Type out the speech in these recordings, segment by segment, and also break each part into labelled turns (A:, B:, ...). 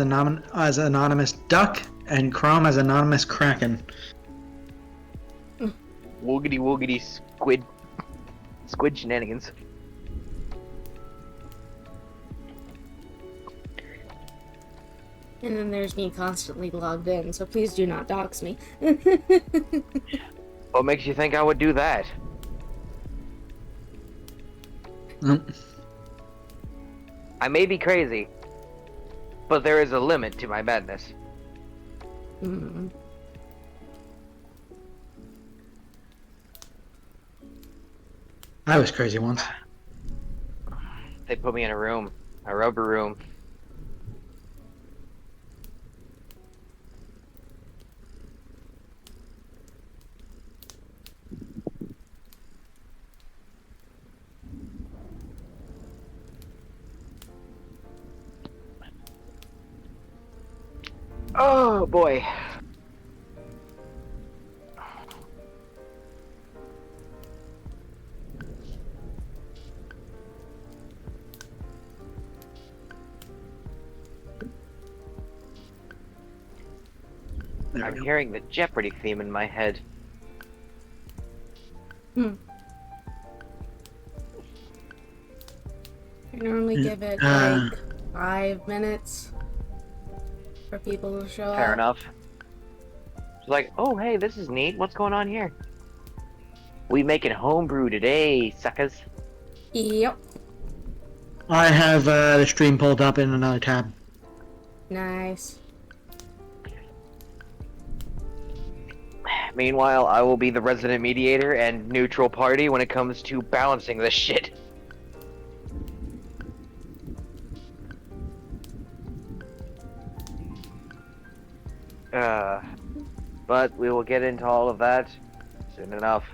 A: as anonymous duck and Chrome as anonymous kraken.
B: Woogity woogity squid shenanigans.
C: And then there's me constantly logged in, so please do not dox me.
B: What makes you think I would do that? I may be crazy, but there is a limit to my madness.
C: Mm.
A: I was crazy once.
B: They put me in a room, a rubber room. Oh boy. I'm hearing the Jeopardy theme in my head.
C: I normally give it like 5 minutes for people to show up.
B: Fair enough. It's like, oh hey, this is neat. What's going on here? We making homebrew today, suckers.
C: Yep.
A: I have the stream pulled up in another tab.
C: Nice.
B: Meanwhile, I will be the resident mediator and neutral party when it comes to balancing this shit. But we will get into all of that soon enough.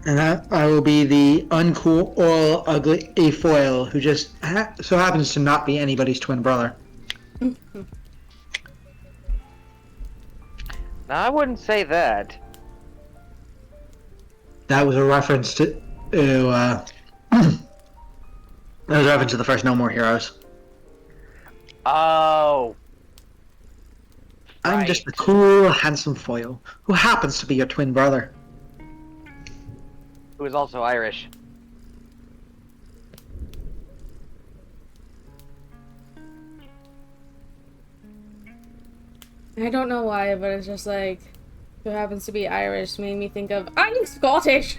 A: And I will be the uncool, oil, ugly foil who just so happens to not be anybody's twin brother.
B: Now, I wouldn't say that.
A: That was a reference to that was a reference to the first No More Heroes.
B: Oh.
A: I'm just the cool, handsome foil who happens to be your twin brother.
B: Who is also Irish.
C: I don't know why, but it's just like, who happens to be Irish made me think of, I'm Scottish!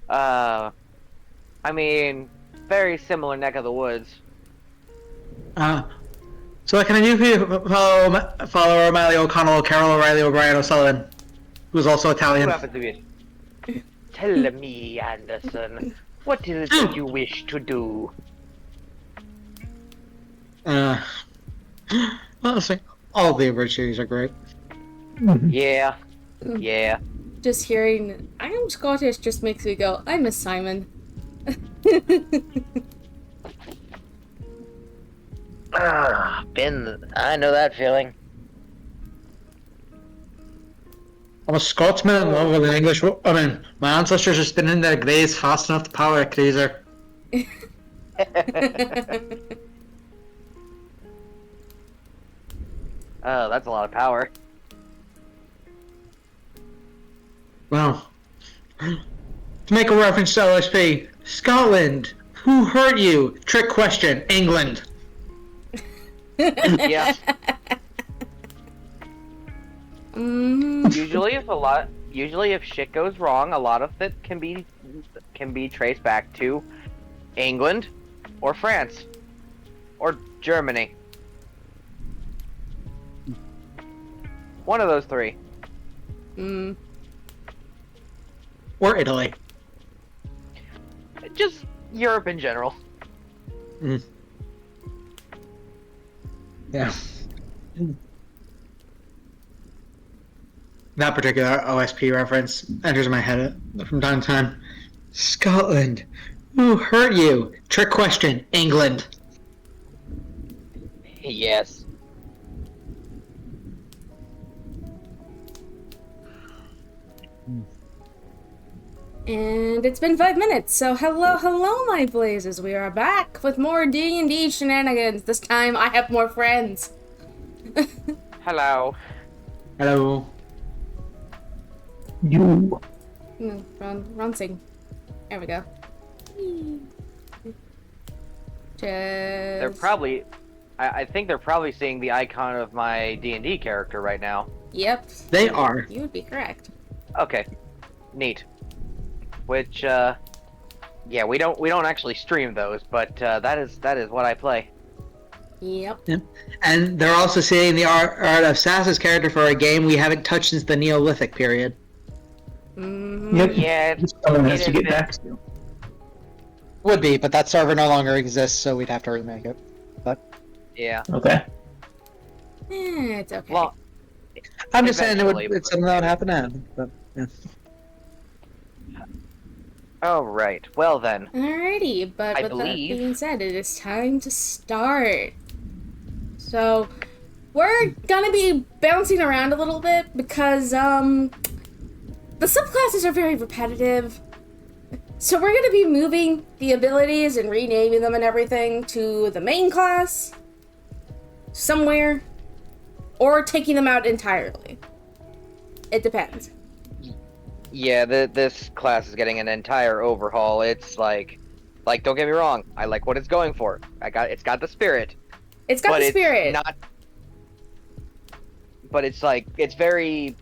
B: I mean, very similar neck of the woods.
A: So what can I do for you, follow O'Malley O'Connell, Carol O'Reilly, O'Brien O'Sullivan, who's also Italian?
B: Who happens to be it? Tell me, Anderson, what is it that you wish to do?
A: Honestly, all the Abridged series are great.
B: Yeah. Yeah.
C: Just hearing, I am Scottish just makes me go, I miss Simon.
B: I know that feeling.
A: I'm a Scotsman in love with an English. I mean, my ancestors are spinning their graves fast enough to power a cruiser.
B: Oh, that's a lot of power.
A: Well, to make a reference to LSP, Scotland, who hurt you? Trick question, England.
B: Yeah.
C: Mm-hmm.
B: Usually if shit goes wrong, a lot of it can be traced back to England or France or Germany. One of those three.
C: Mm.
A: Or Italy.
B: Just Europe in general.
A: Mm. Yeah. That particular OSP reference enters my head from time to time. Scotland, who hurt you? Trick question, England.
B: Yes.
C: And it's been 5 minutes, so hello, my blazes. We are back with more D&D shenanigans. This time, I have more friends.
B: Hello.
A: Hello.
D: You.
C: No, wrong thing. There we go.
B: They're
C: Just...
B: probably... I think they're probably seeing the icon of my D&D character right now.
C: Yep.
A: They are.
C: You would be correct.
B: Okay. Neat. Which, yeah, we don't actually stream those, but that is what I play.
C: Yep.
A: And they're also seeing the art of Sass's character for a game we haven't touched since the Neolithic period.
C: Mm-hmm.
D: Yep.
B: Yeah,
D: Someone has
B: it
D: to
B: has
D: get back to.
A: Would be, but that server no longer exists, so we'd have to remake it. But
B: yeah.
D: Okay.
C: It's okay.
B: Well,
A: I'm just saying
B: eventually,
A: it's something that would happen now. But, yeah.
B: all right. Well then,
C: Alrighty, but
B: I
C: with that
B: believe-
C: being said, it is time to start. So, we're gonna be bouncing around a little bit because, the subclasses are very repetitive. So we're gonna be moving the abilities and renaming them and everything to the main class, somewhere, or taking them out entirely. It depends.
B: yeah, this class is getting an entire overhaul. It's like, don't get me wrong, I like what it's going for. It's got the spirit.
C: It's got
B: but
C: the spirit.
B: It's not. But it's like it's very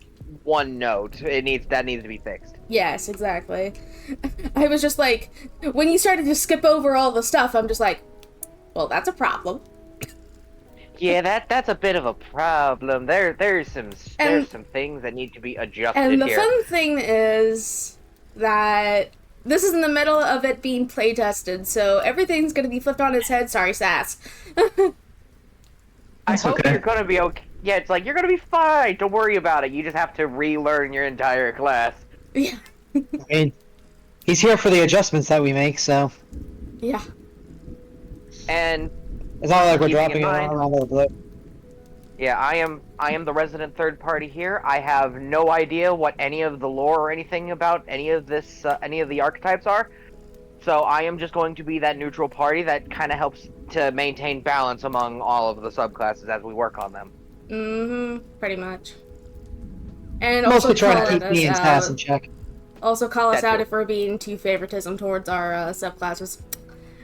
B: one note. That needs to be fixed.
C: Yes, exactly. I was just like, when you started to skip over all the stuff, I'm just like, well, that's a problem.
B: Yeah, that's a bit of a problem. There's some things that need to be adjusted
C: And the
B: here.
C: fun thing is that this is in the middle of it being play tested, so everything's gonna be flipped on its head. Sorry, Sass.
B: I
D: That's
B: hope
D: okay.
B: you're gonna be okay. Yeah, it's like you're gonna be fine. Don't worry about it. You just have to relearn your entire class.
C: Yeah.
A: I mean, he's here for the adjustments that we make, so
C: Yeah.
B: And
A: it's not like we're
B: Keeping in
A: dropping it
B: mind-
A: all over the place.
B: yeah, I am the resident third party here. I have no idea what any of the lore or anything about any of this, any of the archetypes are. So I am just going to be that neutral party that kind of helps to maintain balance among all of the subclasses as we work on them.
C: Mm-hmm. Pretty much. And
A: Mostly
C: also
A: trying
C: call
A: to keep me and
C: us
A: Sass in
C: out.
A: check.
C: Also call us
B: That
C: out
B: too.
C: if we're being too favoritism towards our subclasses.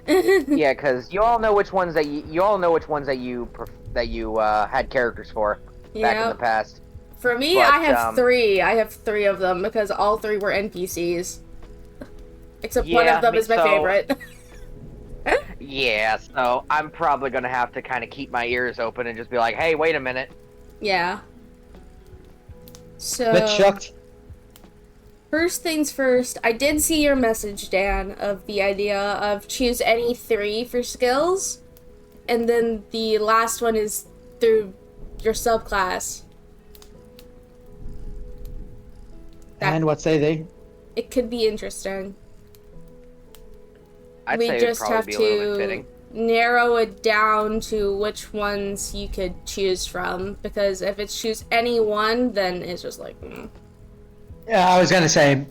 B: Yeah, because you all know which ones that you had characters for back in the
C: Yep.
B: past.
C: For me,
B: But,
C: I have three. I have three of them because all three were NPCs. Except one
B: Yeah,
C: of them is my
B: so-
C: favorite.
B: Yeah, so I'm probably gonna have to kind of keep my ears open and just be like, hey, wait a minute.
C: Yeah. So,
A: Bit shocked.
C: first things first, I did see your message, Dan, of the idea of choose any three for skills, and then the last one is through your subclass. That-
A: And what say they?
C: It could be interesting.
B: I'd
C: We
B: say it'd
C: just
B: probably
C: have
B: be a little bit
C: to
B: fitting.
C: narrow it down to which ones you could choose from, because if it's choose any one, then it's just like,
A: Yeah, I was gonna say,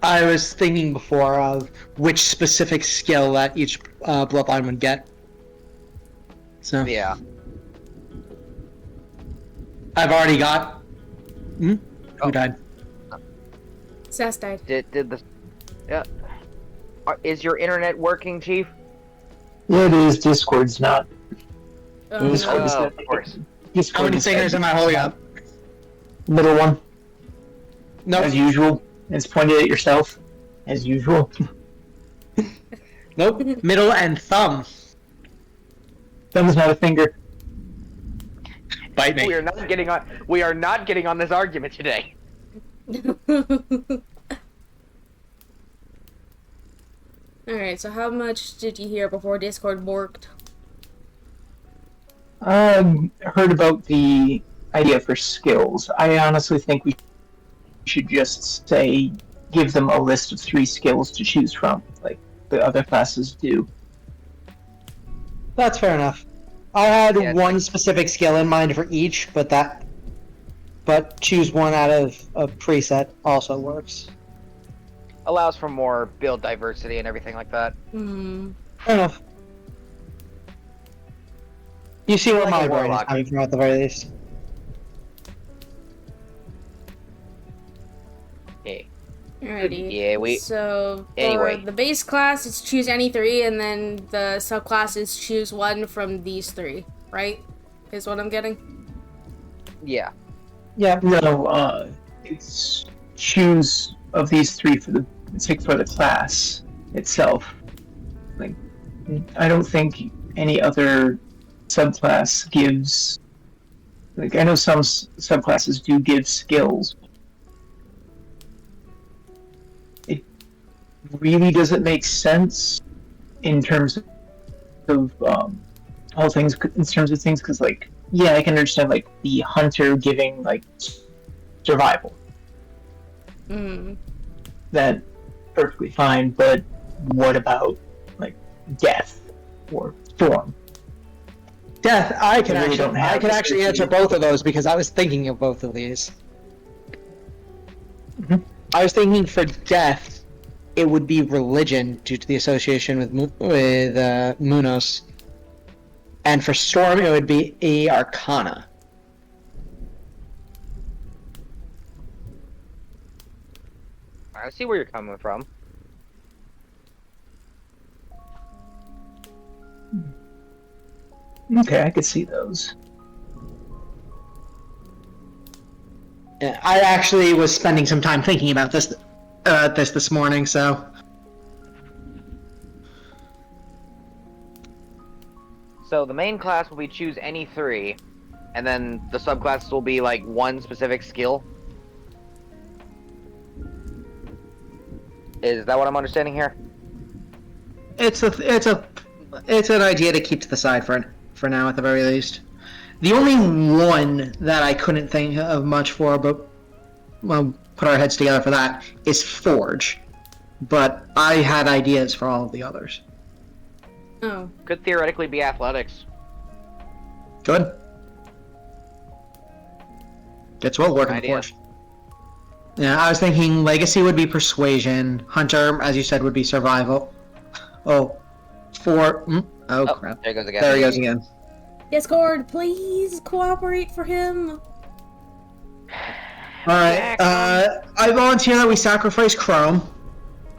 A: I was thinking before of which specific skill that each bloodline would get. So
B: Yeah.
A: I've already got. Hmm?
B: Oh.
A: Who died?
C: Sass died.
B: Did the... Yeah. Is your internet working, Chief?
D: Yeah, it is. Discord's not. Discord is
B: Oh,
D: not.
B: of course.
A: How
D: Discord
A: many
D: is
A: fingers am I holding up?
D: Middle one,
A: Nope.
D: as usual. It's pointed at yourself, as usual.
A: Nope. Middle and thumb.
D: Thumb's not a finger.
A: Bite me.
B: We are not getting on this argument today.
C: Alright, so how much did you hear before Discord worked?
D: Heard about the idea for skills. I honestly think we should just say, give them a list of 3 skills to choose from, like the other classes do.
A: That's fair enough. I had
B: Yeah, it's
A: one specific skill in mind for each, but choose one out of a preset also works.
B: allows for more build diversity and everything like that.
C: Hmm.
A: Fair enough. You see where
B: Like a
A: my brain is
B: warlock.
A: coming from at the very least.
B: Okay.
C: Alrighty.
B: Yeah,
C: So for
B: Anyway.
C: the base class, it's choose any 3, and then the subclasses choose 1 from these 3. Right? Is what I'm getting.
B: Yeah.
A: Yeah.
D: No, it's choose of these 3 for the class itself. Like, I don't think any other subclass gives. Like, I know some subclasses do give skills. It really doesn't make sense in terms of all things. In terms of things, because like, yeah, I can understand like the hunter giving like survival.
C: Hmm.
D: That perfectly fine, but what about like death or storm?
A: Death, I can
D: really don't have
A: actually answer both of those because I was thinking of both of these.
D: Mhm.
A: I was thinking for death, it would be religion due to the association with Munos, and for storm, it would be a Arcana.
B: I see where you're coming from.
D: Okay, I could see those.
A: Yeah, I actually was spending some time thinking about this morning, so.
B: So the main class will be choose any 3, and then the subclasses will be like 1 specific skill. Is that what I'm understanding here?
A: It's an idea to keep to the side for now at the very least. The only one that I couldn't think of much for, but we'll put our heads together for that, is Forge. But I had ideas for all of the others.
C: Oh.
B: Could theoretically be athletics.
A: Good. Gets well working the
B: Idea.
A: Forge. Yeah, I was thinking Legacy would be Persuasion, Hunter, as you said, would be Survival. Oh, oh crap.
B: There he goes again.
A: There he goes again.
C: Discord, please cooperate for him.
A: Alright, I volunteer that we sacrifice Chrome.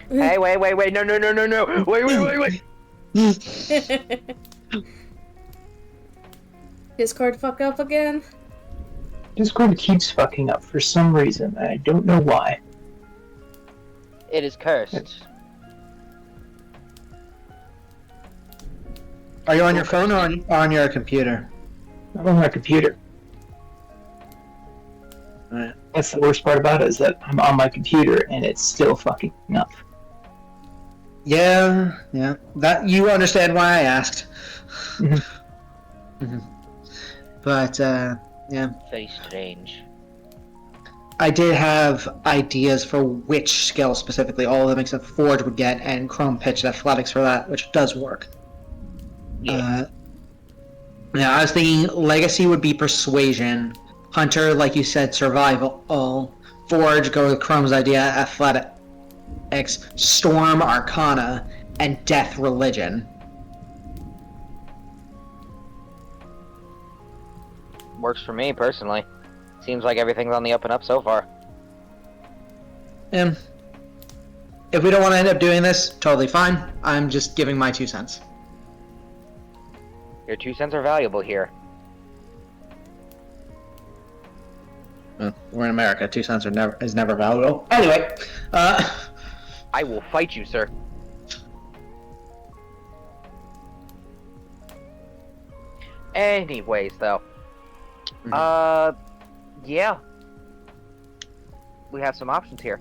B: Hey, wait, no, wait.
C: Discord fuck up again.
D: Discord keeps fucking up for some reason, and I don't know why.
B: It is cursed.
A: Are you on your phone or on your computer?
D: I'm on my computer.
A: Alright.
D: That's the worst part about it, is that I'm on my computer and it's still fucking up.
A: Yeah. That you understand why I asked.
D: Mhm.
A: But yeah,
B: Very strange.
A: I did have ideas for which skill specifically all of them except Forge would get, and Chrome pitched athletics for that, which does work.
B: Yeah.
A: Yeah, I was thinking Legacy would be Persuasion, Hunter, like you said, Survival, Forge, go with Chrome's idea, Athletics, Storm, Arcana, and Death, Religion.
B: Works for me personally. Seems like everything's on the up and up so far.
A: And if we don't want to end up doing this, totally fine. I'm just giving my 2 cents.
B: Your 2 cents are valuable here.
A: Well, we're in America. 2 cents is never valuable. Anyway,
B: I will fight you, sir. Anyways, though. Yeah. We have some options here.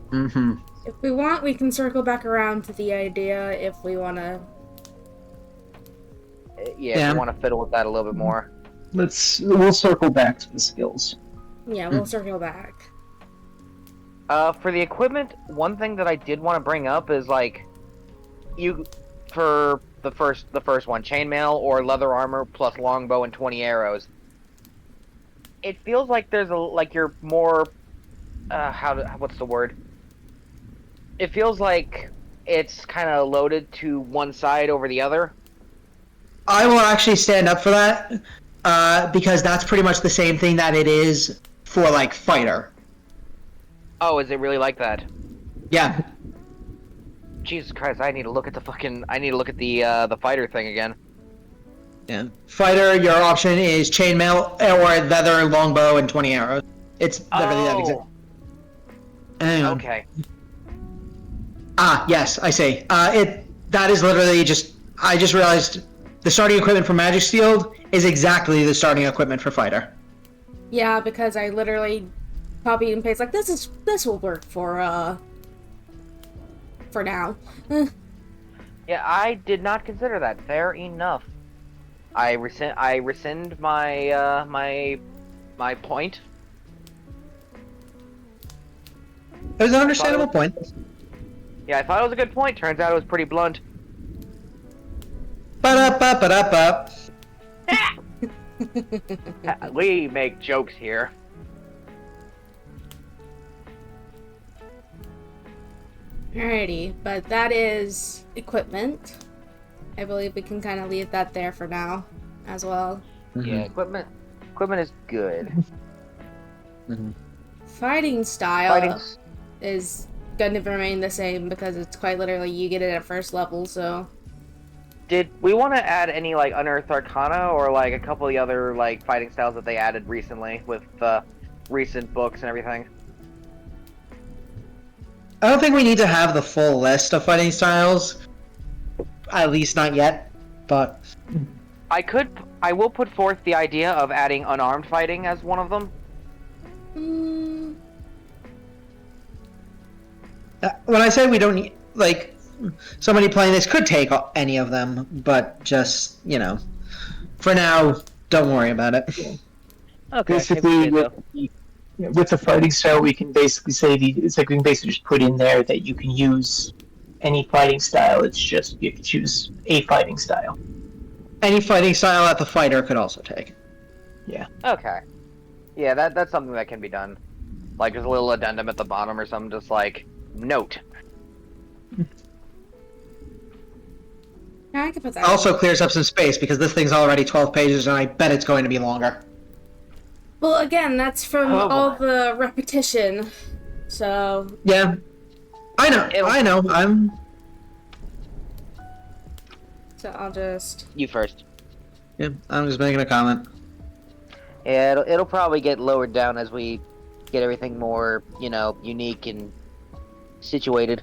A: Mm-hmm.
C: If we want, we can circle back around to the idea if we want to.
B: Yeah, if you want to fiddle with that a little bit more.
D: We'll circle back to the skills.
C: Yeah, we'll circle back.
B: For the equipment, one thing that I did want to bring up is like, for the first one, chainmail or leather armor plus longbow and 20 arrows. It feels like there's you're more, what's the word? It feels like it's kind of loaded to one side over the other.
A: I will actually stand up for that, because that's pretty much the same thing that it is for, like, fighter.
B: Oh, is it really like that?
A: Yeah.
B: Jesus Christ! I need to look at the fighter thing again.
A: Yeah. Fighter, your option is chainmail or leather longbow and 20 arrows. It's literally that exact.
B: Oh,
A: Hang on.
B: okay.
A: Ah, yes, I see. That is literally just. I just realized the starting equipment for Magicshield is exactly the starting equipment for fighter.
C: Yeah, because I literally copied and pasted, like, this will work for now.
B: Yeah, I did not consider that. Fair enough. I rescind my my point.
A: It was an understandable point.
B: Yeah, I thought it was a good point. Turns out it was pretty blunt.
A: Ba-da-ba-ba-da-ba.
B: We make jokes here.
C: Alrighty, but that is equipment. I believe we can kind of leave that there for now, as well.
B: Yeah, equipment is good.
C: Fighting style
B: Fighting's-
C: is going to remain the same because it's quite literally you get it at first level, so...
B: Did we want to add any like Unearthed Arcana or like a couple of the other like fighting styles that they added recently with recent books and everything?
A: I don't think we need to have the full list of fighting styles. At least not yet, but...
B: I will put forth the idea of adding unarmed fighting as one of them.
A: When I say we don't need... Like, somebody playing this could take any of them, but just, you know... For now, don't worry about it.
B: Okay.
D: Basically, with the fighting style, we can basically say it's like we can basically just put in there that you can use any fighting style. It's just you can choose a fighting style.
A: Any fighting style that the fighter could also take.
D: Yeah.
B: Okay. Yeah, that's something that can be done. Like there's a little addendum at the bottom or something, just like note.
C: Yeah, I can put that.
A: Also clears up some space because this thing's already 12 pages and I bet it's going to be longer.
C: Well, again, that's from
B: Oh,
C: all
B: boy.
C: the repetition, so...
A: Yeah. I know,
C: So I'll just...
B: You first.
A: Yeah, I'm just making a comment.
B: Yeah, it'll probably get lowered down as we get everything more, you know, unique and situated.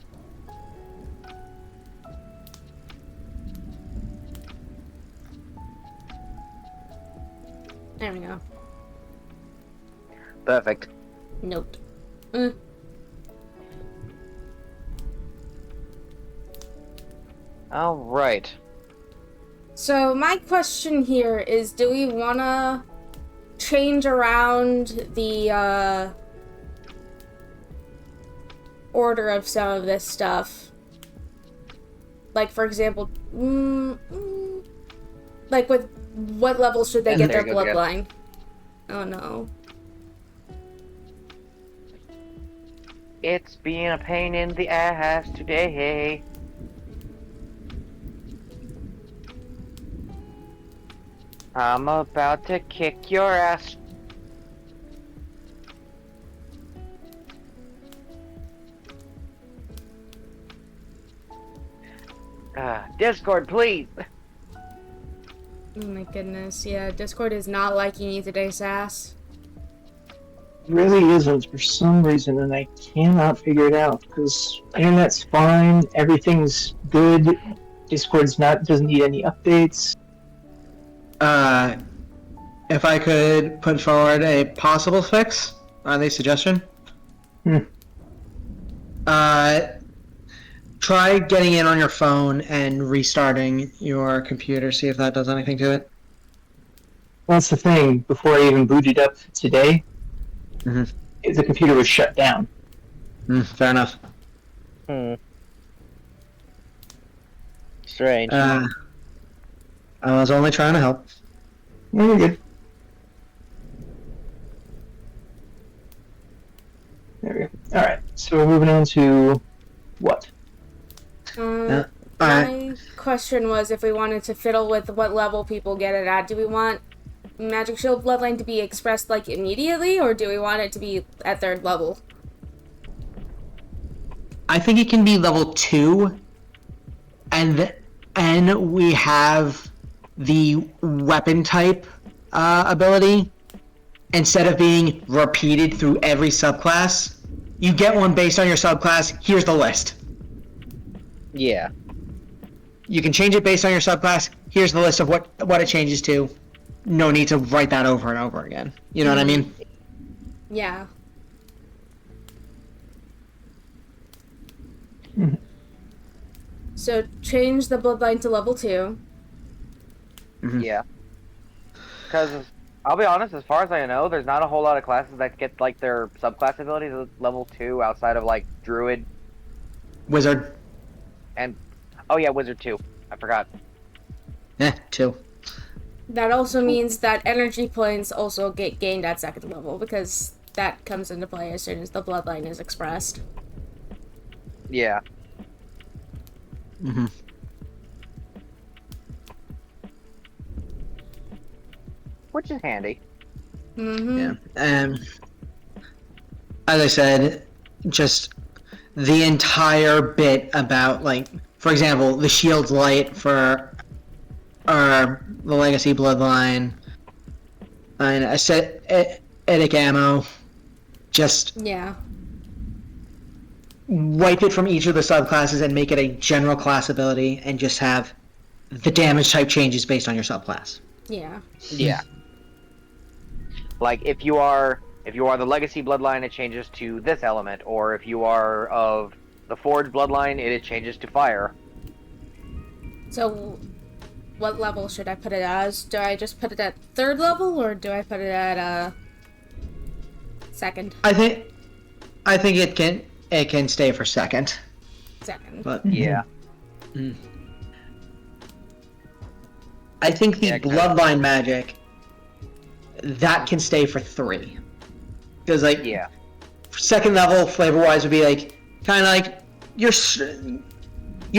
C: There we go.
B: Perfect.
C: Note.
B: All right.
C: So my question here is, do we want to change around the order of some of this stuff? Like, for example, like with what level should they
B: Yeah,
C: get their
B: there you go, yeah.
C: bloodline? Oh no.
B: It's being a pain in the ass today. I'm about to kick your ass. Discord, please.
C: Oh my goodness, yeah, Discord is not liking you today, Sass.
D: It really isn't for some reason, and I cannot figure it out. Because internet's fine, everything's good. Discord's doesn't need any updates.
A: If I could put forward a possible fix, the suggestion. Try getting in on your phone and restarting your computer, see if that does anything to it.
D: Well, that's the thing. Before I even booted up today,
A: Mhm.
D: the computer was shut down.
A: Fair enough.
B: Strange.
A: I was only trying to help.
D: Yeah, you're good. There we go. Alright, so we're moving on to what?
C: My question was if we wanted to fiddle with what level people get it at. Do we want Magicshield Bloodline to be expressed, like, immediately, or do we want it to be at 3rd level?
A: I think it can be level 2, and we have the weapon type ability. Instead of being repeated through every subclass, you get one based on your subclass. Here's the list.
B: Yeah.
A: You can change it based on your subclass. Here's the list of what it changes to. No need to write that over and over again. You know what I mean?
C: Yeah. So change the bloodline to level 2.
B: Yeah. Because, I'll be honest, as far as I know, there's not a whole lot of classes that get, like, their subclass abilities at level 2 outside of, like, Druid
A: Wizard.
B: and... Oh yeah, Wizard 2. I forgot.
A: 2.
C: That also means that energy points also get gained at 2nd level, because that comes into play as soon as the bloodline is expressed.
B: Yeah.
A: Mm-hmm.
B: Which is handy.
C: Mm-hmm.
A: Yeah. As I said, just the entire bit about, like, for example, the shield's light for the Legacy Bloodline, and Edic ammo. Just
C: Yeah.
A: wipe it from each of the subclasses and make it a general class ability, and just have the damage type changes based on your subclass.
C: Yeah.
B: Yeah. Like, if you are the Legacy Bloodline, it changes to this element, or if you are of the Forge Bloodline, it changes to fire.
C: So, what level should I put it as? Do I just put it at 3rd level, or do I put it at 2nd?
A: I think it can stay for 2nd.
C: 2nd.
A: But
B: Yeah.
A: I think the
B: Yeah,
A: Bloodline magic that can stay for 3, because, like,
B: Yeah.
A: 2nd level flavor wise would be like kind of like you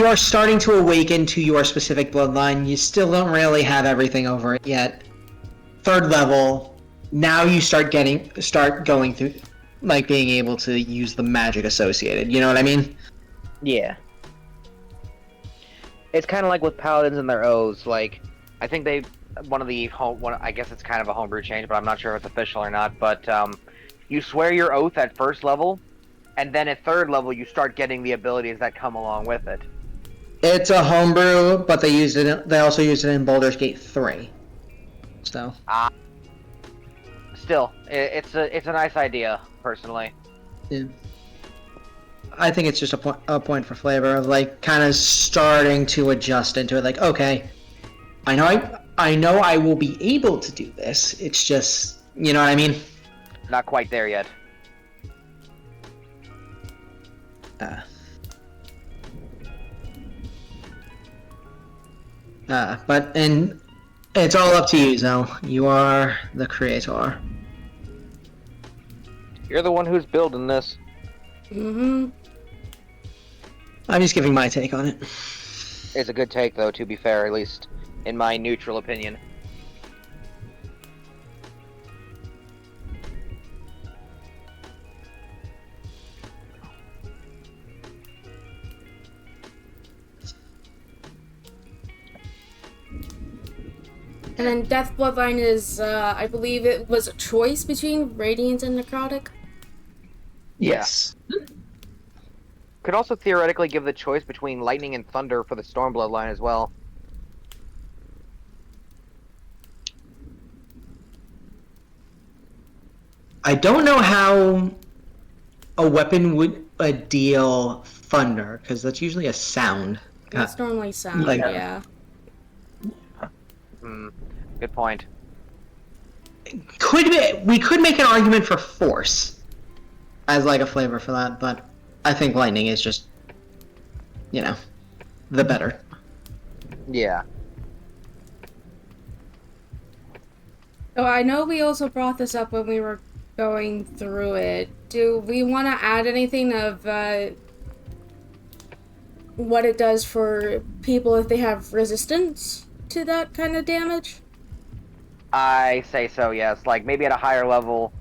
A: are starting to awaken to your specific bloodline. You still don't really have everything over it yet. 3rd level, now you start going through, like, being able to use the magic associated. You know what I mean?
B: Yeah. It's kind of like with Paladins and their O's. Like, I think I guess it's kind of a homebrew change, but I'm not sure if it's official or not. But you swear your oath at 1st level, and then at 3rd level you start getting the abilities that come along with it.
A: It's a homebrew, but they also used it in Baldur's Gate 3. So.
B: Still, it's a nice idea, personally.
A: Yeah. I think it's just a point for flavor of, like, kind of starting to adjust into it. Like, okay, I know I will be able to do this. It's just, you know what I mean?
B: Not quite there yet.
A: And it's all up to you, Zoe. You are the creator.
B: You're the one who's building this.
C: Mm-hmm.
A: I'm just giving my take on it.
B: It's a good take, though, to be fair, at least in my neutral opinion.
C: And then Death Bloodline is, I believe it was a choice between Radiant and Necrotic.
D: Yes.
B: Could also theoretically give the choice between Lightning and Thunder for the Storm Bloodline as well.
A: I don't know how a weapon would deal thunder, because that's usually a sound.
C: It's normally sound,
A: Like-
C: yeah.
B: Good point.
A: We could make an argument for force as, like, a flavor for that, but I think lightning is just, the better.
B: Yeah.
C: Oh, I know we also brought this up when we were going through it. Do we want to add anything of what it does for people if they have resistance to that kind of damage?
B: I say so, yes. Like, maybe at a higher level,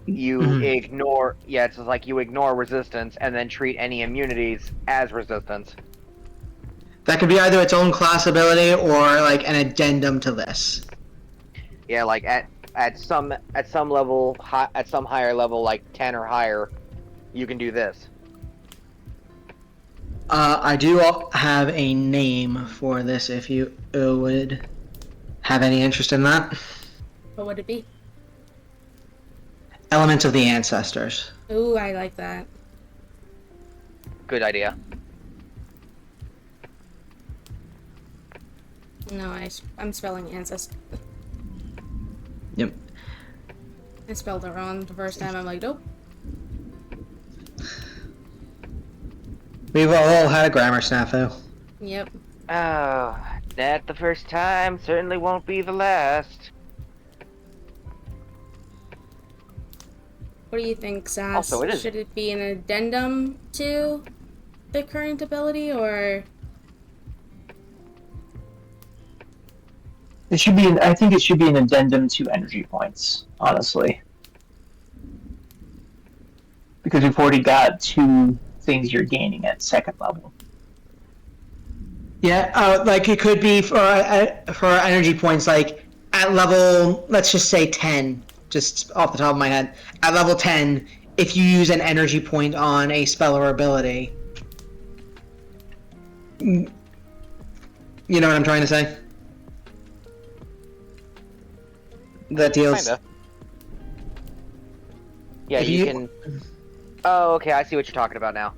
B: you
A: Mhm.
B: ignore... Yeah, it's just like you ignore resistance and then treat any immunities as resistance.
A: That could be either its own class ability or like an addendum to this.
B: Yeah, like at some level, at some higher level, like 10 or higher, you can do this.
A: I do have a name for this if you would have any interest in that.
C: What would it be?
A: Elements of the Ancestors.
C: Ooh, I like that.
B: Good idea.
C: No, I'm spelling ancestor.
A: Yep.
C: I spelled it wrong the first time. I'm like, nope.
A: We've all had a grammar snafu.
C: Yep.
B: Oh, not the first time, certainly won't be the last.
C: What do you think, Sass?
B: Also, it is-
C: Should it be an addendum to the current ability, or...
D: It should be. I think it should be an addendum to energy points, honestly, because we've already got 2 things you're gaining at 2nd level.
A: Yeah, like it could be for energy points, like at level, let's just say 10, just off the top of my head. At level 10, if you use an energy point on a spell or ability, you know what I'm trying to say? That deals.
B: Kinda. Yeah,
A: If
B: you can... Oh, okay, I see what you're talking about now.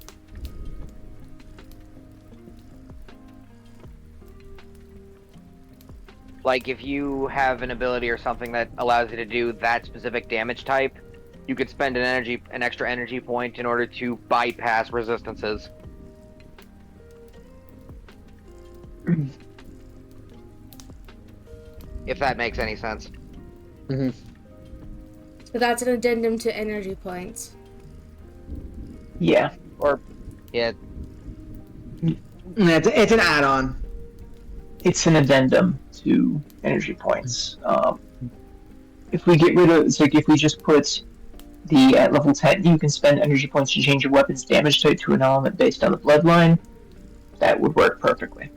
B: Like, if you have an ability or something that allows you to do that specific damage type, you could spend an extra energy point in order to bypass resistances. If that makes any sense.
A: Mm-hmm.
C: So that's an addendum to energy points.
D: Yeah.
B: Or, yeah,
A: It's an add-on.
D: It's an addendum to energy points. If we get rid of, it's like if we just put the at level 10, you can spend energy points to change your weapon's damage type to an element based on the bloodline. That would work perfectly.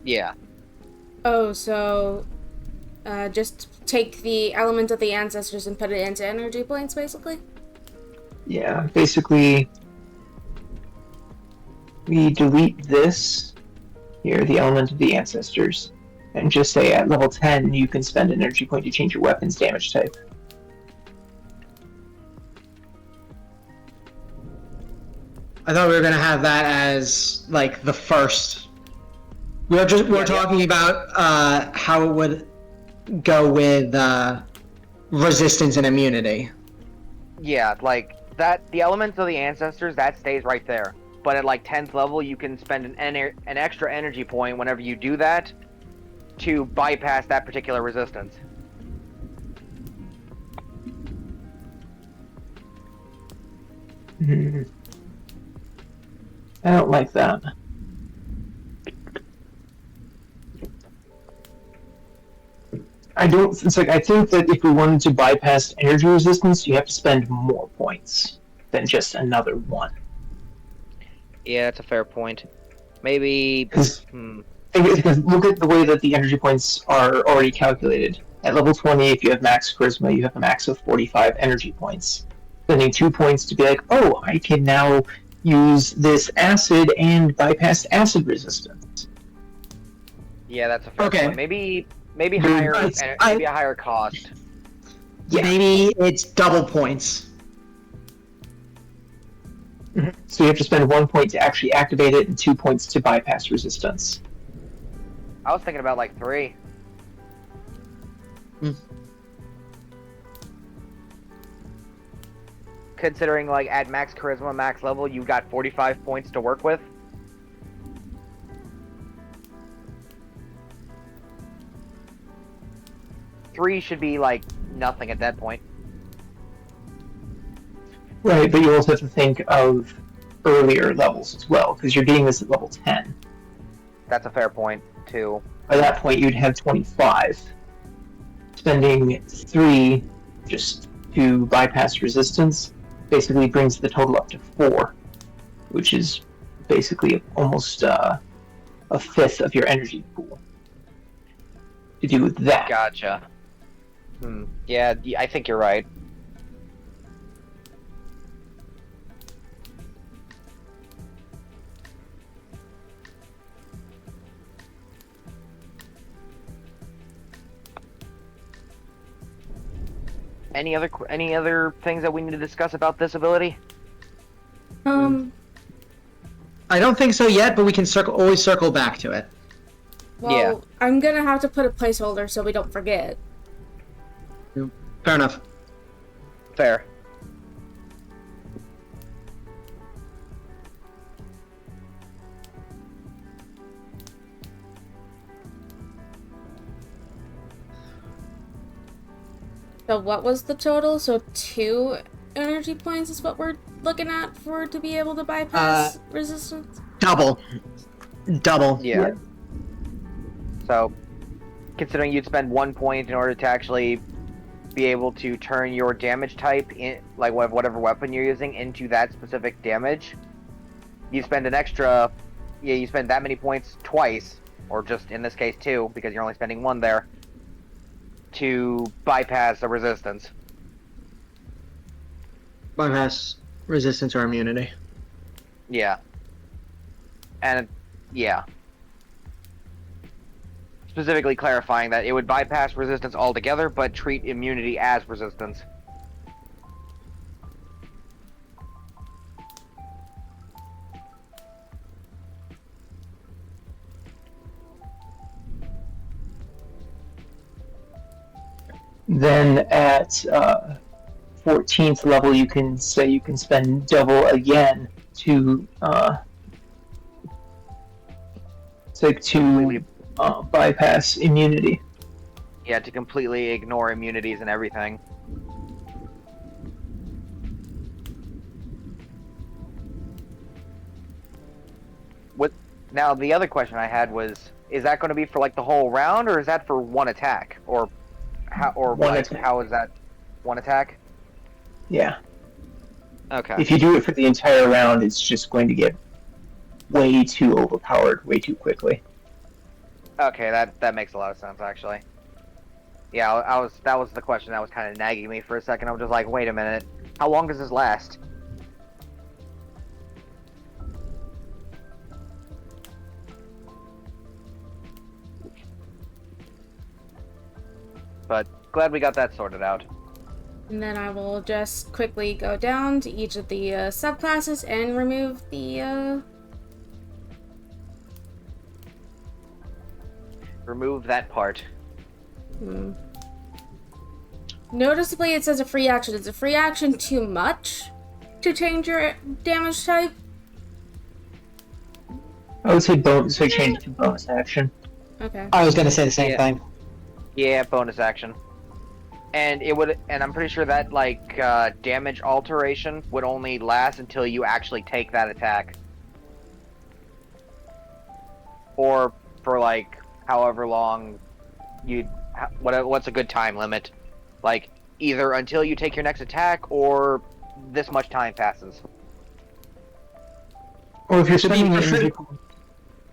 B: yeah.
C: Oh, so... just take the element of the ancestors and put it into energy points, basically?
D: Yeah, basically, we delete this here, the element of the ancestors, and just say at level 10 you can spend an energy point to change your weapon's damage type.
A: I thought we were gonna have that as like the first. We're talking about how it would go with resistance and immunity.
B: Yeah, like, that, the elements of the ancestors, that stays right there. But at, like, 10th level, you can spend an extra energy point whenever you do that to bypass that particular resistance.
D: I don't like that. I don't. It's like I think that if we wanted to bypass energy resistance, you have to spend more points than just another one.
B: Yeah, that's a fair point. Maybe...
D: Because look at the way that the energy points are already calculated. At level 20, if you have max charisma, you have a max of 45 energy points. Spending 2 points to be like, oh, I can now use this acid and bypass acid resistance.
B: Yeah, that's a fair
A: Okay.
B: point. Maybe higher, maybe a higher cost.
D: Yeah.
A: Maybe it's double points.
D: So you have to spend 1 point to actually activate it and 2 points to bypass resistance.
B: I was thinking about, like, 3. Considering, like, at max charisma, max level, you got 45 points to work with. Three should be, like, nothing at that point.
D: Right, but you also have to think of earlier levels as well, because you're getting this at level 10.
B: That's a fair point too.
D: By that point, you'd have 25. Spending 3 just to bypass resistance basically brings the total up to 4, which is basically almost a fifth of your energy pool to do with that.
B: Gotcha. Yeah, I think you're right. Any other things that we need to discuss about this ability?
A: I don't think so yet, but we can always circle back to it.
C: Well,
B: Yeah.
C: I'm gonna have to put a placeholder so we don't forget.
A: Fair enough.
B: Fair.
C: So what was the total? So 2 energy points is what we're looking at for to be able to bypass resistance?
A: Double.
B: Yeah. So, considering you'd spend 1 point in order to actually be able to turn your damage type, in, like whatever weapon you're using, into that specific damage, you spend an extra, you spend that many points twice, or just in this case 2, because you're only spending 1 there, to bypass a resistance.
A: Bypass resistance or immunity.
B: Yeah. And, yeah. Specifically clarifying that it would bypass resistance altogether, but treat immunity as resistance.
D: Then at 14th level, you can say you can spend double again to bypass immunity.
B: Yeah, to completely ignore immunities and everything. Now, the other question I had was, is that going to be for like the whole round, or is that for one attack, or how, how is that one attack?
D: Yeah.
B: Okay.
D: If you do it for the entire round, it's just going to get way too overpowered way too quickly.
B: Okay, that makes a lot of sense actually. Yeah, that was the question that was kind of nagging me for a second. I was just like, wait a minute, how long does this last? But glad we got that sorted out.
C: And then I will just quickly go down to each of the subclasses and remove the
B: Remove that part.
C: Noticeably, it says a free action. Is a free action too much to change your damage type?
D: I would say change it to bonus action.
C: Okay.
A: I was gonna say the same
B: Yeah.
A: thing.
B: Yeah, bonus action. And I'm pretty sure that like damage alteration would only last until you actually take that attack. Or for like however long what's a good time limit? Like either until you take your next attack or this much time passes.
D: Or if you're spending your energy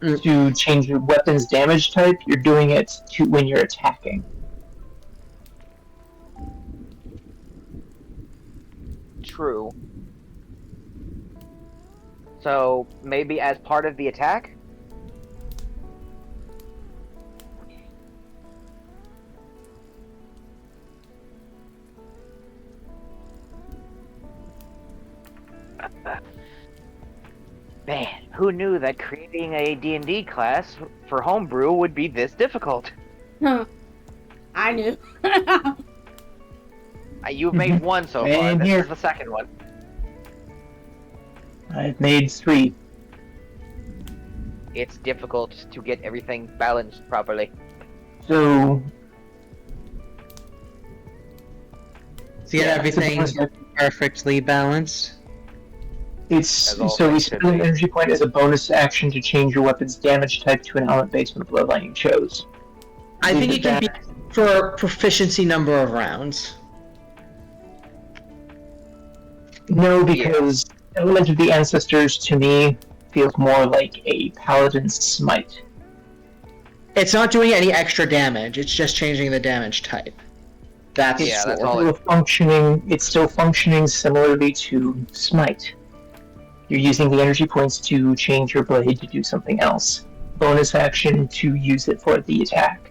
D: to change your weapon's damage type, you're doing it when you're attacking.
B: True. So maybe as part of the attack? Man, who knew that creating a D&D class for homebrew would be this difficult?
C: Huh. I knew.
B: You've made one so far.
D: Same
B: This
D: here.
B: is the second one.
D: I've made 3.
B: It's difficult to get everything balanced properly.
D: So
A: To get everything perfectly balanced.
D: It's
B: As all
D: so we
B: things should
D: spend an
B: be.
D: energy point as a bonus action to change your weapon's damage type to an element based on the bloodline you chose.
A: I think
D: Leave
A: it can be
D: back.
A: for proficiency number of rounds.
D: No, because Element of the Ancestors to me feels more like a Paladin's Smite.
A: It's not doing any extra damage. It's just changing the damage type. That's
B: Yeah, that's
A: for.
B: all
D: It's still functioning similarly to Smite. You're using the energy points to change your blade to do something else. Bonus action to use it for the attack.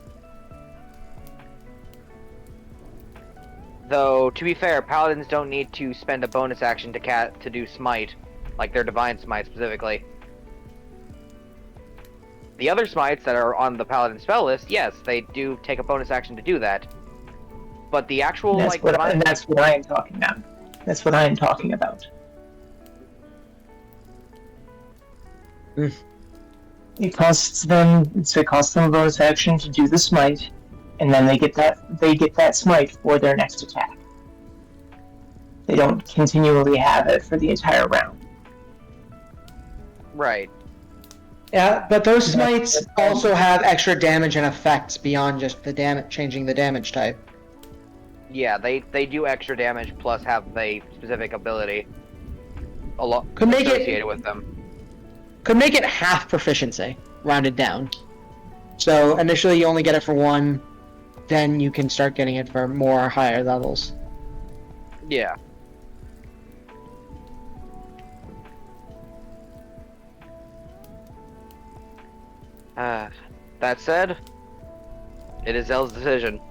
B: Though, to be fair, paladins don't need to spend a bonus action to do smite, like their divine smite specifically. The other smites that are on the paladin spell list, yes, they do take a bonus action to do that. But the actual
D: That's
B: like
D: what,
B: divine,
D: and that's what I am talking about. That's what I am talking about. It costs them a bonus action to do the smite, and then they get that smite for their next attack. They don't continually have it for the entire round.
B: right?
A: Yeah, but those smites also have extra damage and effects beyond just the changing the damage type.
B: Yeah, they do extra damage plus have a specific ability a lot
A: Could make
B: associated
A: it
B: with them.
A: could make it half proficiency, rounded down. So initially you only get it for one, then you can start getting it for more higher levels.
B: Yeah. That said, it is Zell's decision.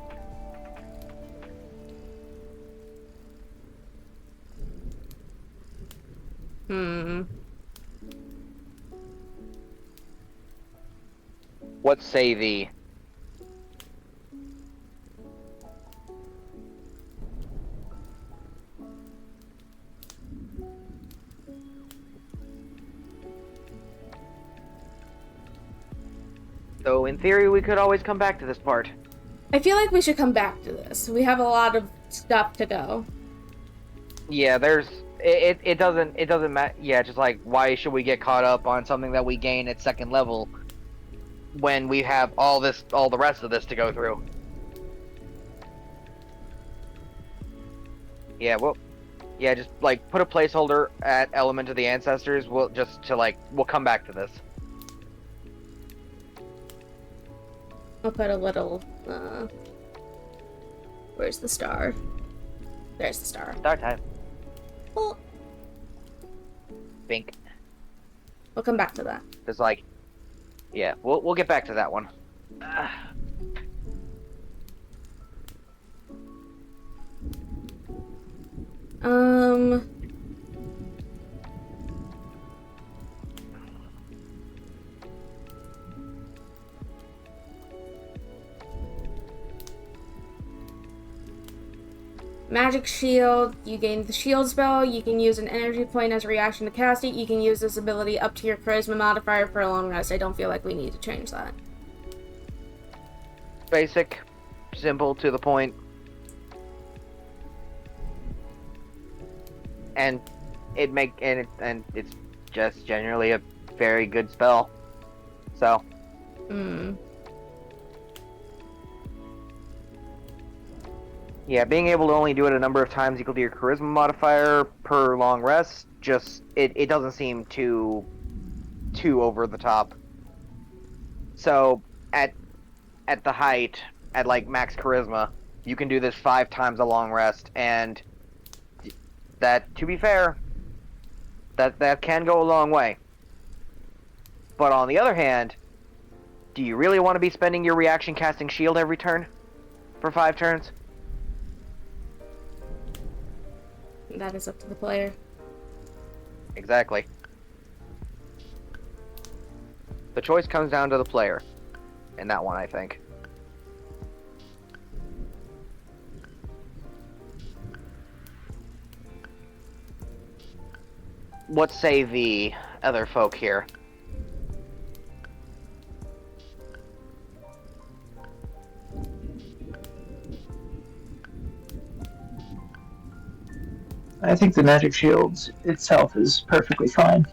B: What say thee? Though in theory we could always come back to this part.
C: I feel like we should come back to this. We have a lot of stuff to go.
B: Yeah, it doesn't matter. Yeah, just like why should we get caught up on something that we gain at second level when we have all the rest of this to go through? Yeah, well, yeah, just like put a placeholder at Element of the Ancestors. We'll come back to this.
C: I'll put a little, where's the star? There's the star.
B: Start time.
C: Well,
B: Bink.
C: we'll come back to that.
B: It's like, yeah, we'll get back to that one.
C: Magicshield, you gain the shield spell, you can use an energy point as a reaction to cast it, you can use this ability up to your charisma modifier for a long rest. I don't feel like we need to change that.
B: Basic, simple, to the point. And it's just generally a very good spell. So, yeah, being able to only do it a number of times equal to your charisma modifier per long rest, just it doesn't seem too over the top. So at the height, at like max charisma, you can do this 5 times a long rest, and that, to be fair, that can go a long way. But on the other hand, do you really want to be spending your reaction casting shield every turn for 5 turns?
C: That is up to the player.
B: Exactly. The choice comes down to the player in that one, I think. What say the other folk here?
D: I think the magic shield itself is perfectly fine.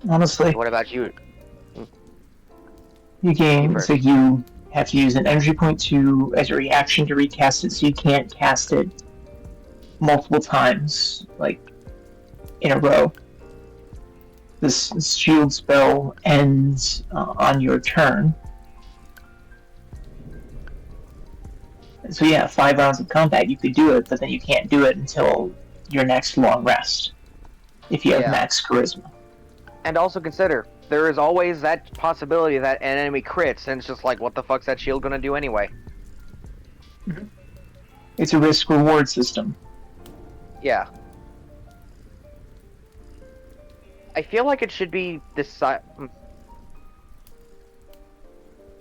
D: Honestly,
B: What about you?
D: you gain,
B: first.
D: so you have to use an energy point as a reaction to recast it, so you can't cast it multiple times, like, in a row. This shield spell ends on your turn. So yeah, 5 rounds of combat, you could do it, but then you can't do it until your next long rest, if you have max charisma.
B: And also consider, there is always that possibility that an enemy crits, and it's just like, what the fuck's that shield gonna do anyway?
D: It's a risk-reward system.
B: Yeah. I feel like it should be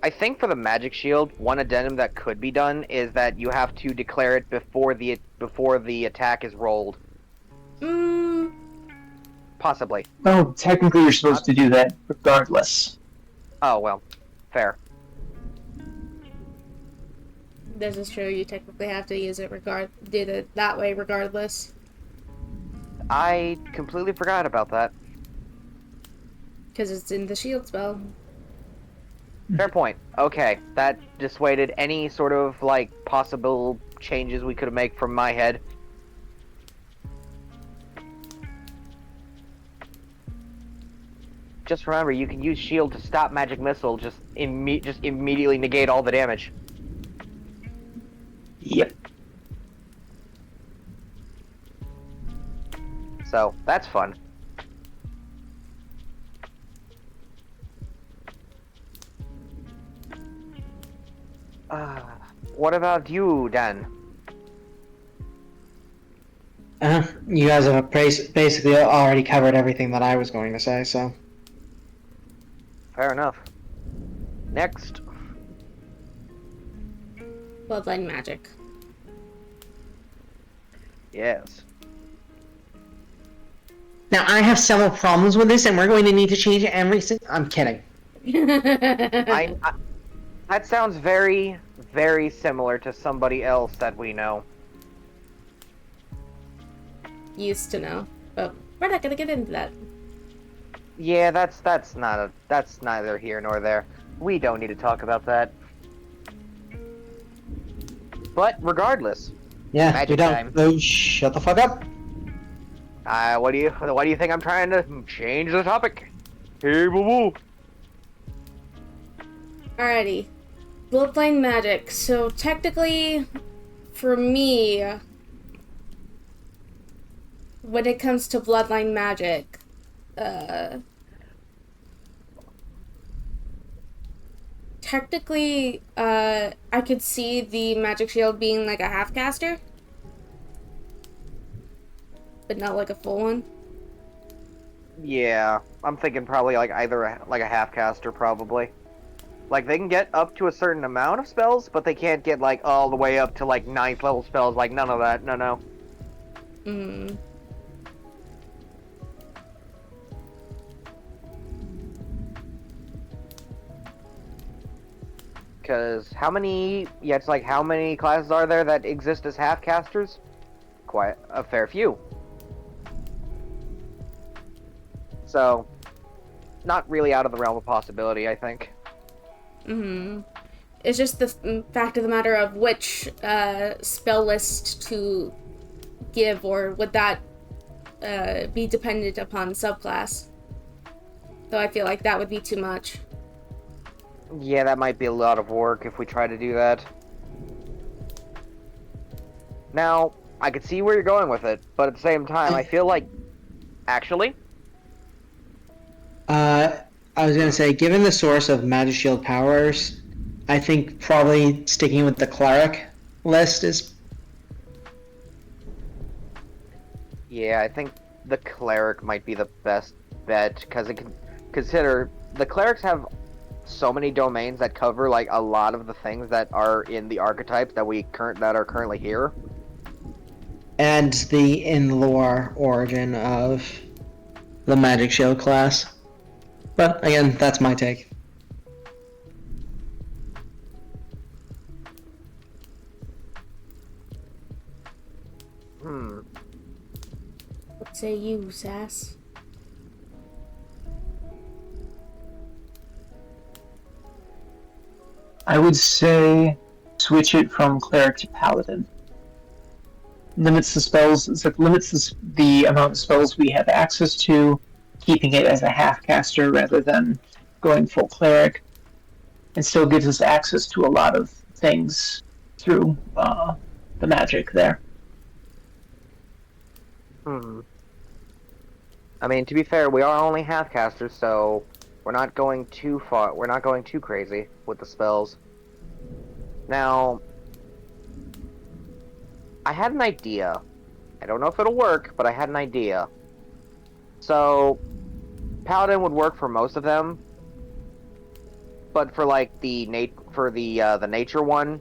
B: I think for the magic shield, one addendum that could be done is that you have to declare it before the attack is rolled. Possibly.
D: Oh, technically you're supposed to do that regardless.
B: Oh, well. Fair.
C: This is true. You technically have to use it did it that way regardless.
B: I completely forgot about that.
C: Because it's in the shield spell.
B: Fair point. Okay, that dissuaded any sort of, like, possible changes we could make from my head. Just remember, you can use shield to stop magic missile, just immediately negate all the damage.
D: Yep.
B: So, that's fun. What about you, Dan?
A: You guys have basically already covered everything that I was going to say, so.
B: Fair enough. Next.
C: Bloodline magic.
B: Yes.
A: Now, I have several problems with this, and we're going to need to change every single... I'm kidding.
B: That sounds very, very similar to somebody else that we know.
C: Used to know, but we're not gonna get into that.
B: Yeah, that's neither here nor there. We don't need to talk about that. But regardless,
A: Yeah,
B: magic
A: we don't.
B: time.
A: Oh, shut the fuck up.
B: What do you think I'm trying to change the topic? Hey, boo boo.
C: Alrighty. Bloodline magic. So technically, for me, when it comes to bloodline magic, technically, I could see the magic shield being like a half caster, but not like a full one.
B: Yeah, I'm thinking probably like either a half caster, probably. Like, they can get up to a certain amount of spells, but they can't get, like, all the way up to, like, 9th level spells. Like, none of that. No. Because how many... Yeah, it's like, how many classes are there that exist as half-casters? Quite a fair few. So, not really out of the realm of possibility, I think.
C: It's just the fact of the matter of which spell list to give, or would that be dependent upon subclass? Though I feel like that would be too much.
B: Yeah, that might be a lot of work if we try to do that. Now, I could see where you're going with it, but at the same time, I feel like... Actually?
A: I was going to say, given the source of Magicshield powers, I think probably sticking with the cleric list is...
B: Yeah, I think the cleric might be the best bet, because it can consider... The clerics have so many domains that cover, like, a lot of the things that are in the archetypes that are currently here.
A: And the in-lore origin of the Magicshield class. But, again, that's my take.
C: say you, Sass?
D: I would say switch it from cleric to paladin. Limits the spells. It's like limits the amount of spells we have access to, keeping it as a half caster rather than going full cleric, and still gives us access to a lot of things through the magic there.
B: I mean, to be fair, we are only half casters, so we're not going too far. We're not going too crazy with the spells. Now, I had an idea. I don't know if it'll work, but I had an idea. So, Paladin would work for most of them, but for like the nature one,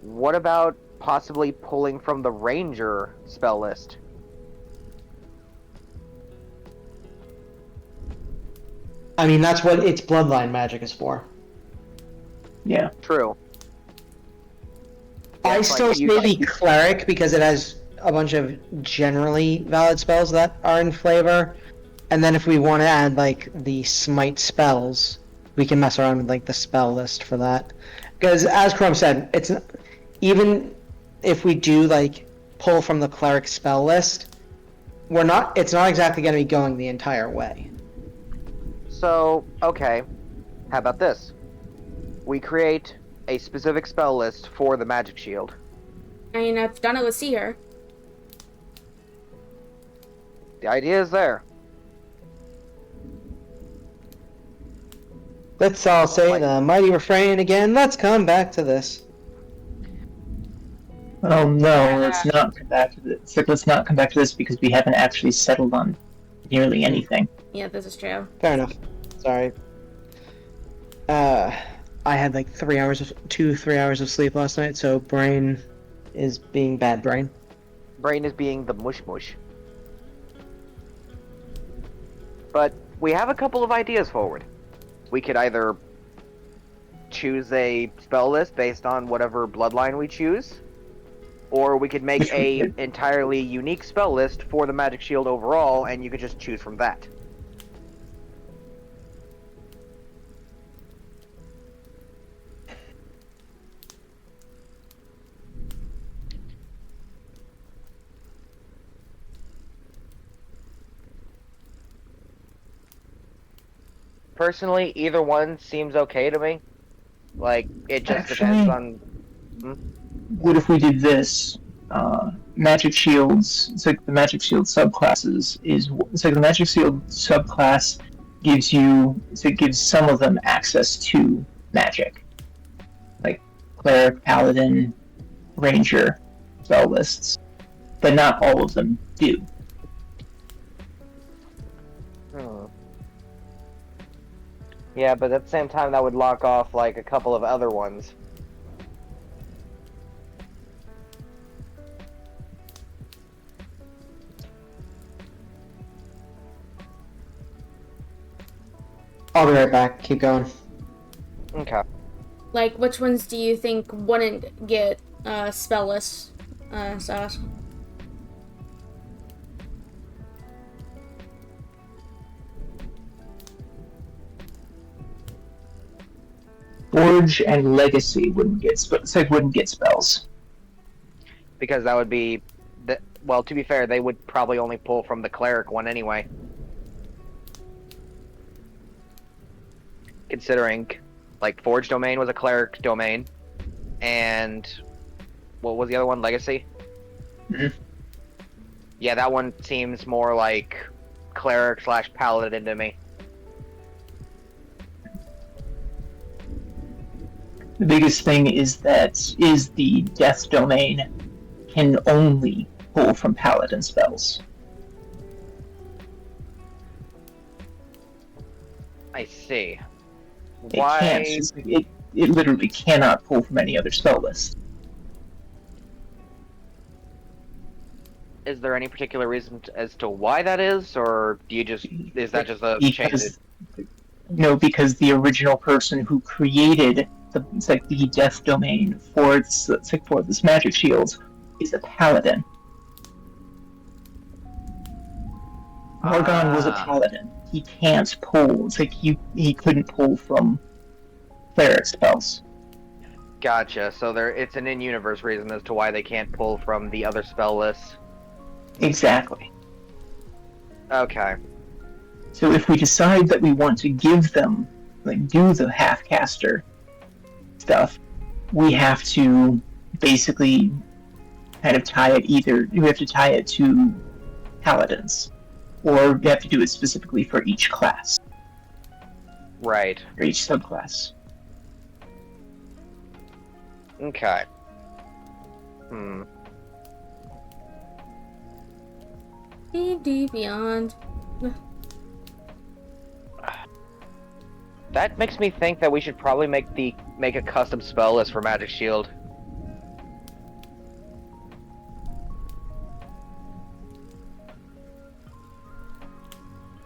B: what about possibly pulling from the Ranger spell list?
A: I mean, that's what its bloodline magic is for.
D: Yeah.
B: True.
A: I
B: It's
A: still
B: like
A: say
B: you-
A: the cleric because it has a bunch of generally valid spells that are in flavor, and then if we want to add like the smite spells, we can mess around with like the spell list for that. Because as Chrome said, it's even if we do like pull from the cleric spell list, it's not exactly going to be going the entire way.
B: So, okay. How about this? We create a specific spell list for the Magicshield.
C: I mean, I've done it with Seer.
B: The idea is there.
A: Let's all say the mighty refrain again. Let's come back to this.
D: Oh no, let's not come back to this. It's like, let's not come back to this because we haven't actually settled on nearly anything.
C: Yeah, this is true.
A: Fair enough. Sorry. I had like 3 hours of sleep last night, so brain is being bad brain.
B: Brain is being the mush mush. But we have a couple of ideas forward. We could either choose a spell list based on whatever bloodline we choose, or we could make a entirely unique spell list for the Magicshield overall, and you could just choose from that. Personally, either one seems okay to me. Like, it just depends on...
D: What if we did this? Magic Shields. It's like the Magic Shield subclasses is. It's like the Magic Shield subclass gives you. So it gives some of them access to magic, like cleric, paladin, ranger spell lists, but not all of them do.
B: Yeah, but at the same time, that would lock off, like, a couple of other ones.
A: I'll be right back. Keep going.
B: Okay.
C: Like, which ones do you think wouldn't get spell lists, Sass?
D: Forge and Legacy wouldn't get spells.
B: Because that would be... Well, to be fair, they would probably only pull from the cleric one anyway. Considering, like, Forge Domain was a cleric domain, and... What was the other one? Legacy?
D: Mm-hmm.
B: Yeah, that one seems more like cleric/paladin to me.
D: The biggest thing is the Death Domain can only pull from Paladin spells.
B: I see.
D: It
B: Why?
D: can't. It literally cannot pull from any other spell list.
B: Is there any particular reason as to why that is, or do you just... Is that just a change?
D: No, because the original person who created the Death Domain for this Magic Shields is a Paladin. Morgan was a
B: Ah.
D: paladin. He can't pull. It's like he couldn't pull from cleric spells.
B: Gotcha. So it's an in-universe reason as to why they can't pull from the other spell lists.
D: Exactly.
B: Okay.
D: So if we decide that we want to give them, like, do the half-caster stuff, we have to basically kind of tie it we have to tie it to paladins, or we have to do it specifically for each class,
B: Right.
D: or each subclass.
B: Okay.
C: D&D Beyond.
B: That makes me think that we should probably make a custom spell list for Magicshield.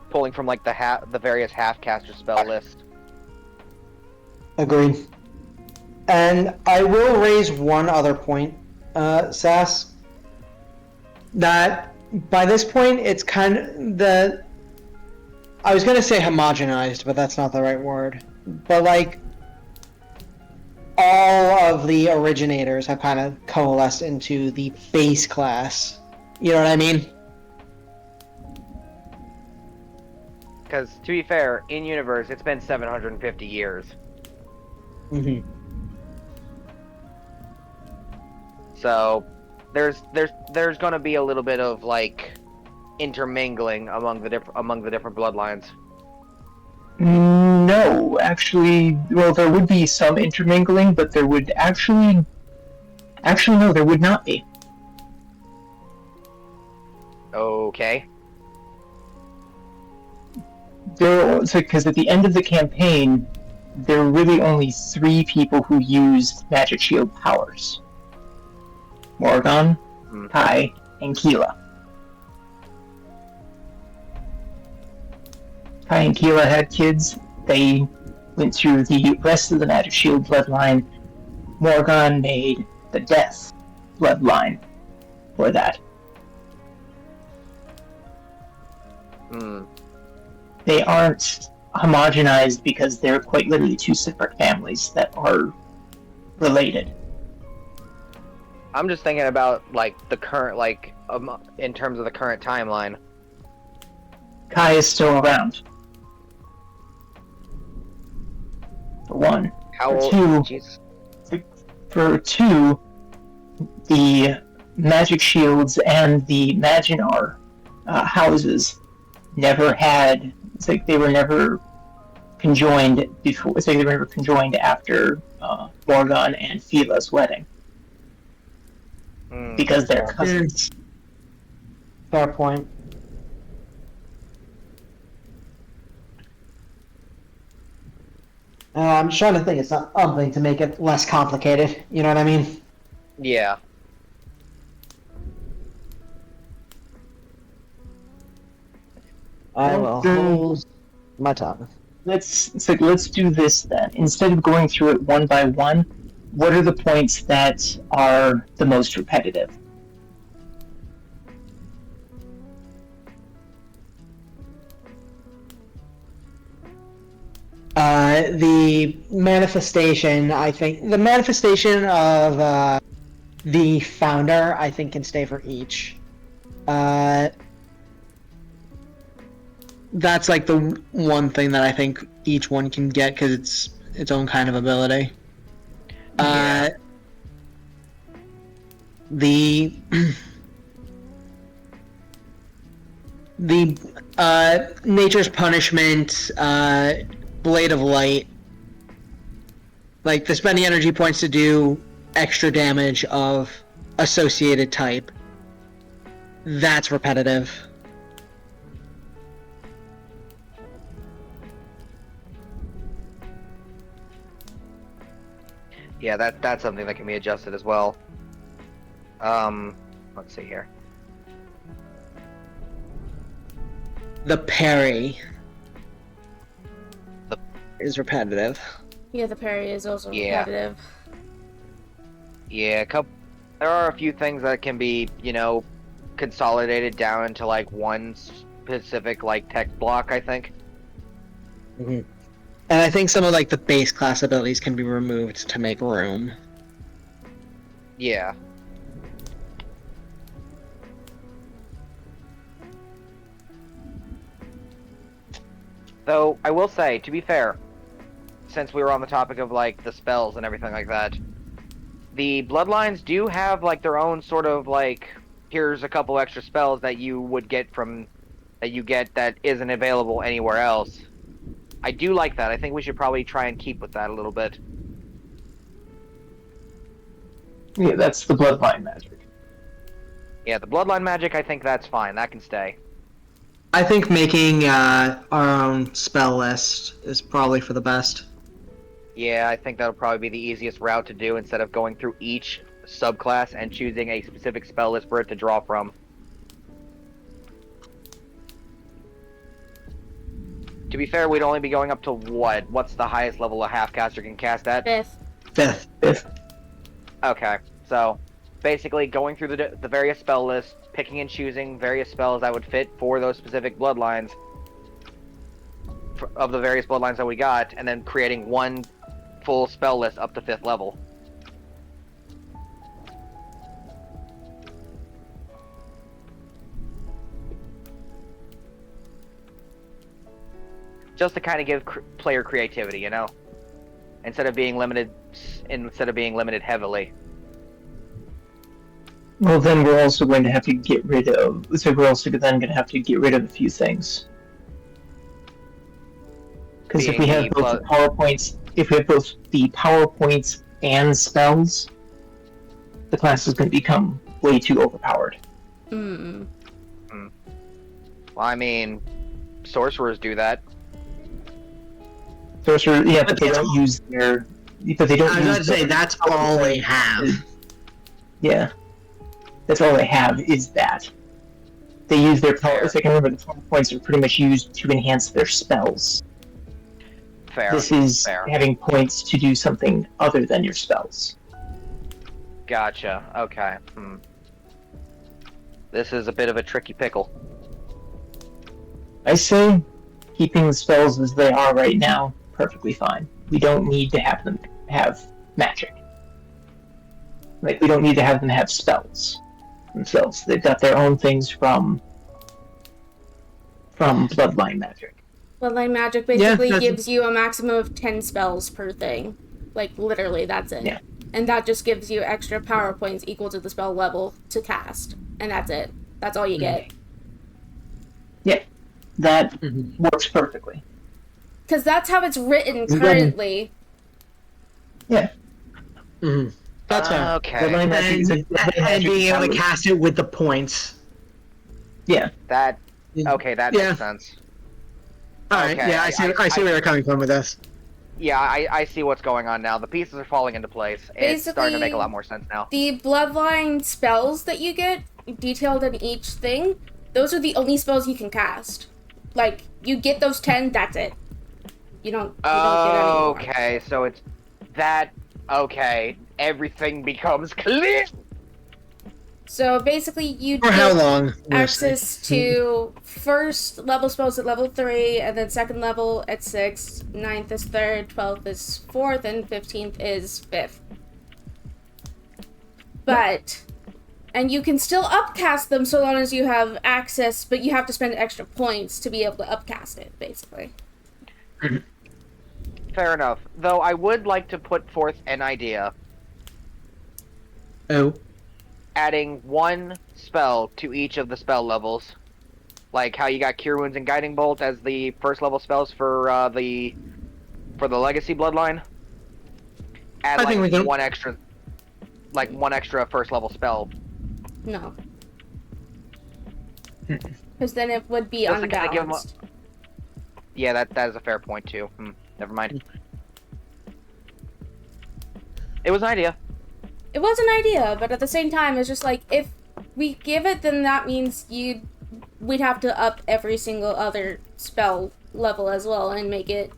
B: Pulling from like the various half-caster spell list.
A: Agreed. And I will raise one other point, Sass. That by this point, it's kind of I was gonna say homogenized, but that's not the right word. But like, all of the originators have kind of coalesced into the base class. You know what I mean?
B: Because, to be fair, in-universe, it's been 750 years.
A: Mm-hmm.
B: So, there's gonna be a little bit of, like, intermingling among the different bloodlines.
D: No, actually, well, there would be some intermingling, but there would actually no, there would not be.
B: Okay.
D: Because at the end of the campaign, there were really only 3 people who used Magicshield powers. Morgan, Kai, and Keela. Kai and Keela had kids. They went through the rest of the Magicshield bloodline. Morgan made the Death bloodline for that. They aren't homogenized because they're quite literally 2 separate families that are related.
B: I'm just thinking about, like, the current, like, in terms of the current timeline.
D: Kai is still around. For 1.
B: How
D: For
B: old?
D: 2,
B: Jeez.
D: for 2, the Magicshields and the Maginar houses never had. It's like they were never conjoined before. It's like they were never conjoined after Morgan and Fila's wedding because they're cousins.
A: Fair point. I'm just trying to think. It's not something to make it less complicated. You know what I mean?
B: Yeah.
A: I will hold my tongue.
D: Let's do this then. Instead of going through it one by one, what are the points that are the most repetitive?
A: The manifestation, I think, the manifestation of the founder, I think, can stay for each. That's like the one thing that I think each one can get because it's its own kind of ability.
B: Yeah.
A: The Nature's Punishment, Blade of Light, like the spending energy points to do extra damage of associated type. That's repetitive.
B: Yeah, that's something that can be adjusted as well. Let's see here.
A: The parry is repetitive.
C: Yeah, the parry is also
B: Yeah.
C: repetitive.
B: Yeah, there are a few things that can be, consolidated down into like one specific like text block, I think.
A: And I think some of like the base class abilities can be removed to make room.
B: Yeah. Though I will say, to be fair, since we were on the topic of like the spells and everything like that, the bloodlines do have like their own sort of like, here's a couple extra spells that you would get from that isn't available anywhere else. I do like that. I think we should probably try and keep with that a little bit.
D: Yeah, that's the bloodline magic.
B: Yeah, the bloodline magic, I think that's fine. That can stay.
A: I think making our own spell list is probably for the best.
B: Yeah, I think that'll probably be the easiest route to do instead of going through each subclass and choosing a specific spell list for it to draw from. To be fair, we'd only be going up to what? What's the highest level a half-caster can cast at?
C: 5th.
A: Fifth.
B: Okay, so basically going through the various spell lists, picking and choosing various spells that would fit for those specific bloodlines of the various bloodlines that we got, and then creating one full spell list up to 5th level. Just to kind of give player creativity, you know, instead of being limited heavily.
D: Well, then we're also going to have to get rid of. So we're also then going to have to get rid of a few things. Because if we have both the PowerPoints and spells, the class is going to become way too overpowered.
C: Mm.
B: Well, I mean, sorcerers do that.
D: Sorcerer, yeah, but they don't use their. But they don't.
A: I was going to say that's all they have.
D: Yeah, that's all they have is that. They use their power. If I can remember, the PowerPoints are pretty much used to enhance their spells.
B: Fair.
D: This is
B: fair.
D: having points to do something other than your spells.
B: Gotcha. Okay. This is a bit of a tricky pickle.
D: I say keeping the spells as they are right now, perfectly fine. We don't need to have them have magic. Like, we don't need to have them have spells themselves. They've got their own things from bloodline magic.
C: Bloodline magic basically
A: Yeah,
C: gives you a maximum of 10 spells per thing. Like, literally, that's it.
D: Yeah.
C: And that just gives you extra power points equal to the spell level to cast. And that's it. That's all you get.
D: Yeah, that works perfectly.
C: Because that's how it's written currently.
D: Yeah.
A: That's fair.
B: Okay.
D: Bloodline magic is a
A: And being able to
D: power.
A: cast it with the points.
D: Yeah.
B: That makes sense.
A: Alright,
B: Okay,
A: yeah, I see where you're coming from with this.
B: Yeah, I see what's going on now. The pieces are falling into place. It's starting to make a lot more sense now.
C: The bloodline spells that you get, detailed in each thing, those are the only spells you can cast. Like, you get those 10, that's it. You don't get any more.
B: Okay, so it's that. Okay, everything becomes clear.
C: So basically, you
A: For how
C: get
A: long?
C: access to first level spells at level 3, and then second level at 6, 9th is 3rd, 12th is 4th, and 15th is 5th. But, and you can still upcast them so long as you have access, but you have to spend extra points to be able to upcast it, basically.
B: Fair enough. Though I would like to put forth an idea.
A: Oh.
B: Adding one spell to each of the spell levels. Like how you got Cure Wounds and Guiding Bolt as the first level spells for the Legacy Bloodline. Add
A: I think we can-
B: one extra first level spell.
C: No. Because then it would be
B: Just to kinda give 'em
C: unbalanced.
B: Yeah, that is a fair point too. Never mind. It was an idea.
C: It was an idea, but at the same time, it's just like, if we give it, then that means we'd have to up every single other spell level as well and make it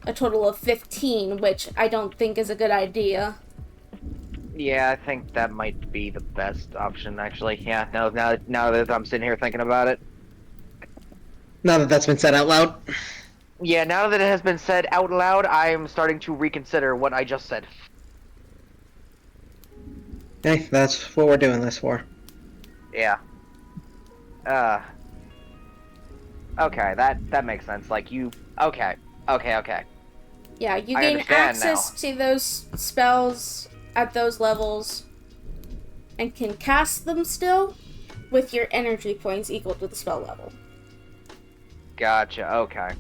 C: a total of 15, which I don't think is a good idea.
B: Yeah, I think that might be the best option, actually. Yeah, now that I'm sitting here thinking about it.
A: Now that that's been said out loud.
B: Yeah, now that it has been said out loud, I am starting to reconsider what I just said.
A: Hey, that's what we're doing this for.
B: Yeah. Okay, that makes sense. Like, you... Okay.
C: Yeah, you
B: I
C: gain
B: understand
C: access to those spells at those levels and can cast them still with your energy points equal to the spell level.
B: Gotcha, okay.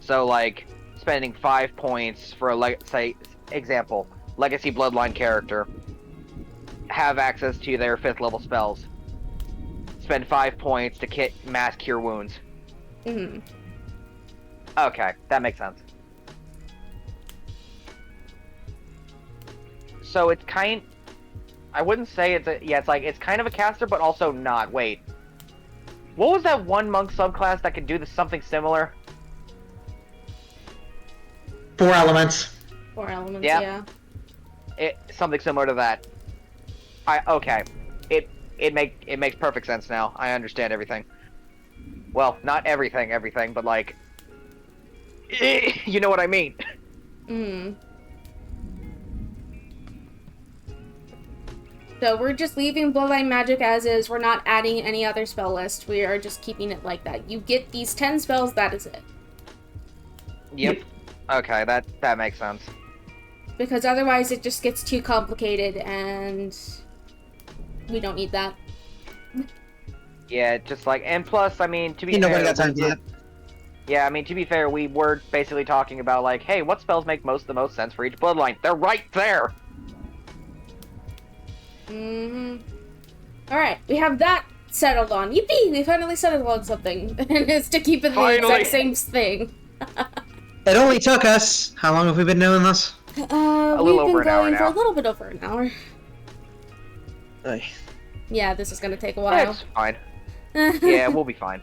B: So, like, spending 5 points for a, say, example, Legacy Bloodline character, have access to their 5th level spells. Spend 5 points to mass cure wounds.
C: Mm-hmm.
B: Okay, that makes sense. So it's I wouldn't say it's it's kind of a caster, but also not. Wait. What was that one monk subclass that could do something similar?
A: 4 elements.
C: 4 elements,
B: Yep.
C: yeah.
B: Something similar to that. Okay. It makes perfect sense now. I understand everything. Well, not everything, but like, you know what I mean.
C: Mm. So we're just leaving Bloodline Magic as is. We're not adding any other spell list. We are just keeping it like that. You get these 10 spells, that is it.
B: Yep. Okay, that makes sense.
C: Because otherwise it just gets too complicated and we don't need that.
B: Yeah, just like, and plus, I mean, to be
A: Nobody
B: fair,
A: got time for that.
B: yeah, I mean, to be fair, we were basically talking about like, hey, what spells make the most sense for each bloodline? They're right there.
C: Mm-hmm. Alright, we have that settled on. Yippee! We finally settled on something. And it's to keep it the exact same thing.
A: It only took us. How long have we been doing this?
C: We've
B: little over
C: been
B: an hour
C: going for a
B: now.
C: little bit over an hour.
A: Ay.
C: Yeah, this is gonna take a while.
B: It's fine. Yeah, we'll be fine.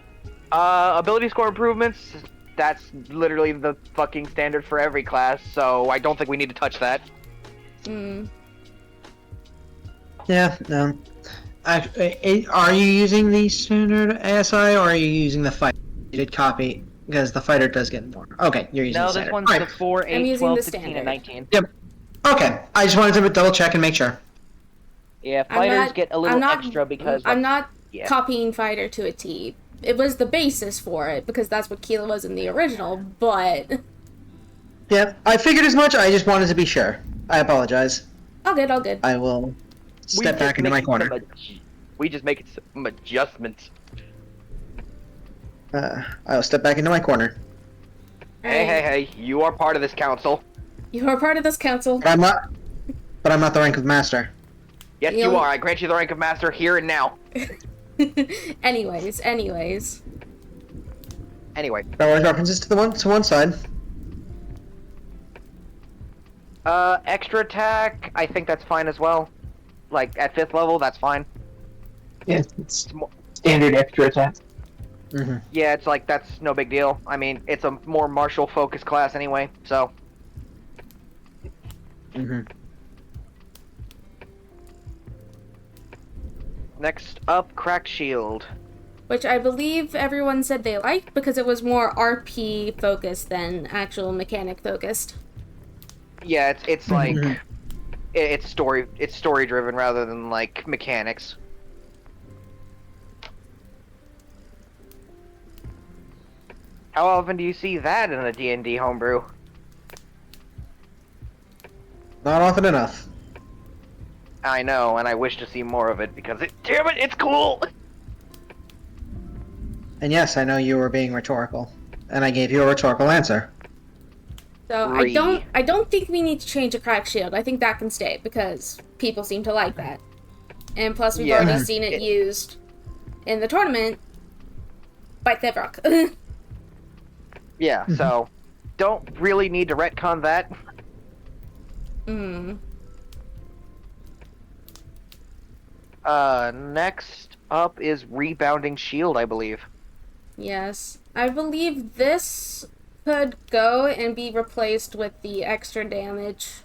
B: Ability score improvements, that's literally the fucking standard for every class, so I don't think we need to touch that.
C: Mm.
A: Yeah, no. Are you using the standard ASI or are you using the fighter? You did copy, because the fighter does get more. Okay, you're using the
B: No,
A: standard.
B: this one's
A: Alright.
B: the 4,
C: I'm
B: 8,
C: using
B: 12,
C: the
B: 15,
C: standard.
B: and 19.
A: Okay, I just wanted to double check and make sure.
B: Yeah,
C: I'm
B: fighters
C: not-
B: get a little
C: I'm not-
B: extra because...
C: I'm not
B: yeah.
C: copying Fighter to a T. It was the basis for it, because that's what Keela was in the original, but...
A: Yeah, I figured as much, I just wanted to be sure. I apologize.
C: All good, all good.
A: I will step back into my corner.
B: We just make some adjustments.
A: I'll step back into my corner.
B: Hey, you are part of this council.
C: You are part of this council.
A: But I'm not the rank of master.
B: Yes,
C: You'll-
B: you are. I grant you the rank of master here and now.
C: anyways.
B: Anyway.
A: That always references to one side.
B: Extra attack, I think that's fine as well. Like, at 5th level, that's fine.
D: Yeah, it's standard extra attack.
A: Mm-hmm.
B: Yeah, it's like, that's no big deal. I mean, it's a more martial focused class anyway, so.
A: Mm-hmm.
B: Next up, Cracked Shield.
C: Which I believe everyone said they liked, because it was more RP focused than actual mechanic focused.
B: Yeah, it's like,
A: Mhm.
B: it's story driven rather than like mechanics. How often do you see that in a D&D homebrew?
A: Not often enough.
B: I know, and I wish to see more of it because damn it, it's cool.
A: And yes, I know you were being rhetorical, and I gave you a rhetorical answer.
C: So I don't think we need to change a crack shield. I think that can stay because people seem to like that. And plus we've
B: Yeah.
C: already seen it used in the tournament by Thevrock.
B: Yeah, so don't really need to retcon that.
C: Hmm.
B: Next up is Rebounding Shield, I believe.
C: Yes. I believe this could go and be replaced with the extra damage.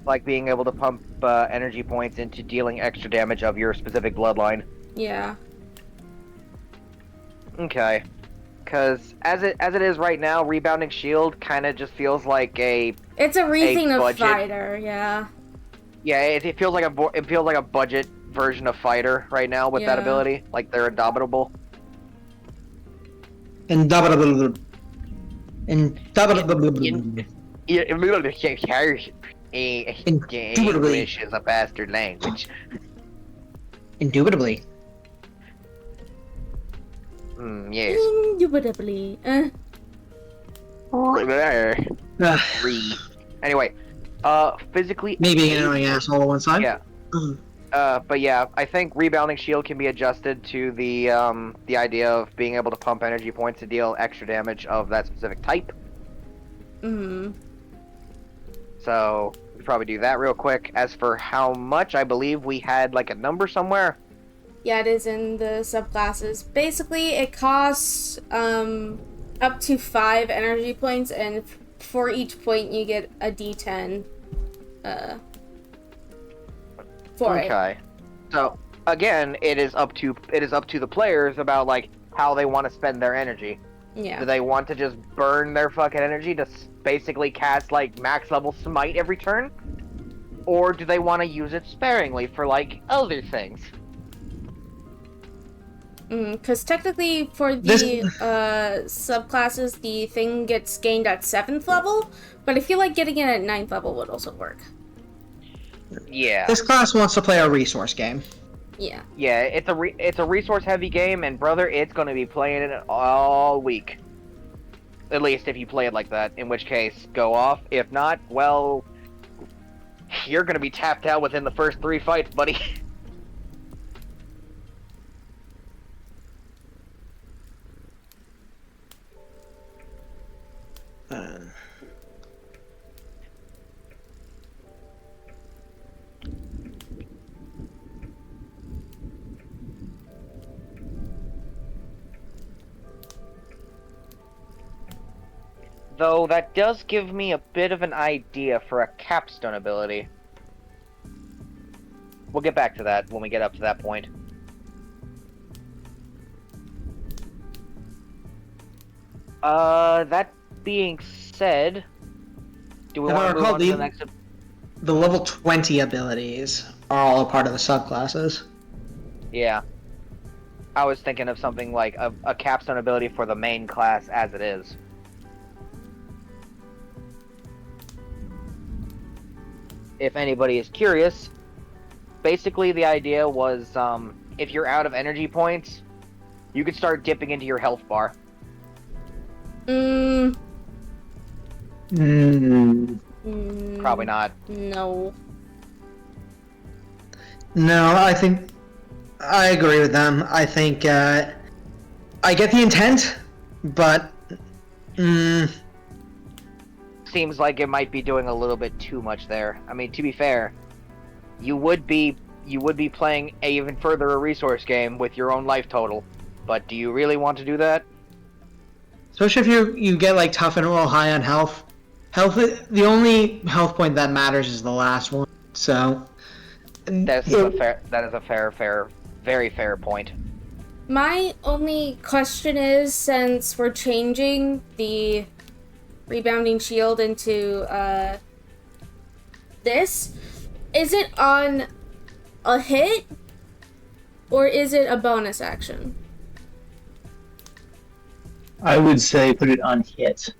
B: Like, like being able to pump energy points into dealing extra damage of your specific bloodline.
C: Yeah.
B: Okay. Because as it is right now, rebounding shield kind of just feels like
C: It's a rething of
B: budget.
C: fighter, yeah.
B: Yeah, it feels like a budget version of fighter right now with that
C: Yeah.
B: ability. Like they're indomitable.
A: Indubitably.
B: English is a bastard language.
A: Indubitably.
B: Yes.
C: Indubitably.
B: Re. Anyway, physically.
A: Maybe an annoying asshole on one side.
B: Yeah. But yeah, I think rebounding shield can be adjusted to the idea of being able to pump energy points to deal extra damage of that specific type.
C: Mm-hmm.
B: So we probably do that real quick. As for how much, I believe we had like a number somewhere.
C: Yeah, it is in the subclasses. Basically, it costs up to 5 energy points, and for each point, you get a D10. For it.
B: Okay. So again, it is up to the players about like how they want to spend their energy.
C: Yeah.
B: Do they want to just burn their fucking energy to basically cast like max level smite every turn, or do they want to use it sparingly for like other things?
C: Because technically, for the subclasses, the thing gets gained at 7th level, but I feel like getting it at 9th level would also work.
B: Yeah.
A: This class wants to play a resource game.
C: Yeah.
B: Yeah, it's a resource heavy game, and brother, it's gonna be playing it all week. At least if you play it like that, in which case, go off. If not, well, you're gonna be tapped out within the first 3 fights, buddy. Though that does give me a bit of an idea for a capstone ability. We'll get back to that when we get up to that point. That being said, do we
A: If I
B: want to move
A: recall,
B: on to the next?
A: The level 20 abilities are all a part of the subclasses.
B: Yeah. I was thinking of something like a capstone ability for the main class as it is. If anybody is curious, basically the idea was if you're out of energy points, you could start dipping into your health bar. Probably not.
C: No.
A: No, I think I agree with them. I think I get the intent, but
B: Seems like it might be doing a little bit too much there. I mean, to be fair, you would be playing a even further a resource game with your own life total, but do you really want to do that?
A: especially if you get like tough and real high on health. The only health point that matters is the last one. So
B: That is a fair, very fair point.
C: My only question is, since we're changing the rebounding shield into this, is it on a hit or is it a bonus action?
D: I would say put it on hit.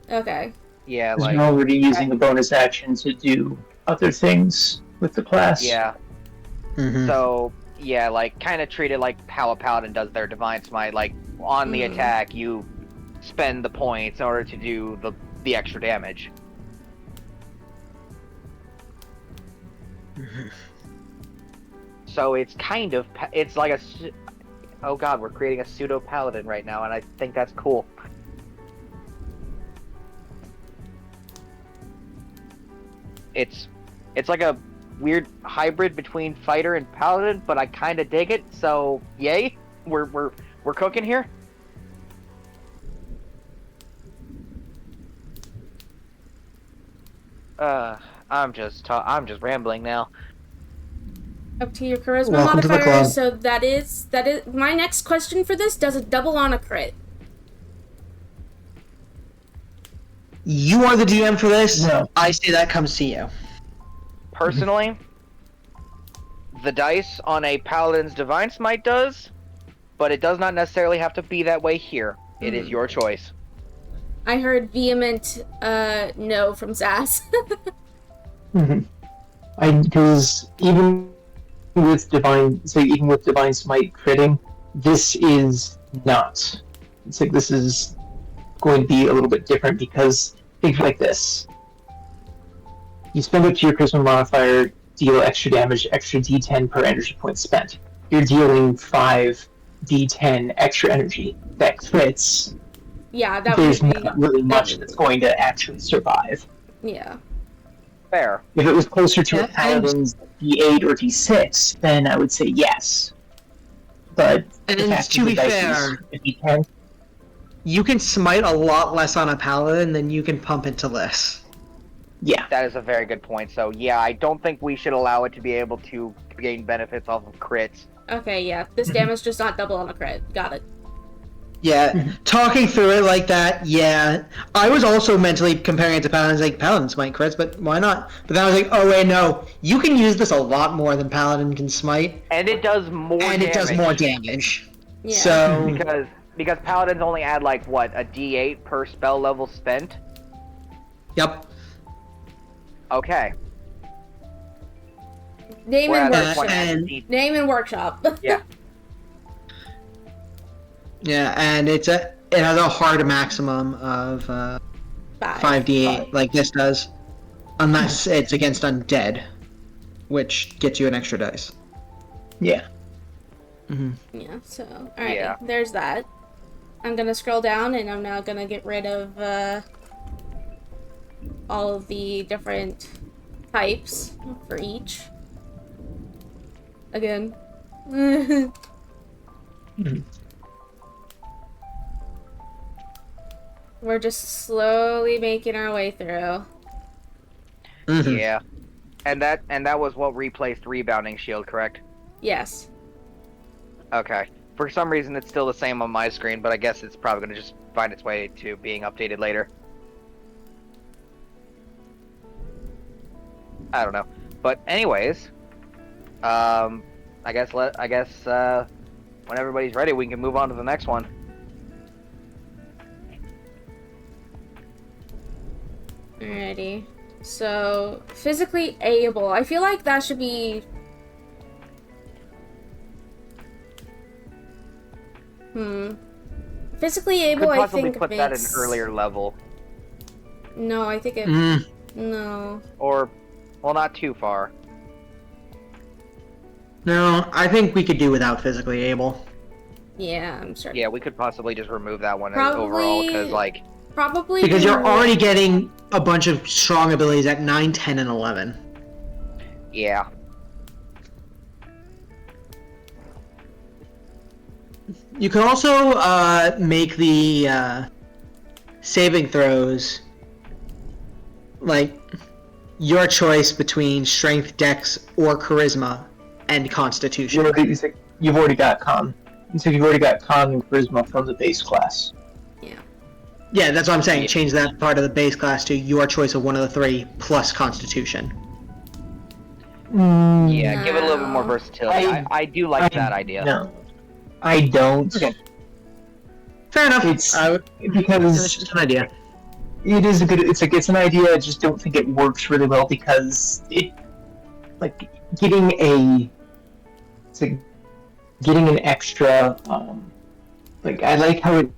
C: Okay.
B: Yeah,
D: Because
B: like
D: you're already using a bonus action to do other things with the class.
B: yeah.
A: Mhm.
B: So yeah, like kind of treat it like how a paladin does their divine smite. Like on the attack, you spend the points in order to do the extra damage. So it's kind of it's like oh god, we're creating a pseudo paladin right now, and I think that's cool. It's like a weird hybrid between fighter and paladin, but I kind of dig it. So yay, we're cooking here. I'm just rambling now.
C: Up to your charisma
A: Welcome to the
C: modifier.
A: club.
C: So that is my next question for this. Does it double on a crit?
A: You are the DM for this.
D: No.
A: I say that comes to you.
B: Personally, the dice on a Paladin's Divine Smite does, but it does not necessarily have to be that way here. It is your choice.
C: I heard vehement no from Zaz.
D: Because even with divine smite critting, this is not. It's like this is going to be a little bit different because think like this: you spend up to your charisma modifier, deal extra damage, extra D10 per energy point spent. You're dealing 5 D10 extra energy. That crits.
C: Yeah, that
D: There's
C: would be...
D: not really much that's going to actually survive.
C: Yeah.
B: Fair.
D: If it was closer to
A: Yeah,
D: a paladin's D8 or D6, then I would say yes. But
A: And
D: the fact
A: to
D: that
A: be
D: the dice
A: fair,
D: is a D10,
A: you can smite a lot less on a paladin than you can pump into this.
D: yeah.
B: That is a very good point. So yeah, I don't think we should allow it to be able to gain benefits off of crits.
C: Okay, yeah. This damage does not double on a crit. Got it.
A: Yeah, talking through it like that, yeah. I was also mentally comparing it to paladins, like, paladins might crits, but why not? But then I was like, oh wait, no. You can use this a lot more than paladin can smite.
B: And it does more damage.
A: And it does more damage.
C: Yeah.
A: So...
B: Because paladins only add like what, a D8 per spell level spent?
A: Yep.
B: Okay.
C: Name and
B: Whereas
C: workshop.
A: and-
C: Name and workshop.
B: Yeah.
A: Yeah, and it has a hard maximum of 5d8, like this does, unless it's against undead, which gets you an extra dice.
D: Yeah.
C: Yeah, so, alright,
B: Yeah.
C: there's that. I'm gonna scroll down and I'm now gonna get rid of all of the different types for each. Again. We're just slowly making our way through.
A: Mhm.
B: Yeah. And that was what replaced Rebounding Shield, correct?
C: Yes.
B: Okay. For some reason, it's still the same on my screen, but I guess it's probably going to just find its way to being updated later. I don't know. But anyways, I guess when everybody's ready, we can move on to the next one.
C: Alrighty. So, physically able. I feel like that should be... Physically able,
B: Could
C: I
B: possibly
C: think
B: put
C: makes...
B: that at an earlier level,
C: No, I think it... No.
B: or well, not too far.
A: No, I think we could do without physically able.
C: Yeah, I'm sorry.
B: Yeah, we could possibly just remove that one
C: Probably-
B: overall, because like,
C: Probably...
A: Because you're
C: remove-
A: already getting a bunch of strong abilities at 9, 10, and 11.
B: yeah.
A: You can also make the saving throws like your choice between strength, dex, or charisma, and constitution.
D: You've already got con. So you've already got con and charisma from the base class.
A: Yeah, that's what I'm saying. Change that part of the base class to your choice of one of the three plus constitution.
B: Yeah, give it a little bit more
C: No.
B: versatility. I do like that idea.
D: No, I don't.
A: Okay. Fair enough.
D: It's
A: it's
D: because
A: just an idea.
D: it is a good. It's an idea. I just don't think it works really well because it, like, getting an extra. Like, I like how it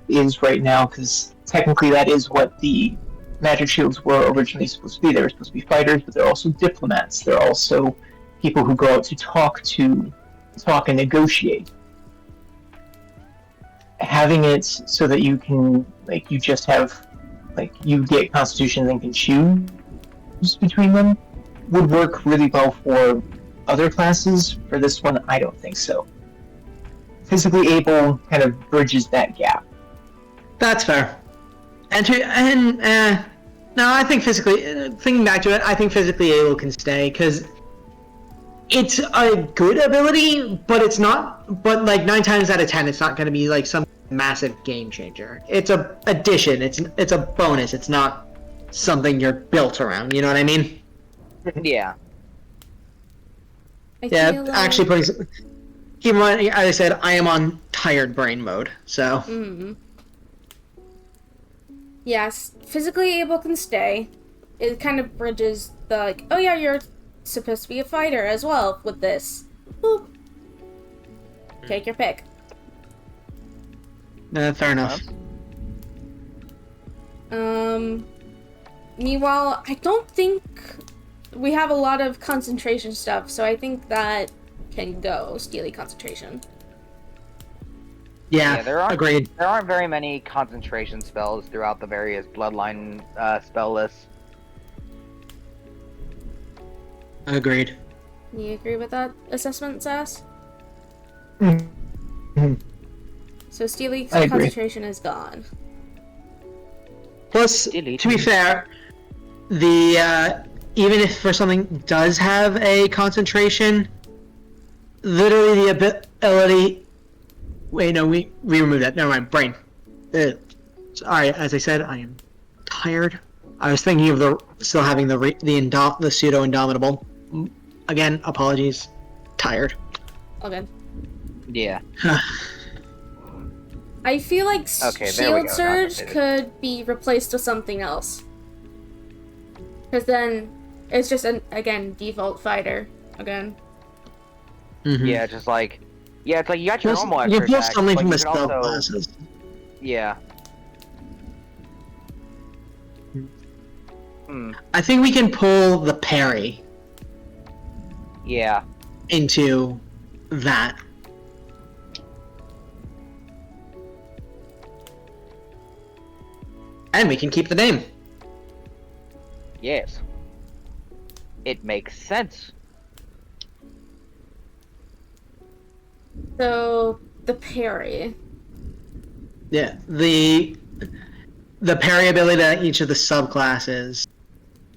D: is right now because technically that is what the Magicshields were originally supposed to be. They were supposed to be fighters, but they're also diplomats. They're also people who go out to talk and negotiate. Having it so that you can, like, you just have, like, you get constitutions and can choose between them would work really well for other classes. For this one, I don't think so. Physically able kind of bridges that gap.
A: That's fair. No, I think physically, thinking back to it, I think physically able can stay, because it's a good ability, but it's not, but like 9 times out of 10, it's not going to be like some massive game changer. It's a addition, it's a bonus, it's not something you're built around, you know what I mean?
B: Yeah.
C: I
A: Yeah,
C: feel like...
A: actually keep in mind, as I said, I am on tired brain mode, so.
C: Yes, physically able can stay. It kind of bridges the, like, oh yeah, you're supposed to be a fighter as well with this. Boop. Take your pick.
A: Fair enough.
C: Meanwhile, I don't think we have a lot of concentration stuff, so I think that can go, Steely concentration.
A: Yeah, agreed.
B: There aren't very many concentration spells throughout the various bloodline spell lists.
A: Agreed.
C: You agree with that assessment, Sass? So Steely concentration is gone.
A: Plus, to be fair, the even if for something does have a concentration, literally the ability. Wait, no, we removed that. Never mind. Brain. Sorry, as I said, I am tired. I was thinking of still having the pseudo indomitable. Again, apologies. Tired.
C: All good.
B: Yeah.
C: I feel like Shield Surge
B: Compensated.
C: could be replaced with something else. Because then it's just again default fighter again.
A: Mm-hmm.
B: Yeah, just like it's like you got your normal extra
A: you pull
B: attacks,
A: something
B: but
A: from
B: you
A: the
B: can
A: spell
B: also
A: classes.
B: yeah. Hmm.
A: I think we can pull the parry
B: Yeah.
A: into that. And we can keep the name.
B: Yes. It makes sense.
C: So the parry.
A: Yeah, the parry ability that each of the subclasses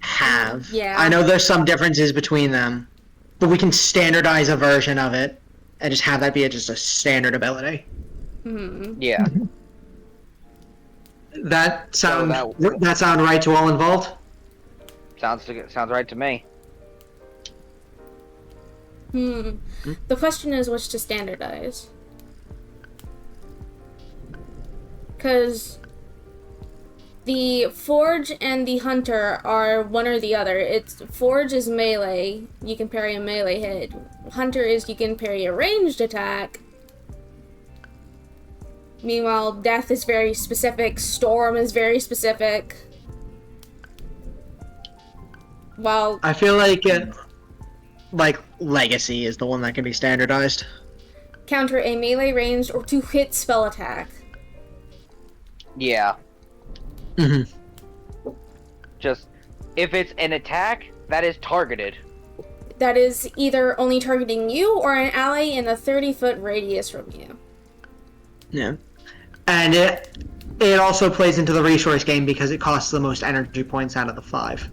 A: have.
C: Yeah.
A: I know there's some differences between them, but we can standardize a version of it and just have that be just a standard ability.
B: Yeah.
A: That sound
B: So
A: that sound right to all involved?
B: Sounds right to me.
C: The question is which to standardize. Because the Forge and the Hunter are one or the other. Forge is melee, you can parry a melee hit. Hunter is you can parry a ranged attack. Meanwhile, Death is very specific, Storm is very specific. While
A: I feel like Legacy is the one that can be standardized.
C: counter a melee ranged or to hit spell attack.
B: Yeah.
A: Mm-hmm.
B: Just if it's an attack that is targeted.
C: That is either only targeting you or an ally in a 30-foot radius from you.
A: Yeah. And it also plays into the resource game because it costs the most energy points out of the 5.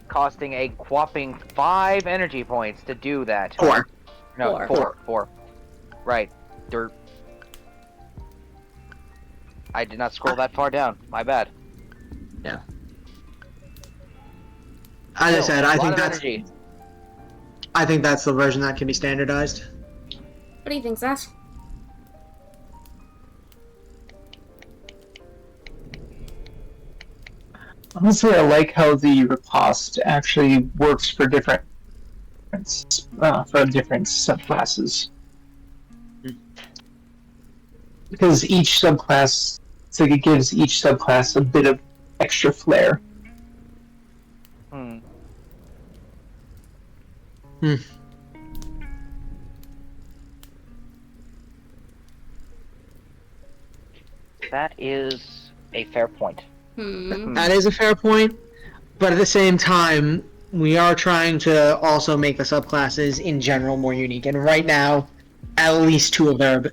B: Costing a whopping 5 energy points to do that.
A: 4.
B: No, 4. Right. Dirt. I did not scroll that far down. My bad.
A: Yeah. As I said, I think that's the version that can be standardized.
C: What do you think, Sash?
D: Honestly, I like how the riposte actually works for different subclasses. Because each subclass, it's like it gives each subclass a bit of extra flair.
B: That is a fair point.
A: That is a fair point, but at the same time, we are trying to also make the subclasses in general more unique. And right now, at least 2 of their,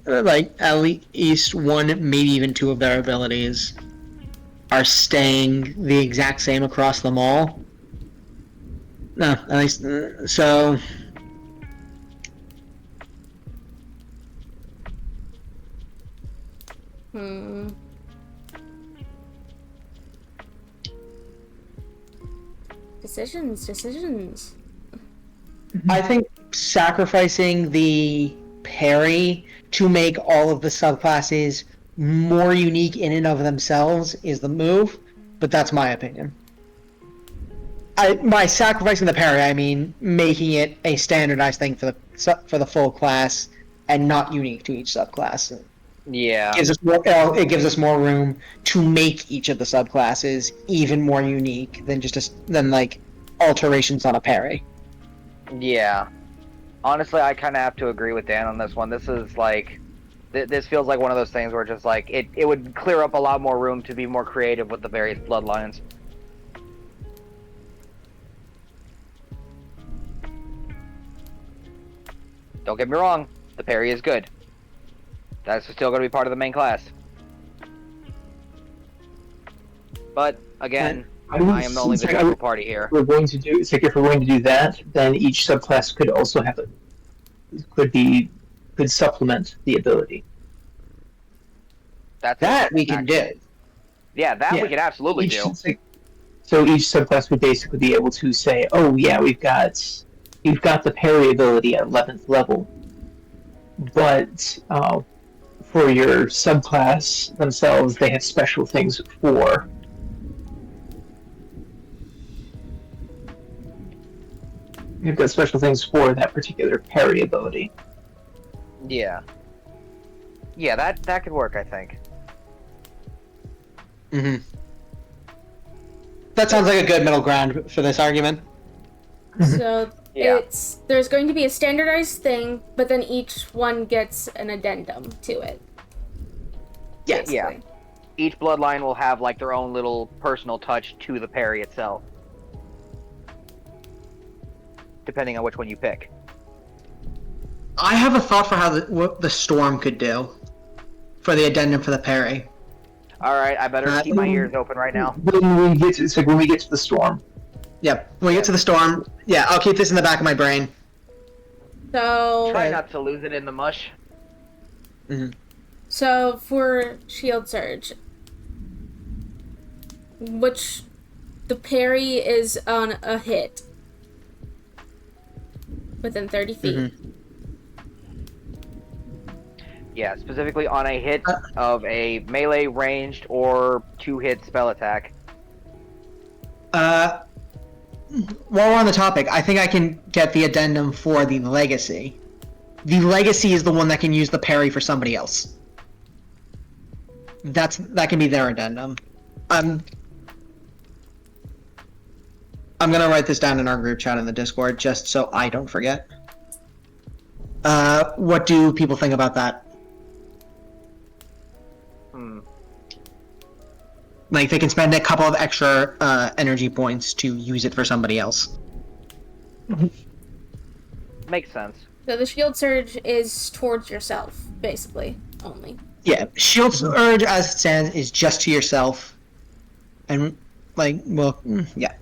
A: at least 1, maybe even 2 of their abilities are staying the exact same across them all. No, at least so.
C: Hmm. Decisions.
A: I think sacrificing the parry to make all of the subclasses more unique in and of themselves is the move, but that's my opinion. By sacrificing the parry, I mean making it a standardized thing for the full class and not unique to each subclass.
B: Yeah.
A: It gives us more room to make each of the subclasses even more unique than like alterations on a parry.
B: Yeah. Honestly, I kind of have to agree with Dan on this one. This is like, this feels like one of those things where just like it would clear up a lot more room to be more creative with the various bloodlines. Don't get me wrong, the parry is good. That's still going to be part of the main class. But again, I am the only the neutral party here.
D: If we're going to do, it's like if we're going to do that, then each subclass could also have could supplement the ability.
A: That we can do.
B: Yeah, that we can absolutely do.
D: So each subclass would basically be able to say, "Oh yeah, you've got the parry ability at 11th level, but for your subclass themselves, they have special things for." You've got special things for that particular parry ability.
B: Yeah. Yeah, that could work, I think.
A: Mm-hmm. That sounds like a good middle ground for this argument.
C: So there's going to be a standardized thing, but then each one gets an addendum to it.
A: Yes.
B: Yeah. Each bloodline will have like their own little personal touch to the parry itself, depending on which one you pick.
A: I have a thought for how what the storm could do for the addendum for the parry.
B: All right, I better keep my ears open right now.
D: When we get to the storm.
A: Yep. When we get to the storm, I'll keep this in the back of my brain.
C: So
B: Try not to lose it in the mush.
A: Mm-hmm.
C: So for Shield Surge, which the parry is on a hit within 30 feet.
A: Mm-hmm.
B: Yeah, specifically on a hit of a melee, ranged, or 2-hit spell attack.
A: While we're on the topic, I think I can get the addendum for the legacy. The legacy is the one that can use the parry for somebody else. That can be their addendum. I'm gonna write this down in our group chat in the Discord just so I don't forget. What do people think about that? Like, they can spend a couple of extra energy points to use it for somebody else.
B: Makes sense.
C: So the Shield Surge is towards yourself, basically, only.
A: Yeah, Shield Surge, as it stands, is just to yourself. And, yeah.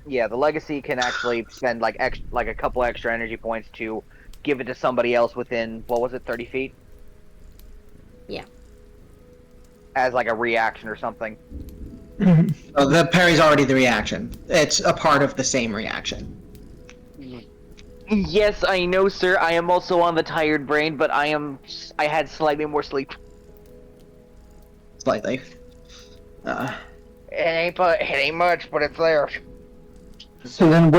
B: Yeah, the legacy can actually spend like a couple extra energy points to give it to somebody else within, what was it, 30 feet?
C: Yeah.
B: As like a reaction or something.
A: The parry's already the reaction. It's a part of the same reaction.
B: Yes, I know, sir. I am also on the tired brain, but I had slightly more sleep.
A: Slightly.
B: It ain't much, but it's there.
D: So then,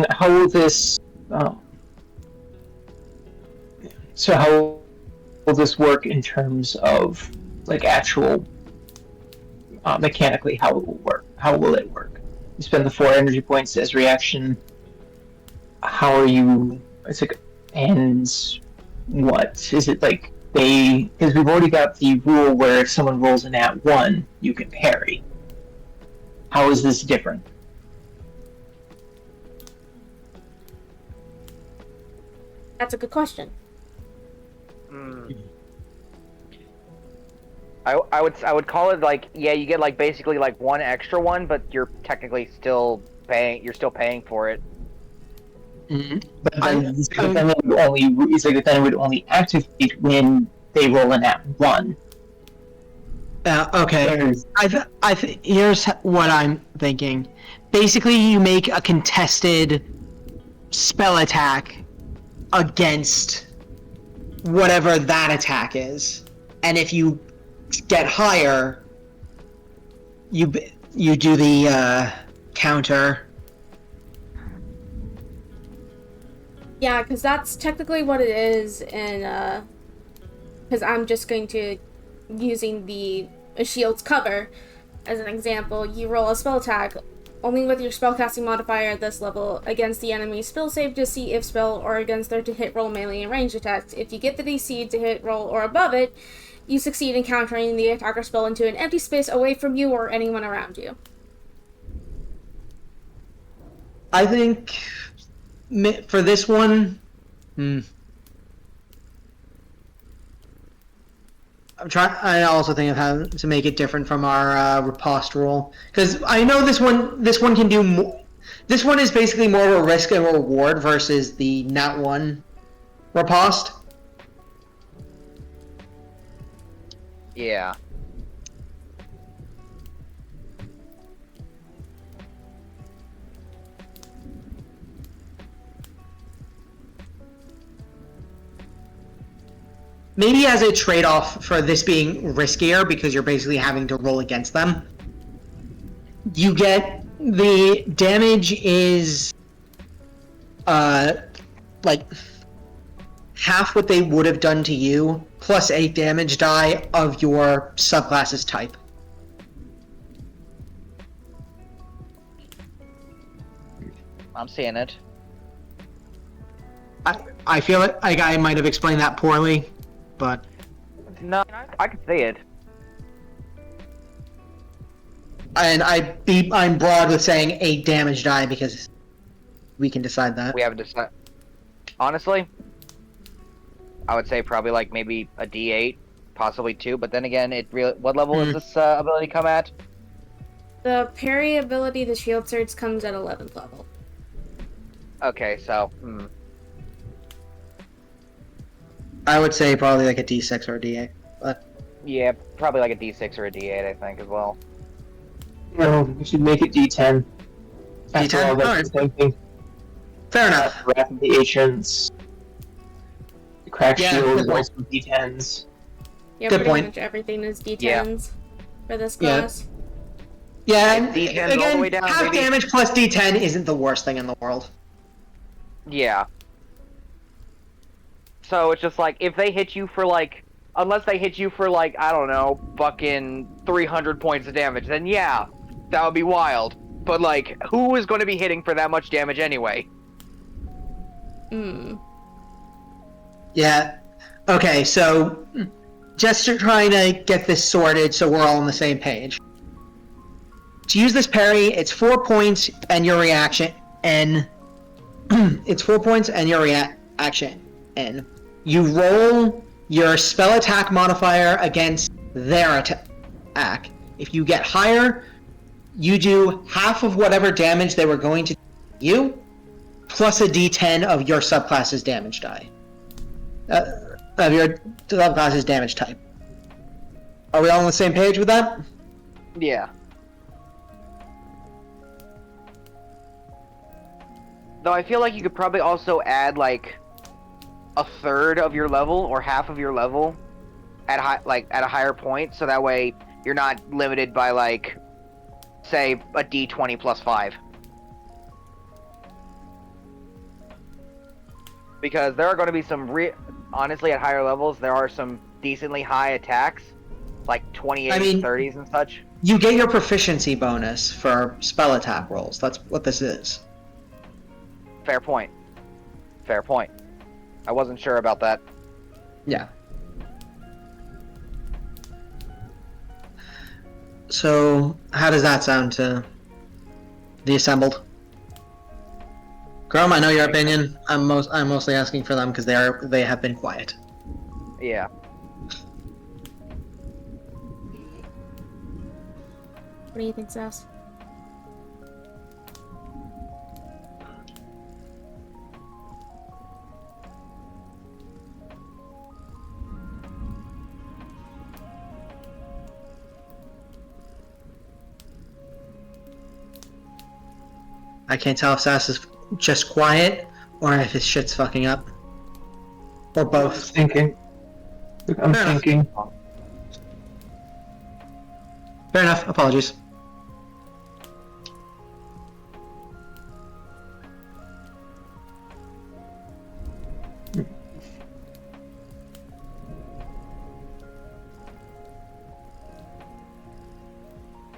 D: how will this? So how will this work in terms of like actual mechanically? How it will work? How will it work? You spend the 4 energy points as reaction. How are you? It's like, and what is it like? Because we've already got the rule where if someone rolls an @1, you can parry. How is this different?
C: That's a good question.
B: I would call it like, yeah, you get like basically like one extra one, but you're technically still paying. You're still paying for it.
D: But then it would only, it's like then it would only activate when they roll an at 1.
A: Okay. Here's what I'm thinking. Basically, you make a contested spell attack against whatever that attack is, and if you get higher, you do the counter.
C: Yeah, because that's technically what it is, and because I'm just going to using the shield's cover as an example. You roll a spell attack only with your spellcasting modifier at this level against the enemy's spell save to see if spell or against their to hit roll melee and ranged attacks. If you get the DC to hit roll or above it, you succeed in countering the attacker spell into an empty space away from you or anyone around you.
A: I think for this one, I also think of how to make it different from our riposte rule, because I know this one can do more. This one is basically more of a risk and reward versus the nat 1 riposte.
B: Yeah.
A: Maybe as a trade-off for this being riskier, because you're basically having to roll against them, you get the damage is like half what they would have done to you, plus 8 damage die of your subclass's type.
B: I'm seeing it.
A: I feel like I might have explained that poorly, but
B: No, I can see it.
A: and I'm broad with saying 8 damage die because we can decide that.
B: We haven't decided. Honestly, I would say probably like maybe a D8, possibly 2. But then again, what level does this ability come at?
C: The parry ability, the shield surge, comes at 11th level.
B: Okay, so
A: I would say probably like a D6 or a D8, but
B: yeah, probably like a D6 or a D8, I think as well.
D: No, we should make it D10. After all, that's the same thing.
A: fair enough.
D: Wrath of the Ancients. The Cracked
A: Yeah,
D: Shield
A: good
D: is
A: point.
D: also D10s.
C: Yeah,
A: Good
C: pretty
A: point.
C: much everything is D10s for this
A: Yeah.
C: class.
A: Yeah, and
B: D10 all the
A: again,
B: way down,
A: half
B: baby.
A: damage plus D10 isn't the worst thing in the world.
B: Yeah. So it's just like, if they hit you for like, unless they hit you for like, I don't know, fucking 300 points of damage, then yeah, that would be wild. But like, who is going to be hitting for that much damage anyway?
A: Yeah. Okay, so just to try to get this sorted so we're all on the same page. To use this parry, it's 4 points and your reaction N. It's 4 points and your reaction N. You roll your spell attack modifier against their attack. If you get higher, you do half of whatever damage they were going to do to you, plus a D10 of your subclass's damage die. Of your subclass's damage type. Are we all on the same page with that?
B: Yeah. Though I feel like you could probably also add like a third of your level or half of your level at a higher point, so that way you're not limited by like, say, a D20 plus 5. Because there are going to be some honestly, at higher levels, there are some decently high attacks, like 28s, 30s, and such.
A: You get your proficiency bonus for spell attack rolls. That's what this is.
B: Fair point. Fair point. I wasn't sure about that.
A: Yeah. So, how does that sound to the assembled? Chrome, I know your opinion. I'm mostly asking for them because they have been quiet.
B: Yeah.
C: What do you think, Sass?
A: I can't tell if Sass is just quiet or if his shit's fucking up. Or both.
D: Thinking. I'm
A: Fair enough.
D: thinking.
A: Fair enough. Apologies.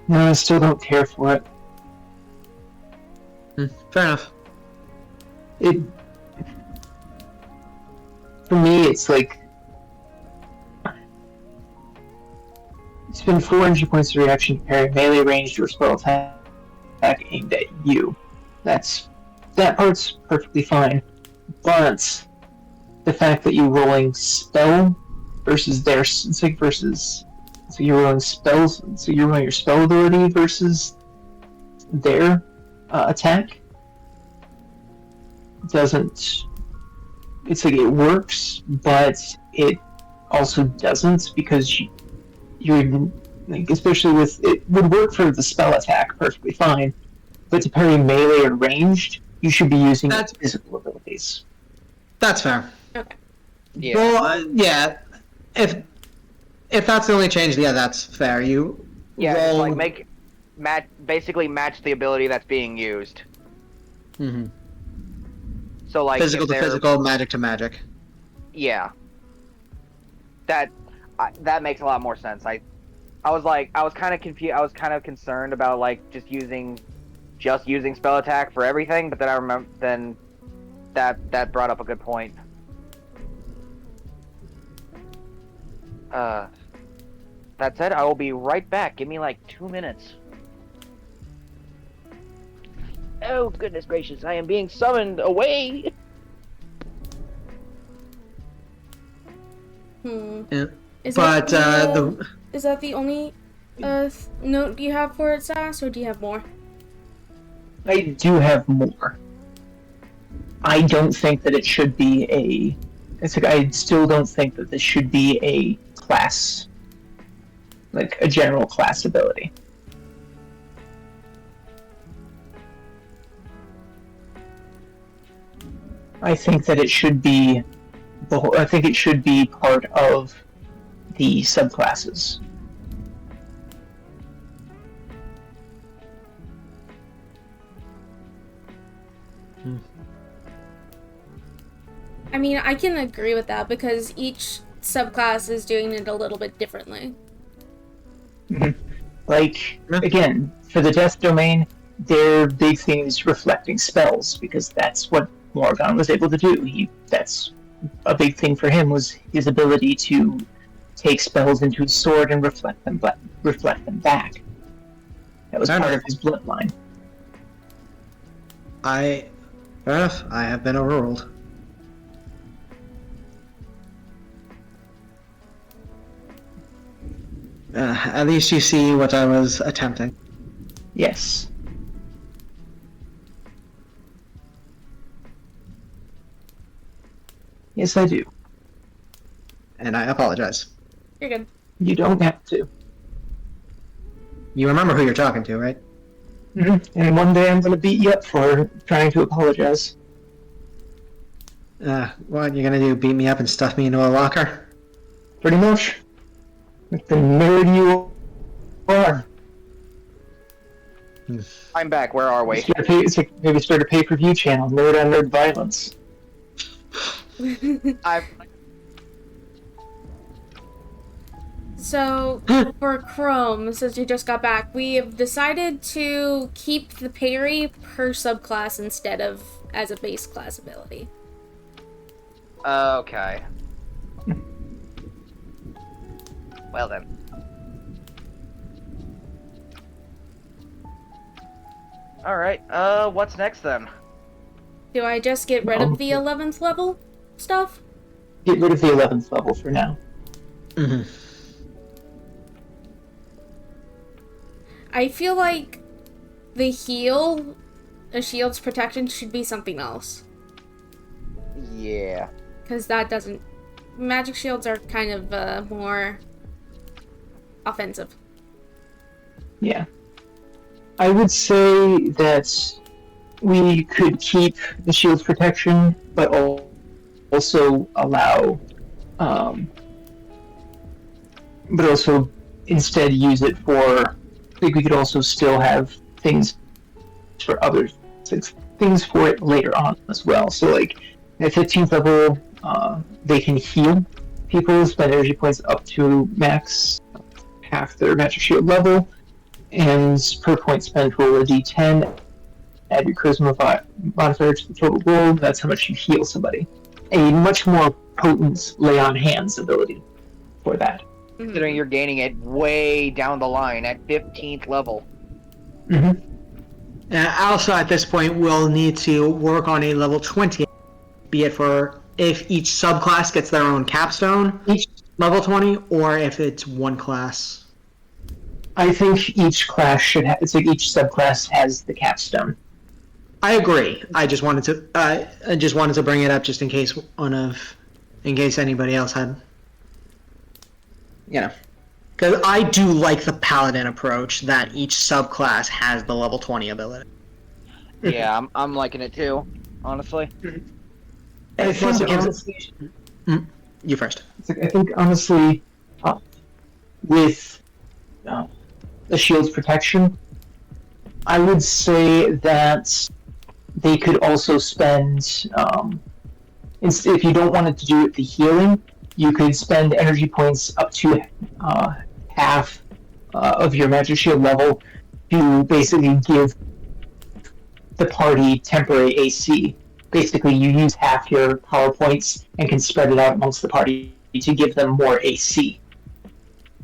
D: No, I still don't care for it.
A: Fair enough.
D: It. For me, it's like. Spend 4 energy points of reaction to parry melee ranged or spell attack aimed at you. That part's perfectly fine, but the fact that you're rolling spell versus their versus so you're rolling spells, so you're rolling your spell ability versus their attack doesn't. It's like it works, but it also doesn't because you're like, especially with it would work for the spell attack perfectly fine, but to parry melee or ranged, you should be using its physical abilities.
A: That's fair.
C: Okay.
B: Yeah.
A: Well, yeah. If that's the only change, yeah, that's fair. You
B: Yeah,
A: roll.
B: it's like basically match the ability that's being used.
A: Mm-hmm.
B: So like
A: Physical
B: if
A: to
B: they're-
A: physical, magic to magic.
B: Yeah. That makes a lot more sense. I was kind of confused. I was kind of concerned about like just using spell attack for everything, but then I remember that brought up a good point. That said, I will be right back. Give me like 2 minutes. Oh goodness gracious! I am being summoned away.
A: Yeah.
C: Is
A: But
C: that is that the only note you have for it, Sass, or do you have more?
D: I do have more. I don't think that it should be a. It's like I still don't think that this should be a class, like a general class ability. I think that it should be. I think it should be part of the subclasses.
C: I mean, I can agree with that because each subclass is doing it a little bit differently.
D: Like, again, for the death domain, their big thing is reflecting spells, because that's what Morgan was able to do. That's a big thing for him, was his ability to take spells into his sword and reflect them back. That was part of his bloodline.
A: Fair enough. I have been overruled. At least you see what I was attempting.
D: Yes. Yes, I do.
A: And I apologize.
C: You're good.
D: You don't have to.
A: You remember who you're talking to, right?
D: And one day I'm going to beat you up for trying to apologize.
A: What you're gonna do? Beat me up and stuff me into a locker?
D: Pretty much. Like the nerd you are.
B: I'm back. Where are we?
D: It's like maybe start a pay-per-view channel, Nerd on Nerd Violence.
C: So, for Chrome, since you just got back, we have decided to keep the parry per subclass instead of as a base class ability.
B: Okay. Well then. Alright, what's next then?
C: Do I just get rid of the 11th level stuff?
D: Get rid of the 11th level for now.
C: I I feel like the shield's protection should be something else.
B: Yeah.
C: Because that doesn't... Magic shields are kind of more offensive.
D: Yeah. I would say that we could keep the shield's protection, but also allow, but also instead use it for, I think we could also still have things for others, things for it later on as well. So like at 15th level, they can heal people, spend energy points up to max half their magic shield level, and per point spent roll a d10, add your charisma modifier to the total roll. That's how much you heal somebody. A much more potent lay on hands ability for that.
B: Considering you're gaining it way down the line at 15th level.
A: Also, at this point, we'll need to work on a level 20, be it for if each subclass gets their own capstone, each level 20, or if it's one class.
D: I think each class should have. It's like each subclass has the capstone.
A: I agree. I just wanted to bring it up just in case anybody else had, because I do like the paladin approach that each subclass has the level 20 ability.
B: Yeah, I'm liking it too, honestly.
D: I think
A: honestly, you first.
D: I think honestly, with the shield's protection, I would say that they could also spend, if you don't want it to do with the healing, you could spend energy points up to half of your magic shield level to basically give the party temporary AC. Basically, you use half your power points and can spread it out amongst the party to give them more AC.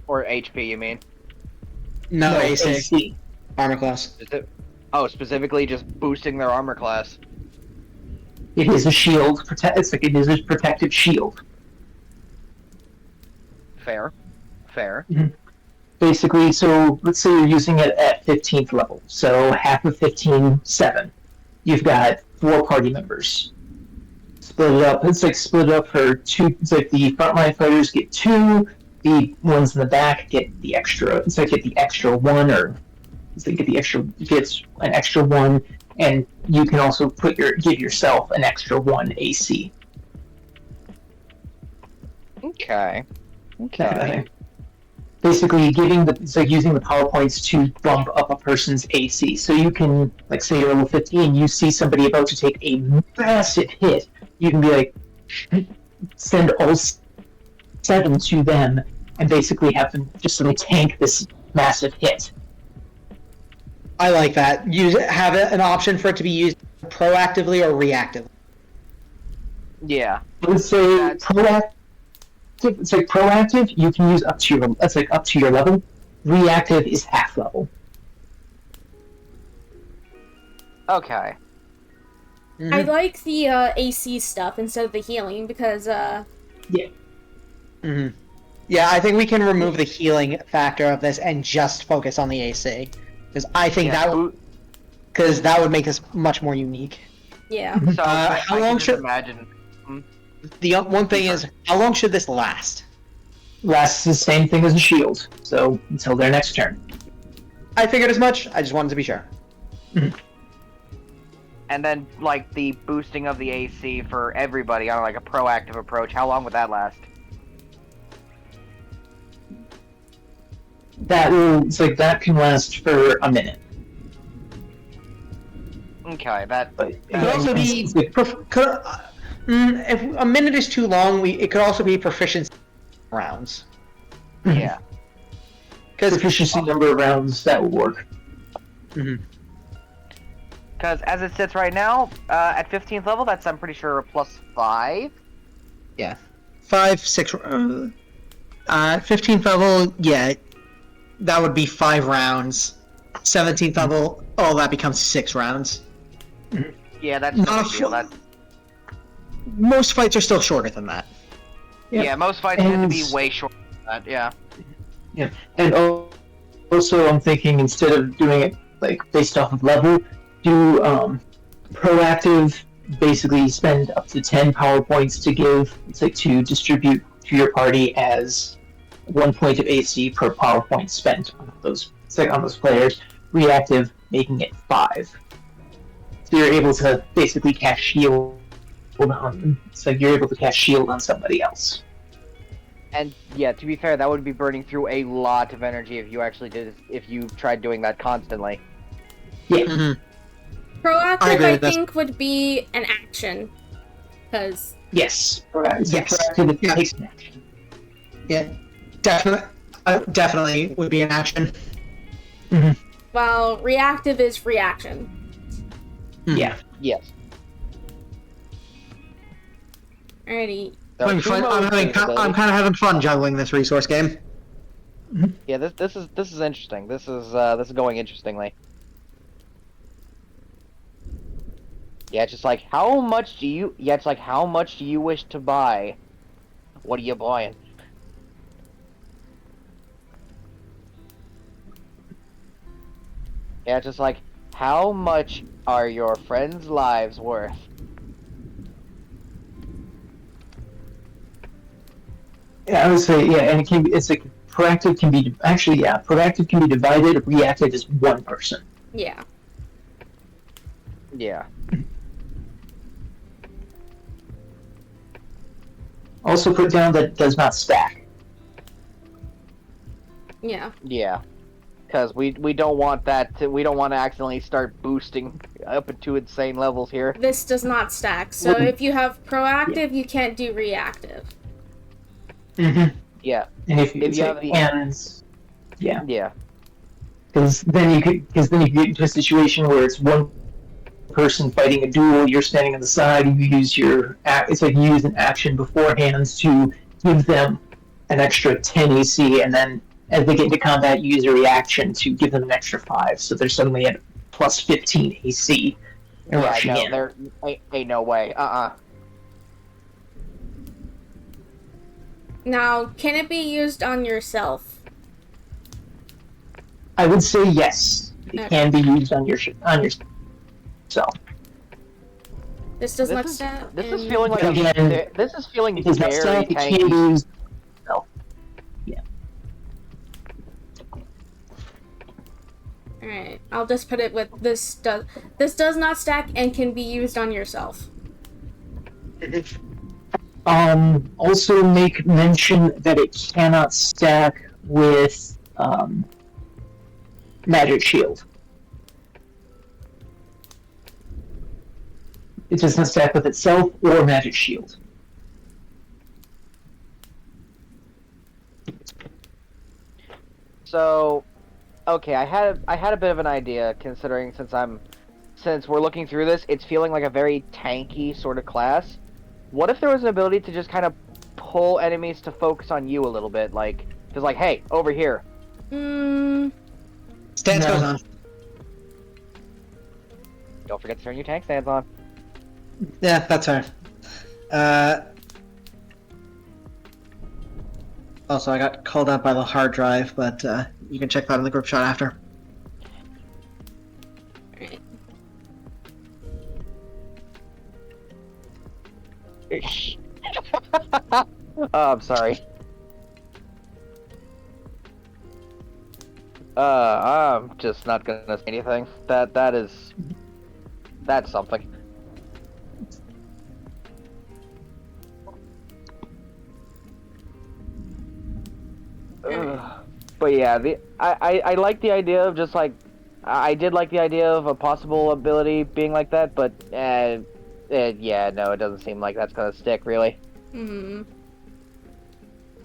B: Or HP, you mean?
A: No,
D: AC.
A: Armor class.
B: Specifically just boosting their armor class.
D: It is a shield. It is a protective shield.
B: Fair.
D: Mm-hmm. Basically, so let's say you're using it at 15th level. So half of 15, 7. You've got 4 party members. Split it up. It's like split up for 2. It's like the frontline fighters get 2. The ones in the back get the extra. It's like get the extra 1, or it's like gets an extra 1, and you can also give yourself an extra 1 AC.
B: Okay.
D: Basically, it's like using the power points to bump up a person's AC. So you can, like, say you're level 15, you see somebody about to take a massive hit, you can be like, send all 7 to them, and basically have them just sort of tank this massive hit.
A: I like that. Have an option for it to be used proactively or reactively.
B: Yeah.
D: I would say proactive. It's like proactive. You can use up to your level. Reactive is half level.
B: Okay.
A: Mm-hmm.
C: I like the AC stuff instead of the healing because
D: Yeah.
A: Mm-hmm. Yeah, I think we can remove the healing factor of this and just focus on the AC, because I think that would make this much more unique.
C: yeah.
B: So
A: how long should
B: imagine?
A: The one thing is, how long should this last?
D: Lasts the same thing as a shield. So until their next turn.
A: I figured as much. I just wanted to be sure.
D: Mm-hmm.
B: And then, like, the boosting of the AC for everybody on, like, a proactive approach, how long would that last?
D: That can last for a minute.
B: Okay, that...
D: But
A: It could also be... if a minute is too long, it could also be proficiency rounds.
B: Yeah.
A: Because
D: proficiency number of rounds, that would work.
A: Mm-hmm.
B: Because as it sits right now, at 15th level, that's, I'm pretty sure, a +5?
A: Yeah. 5, 6... 15th level, yeah. That would be 5 rounds. 17th level, that becomes 6 rounds.
B: Yeah, that's
A: Not
B: no
A: a
B: big deal.
A: full- Most fights are still shorter than that.
D: Yep.
B: Yeah, most fights tend to be way shorter than that, yeah.
D: Yeah, and also, I'm thinking instead of doing it like based off of level, do proactive. Basically, spend up to 10 power points to give, it's like to distribute to your party as 1 point of AC per power point spent on those players. Reactive, making it 5. So you're able to basically cast shield on. So you're able to cast shield on somebody else.
B: And yeah, to be fair, that would be burning through a lot of energy if you tried doing that constantly.
D: Yeah.
A: Mhm.
C: Proactive,
A: I agree
C: I
A: with this.
C: think, would be an action. Because,
D: Yes. Correct.
A: Yes.
D: Proactive
A: Yeah.
D: takes an action.
A: Yeah, definitely would be an action.
C: while reactive is reaction.
D: Yeah.
B: Yes.
C: Alrighty.
B: There are
A: I'm
B: two
A: kind
B: modes to this
A: of
B: ability.
A: having fun juggling this resource game.
B: Yeah, this is interesting. This is going interestingly. Yeah, it's just like how much do you? Yeah, it's like how much do you wish to buy? What are you buying? Yeah, it's just like how much are your friends' lives worth?
D: Yeah, I would say and it can be. It's like proactive can be actually proactive can be divided. Reactive is one person.
C: Yeah.
B: Yeah.
D: Also put down that does not stack.
C: Yeah.
B: Yeah. Because we don't want that to, we don't want to accidentally start boosting up into insane levels here.
C: This does not stack. So if you have proactive, you can't do reactive.
D: Mm-hmm.
B: Yeah.
D: And if
B: If you have the
D: hands, yeah,
B: yeah.
D: because then you get into a situation where it's one person fighting a duel. You're standing on the side. You use it's like you use an action beforehand to give them an extra 10 AC, and then as they get into combat, you use a reaction to give them an extra 5. So they're suddenly at plus 15 AC. And
B: Yeah,
D: rushing
B: no,
D: in.
B: there ain't no way.
C: Now, can it be used on yourself?
D: I would say yes. It can be used on yourself.
C: This does not
B: This is
C: stack.
B: this is
C: and-
B: feeling like
D: Again,
B: this is feeling
D: Because that
B: very
D: stuff it can be
B: tanky.
D: used. No. Yeah.
C: Alright, I'll just put it with this does not stack and can be used on yourself.
D: Also make mention that it cannot stack with Magicshield. It doesn't stack with itself or Magicshield.
B: So, okay, I had a bit of an idea considering since we're looking through this, it's feeling like a very tanky sort of class. What if there was an ability to just kind of pull enemies to focus on you a little bit, like just like, hey, over here.
A: Stance
D: No.
A: goes on.
B: Don't forget to turn your tank stands on.
A: Yeah, that's her. Also, I got called out by the hard drive, but you can check that in the group shot after.
C: Alright.
B: Oh, I'm sorry. I'm just not gonna say anything. That's something. But yeah, I like the idea of just like I did like the idea of a possible ability being like that, but yeah, no, it doesn't seem like that's gonna stick really.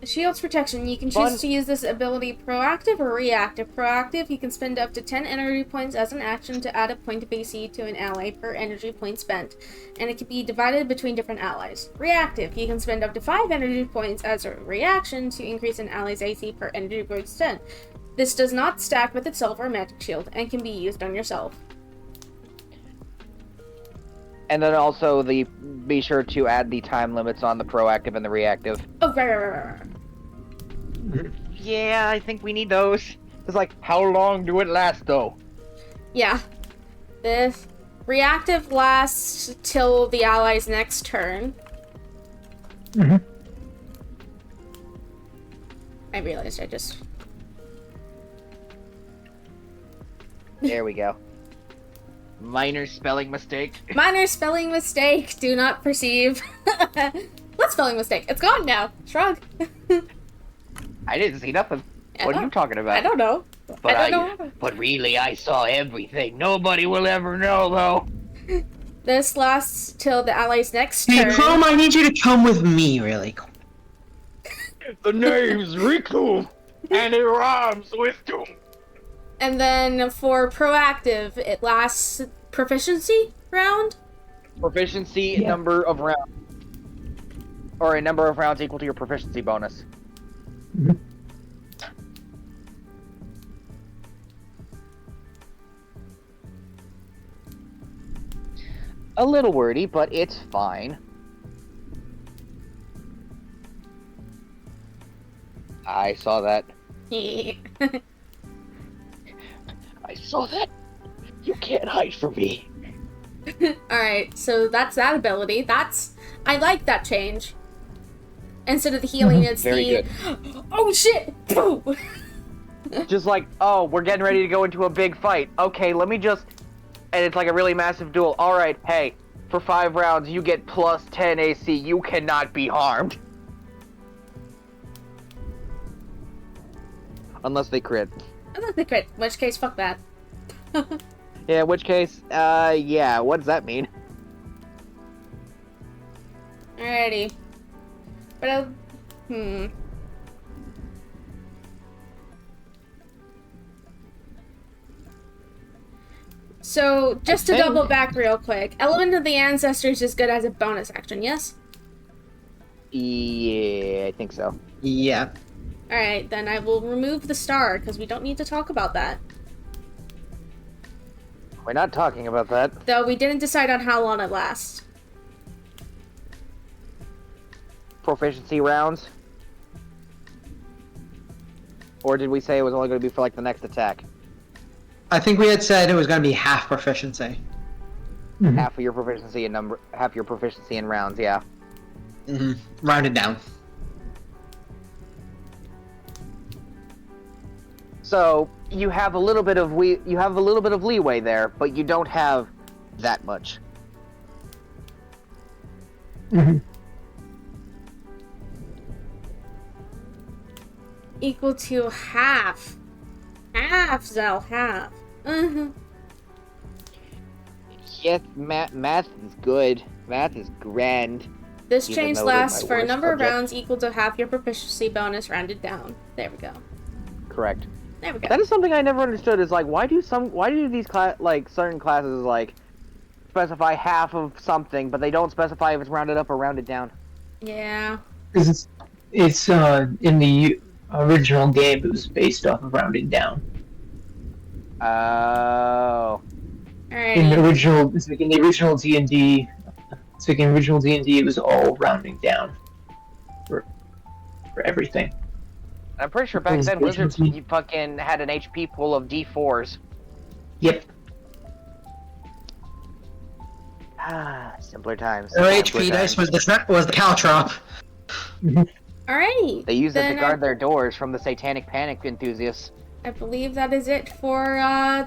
C: Shield's protection. You can
B: Fun.
C: choose to use this ability proactive or reactive. Proactive, you can spend up to 10 energy points as an action to add a point of AC to an ally per energy point spent, and it can be divided between different allies. Reactive, you can spend up to 5 energy points as a reaction to increase an ally's AC per energy point spent. This does not stack with itself or Magicshield, and can be used on yourself.
B: And then also be sure to add the time limits on the proactive and the reactive.
C: Oh, right.
B: Yeah, I think we need those. It's like, how long do it last, though?
C: Yeah. The reactive lasts till the ally's next turn.
D: Mm-hmm.
C: I realized I just...
B: There we go. Minor spelling mistake.
C: Minor spelling mistake. Do not perceive. What spelling mistake? It's gone now. Shrug.
B: I didn't see nothing. What are you talking about?
C: I don't know.
B: But
C: I don't know.
B: But really, I saw everything. Nobody will ever know, though.
C: This lasts till the ally's next
A: Hey,
C: turn.
A: Chrome, I need you to come with me really quick.
B: The name's Riku, and it rhymes with doom.
C: And then for proactive, it lasts proficiency round.
B: Proficiency
D: Yeah.
B: number of rounds. Or a number of rounds equal to your proficiency bonus.
D: Mhm.
B: A little wordy, but it's fine. I saw that. I saw that. You can't hide from me.
C: Alright, so that's that ability. I like that change. Instead of the healing, it's
B: Very
C: the... Oh shit! Pooh!
B: Just like, oh, we're getting ready to go into a big fight. Okay, let me just... And it's like a really massive duel. Alright, hey, for 5 rounds, you get plus 10 AC. You cannot be harmed. Unless they crit.
C: I like the crit, in which case, fuck that.
B: Yeah, in which case, yeah, what does that mean?
C: Alrighty. But, So, just to
B: think-
C: double back real quick, Element of the Ancestors is good as a bonus action, yes?
B: Yeah, I think so.
A: Yeah.
C: Alright, then I will remove the star, because we don't need to talk about that.
B: We're not talking about that.
C: Though we didn't decide on how long it lasts.
B: Proficiency rounds? Or did we say it was only going to be for, like, the next attack?
A: I think we had said it was going to be half proficiency.
D: Mhm.
B: Half your proficiency in rounds, yeah.
A: Rounded down.
B: So you have a little bit of leeway there, but you don't have that much.
D: Mhm.
C: Equal to half. Half, Zell, half.
B: Yes, math is good. Math is grand.
C: This
B: Even
C: change
B: though it is
C: lasts
B: my
C: for a
B: worst
C: number of
B: subject.
C: rounds equal to half your proficiency bonus rounded down. There we go.
B: Correct.
C: There we go.
B: That is something I never understood. Is like, why do these certain classes like specify half of something, but they don't specify if it's rounded up or rounded down?
C: Yeah.
D: Because it's in the original game, it was based off of rounding down.
B: Oh.
D: In the
C: Alrighty.
D: original, it's like in the original D&D, it's like in original D&D, it was all rounding down for everything.
B: I'm pretty sure back
D: Because
B: then Wizards
D: originally-
B: you fucking had an HP pool of D4s.
D: Yep.
B: Ah, simpler times.
A: Their
B: simpler
A: HP dice
B: times.
A: was the caltrop.
C: Alrighty.
B: They use it to
C: Then
B: guard their doors from the satanic panic enthusiasts.
C: I believe that is it for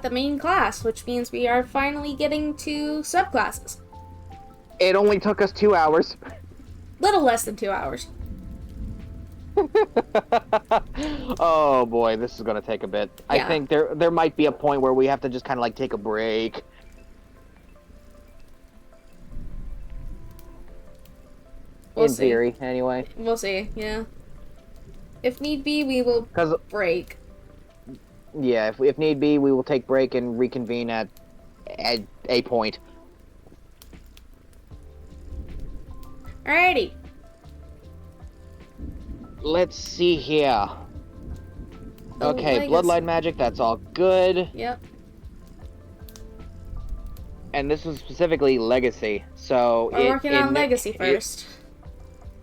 C: the main class, which means we are finally getting to subclasses.
B: It only took us 2 hours.
C: Little less than 2 hours.
B: Oh boy, this is gonna take a bit.
C: Yeah.
B: I think there might be a point where we have to just kind of like take a break.
C: We'll
B: In
C: see.
B: theory, anyway.
C: We'll see, yeah. If need be, we will
B: Because
C: break.
B: yeah, if need be, we will take break and reconvene at a point.
C: Alrighty.
B: Let's see here.
C: Oh,
B: Okay,
C: legacy.
B: bloodline magic, that's all good.
C: Yep.
B: And this is specifically legacy, so
C: We're working on legacy first.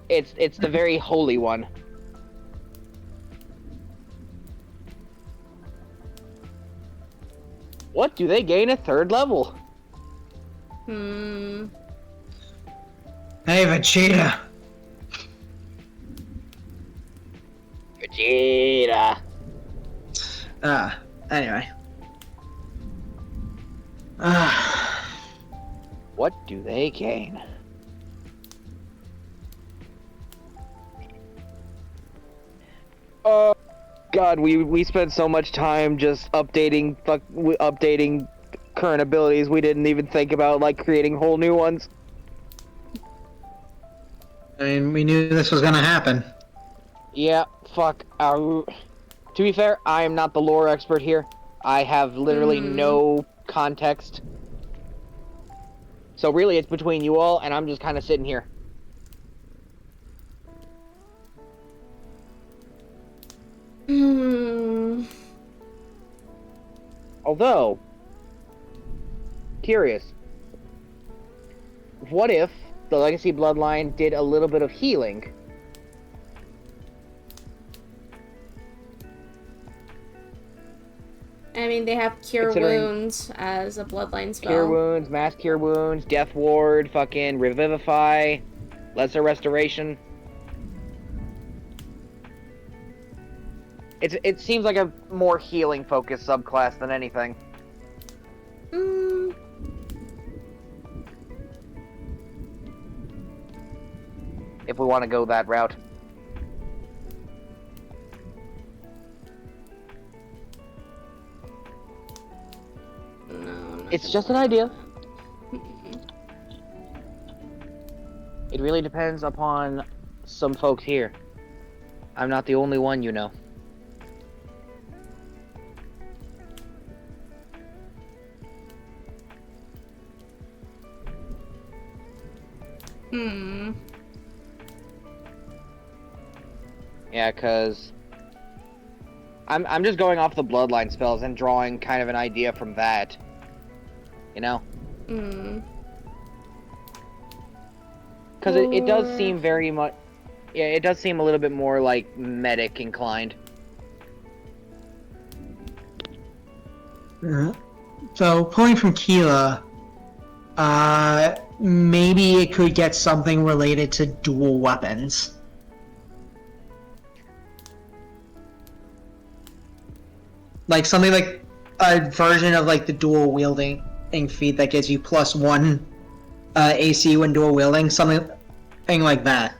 B: It's the very holy one. What do they gain at 3rd level?
C: Hmm.
A: Hey, Vegeta.
B: Vegeta.
A: Anyway.
B: What do they gain? Oh God, we spent so much time just updating current abilities. We didn't even think about like creating whole new ones.
A: I mean, we knew this was gonna happen.
B: Yeah, fuck. To be fair, I am not the lore expert here. I have literally no context. So really, it's between you all, and I'm just kind of sitting here. Although, curious. What if the Legacy Bloodline did a little bit of healing?
C: I mean, they have Cure Wounds as a bloodline spell.
B: Cure Wounds, Mass Cure Wounds, Death Ward, fucking Revivify, Lesser Restoration. It seems like a more healing-focused subclass than anything. If we want to go that route.
C: No,
B: it's just an idea. It really depends upon some folks here. I'm not the only one, you know. Yeah, cause I'm just going off the bloodline spells and drawing kind of an idea from that. You know? Cause it does seem very much, yeah, it does seem a little bit more like medic inclined.
A: So pulling from Keela, maybe it could get something related to dual weapons. Like something like a version of like the dual wielding feat that gives you +1 AC when dual wielding, something like that.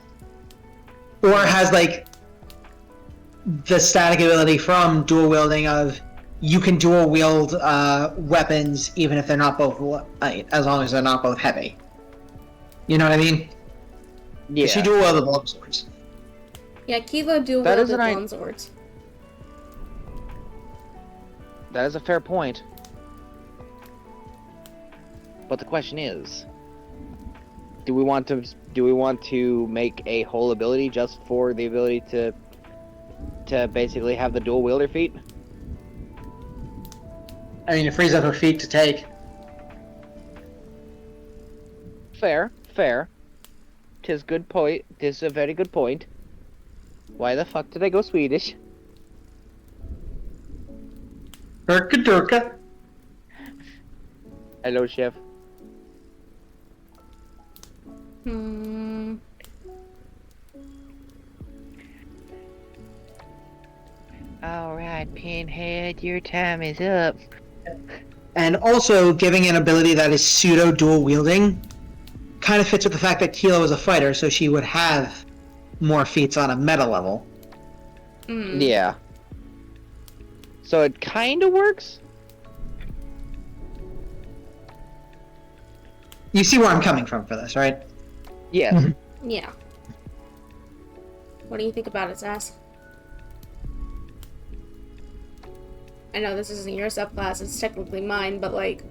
A: Or has like the static ability from dual wielding of you can dual wield weapons even if they're not both light, as long as they're not both heavy. You know what I mean?
B: Yeah.
A: She dual wielded long swords.
C: Yeah, Kiva dual wielded long swords.
B: That is a fair point. But the question is, do we want to make a whole ability just for the ability to basically have the dual wielder feat?
A: I mean, it frees up a feat to take.
B: Fair. 'Tis good point. 'Tis a very good point. Why the fuck did I go Swedish?
A: Durka Durka.
B: Hello, chef. Alright, Pinhead, your time is up.
A: And also, giving an ability that is pseudo dual wielding kind of fits with the fact that Kilo is a fighter, so she would have more feats on a meta level.
B: Yeah. So it kind of works?
A: You see where I'm coming from for this, right?
B: Yes.
C: Yeah. What do you think about it, Sass? I know this isn't your subclass, it's technically mine, but like...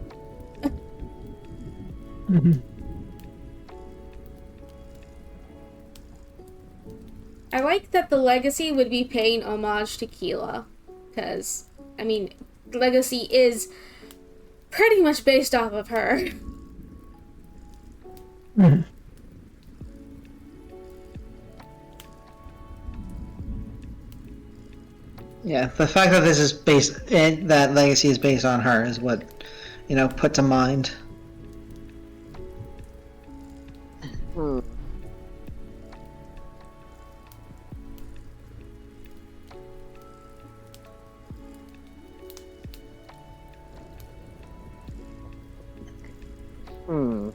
C: I like that the Legacy would be paying homage to Keela, because, I mean, Legacy is pretty much based off of her.
A: Yeah, the fact that this is that legacy is based on her is what, put to mind.
B: Hmm. Hmm.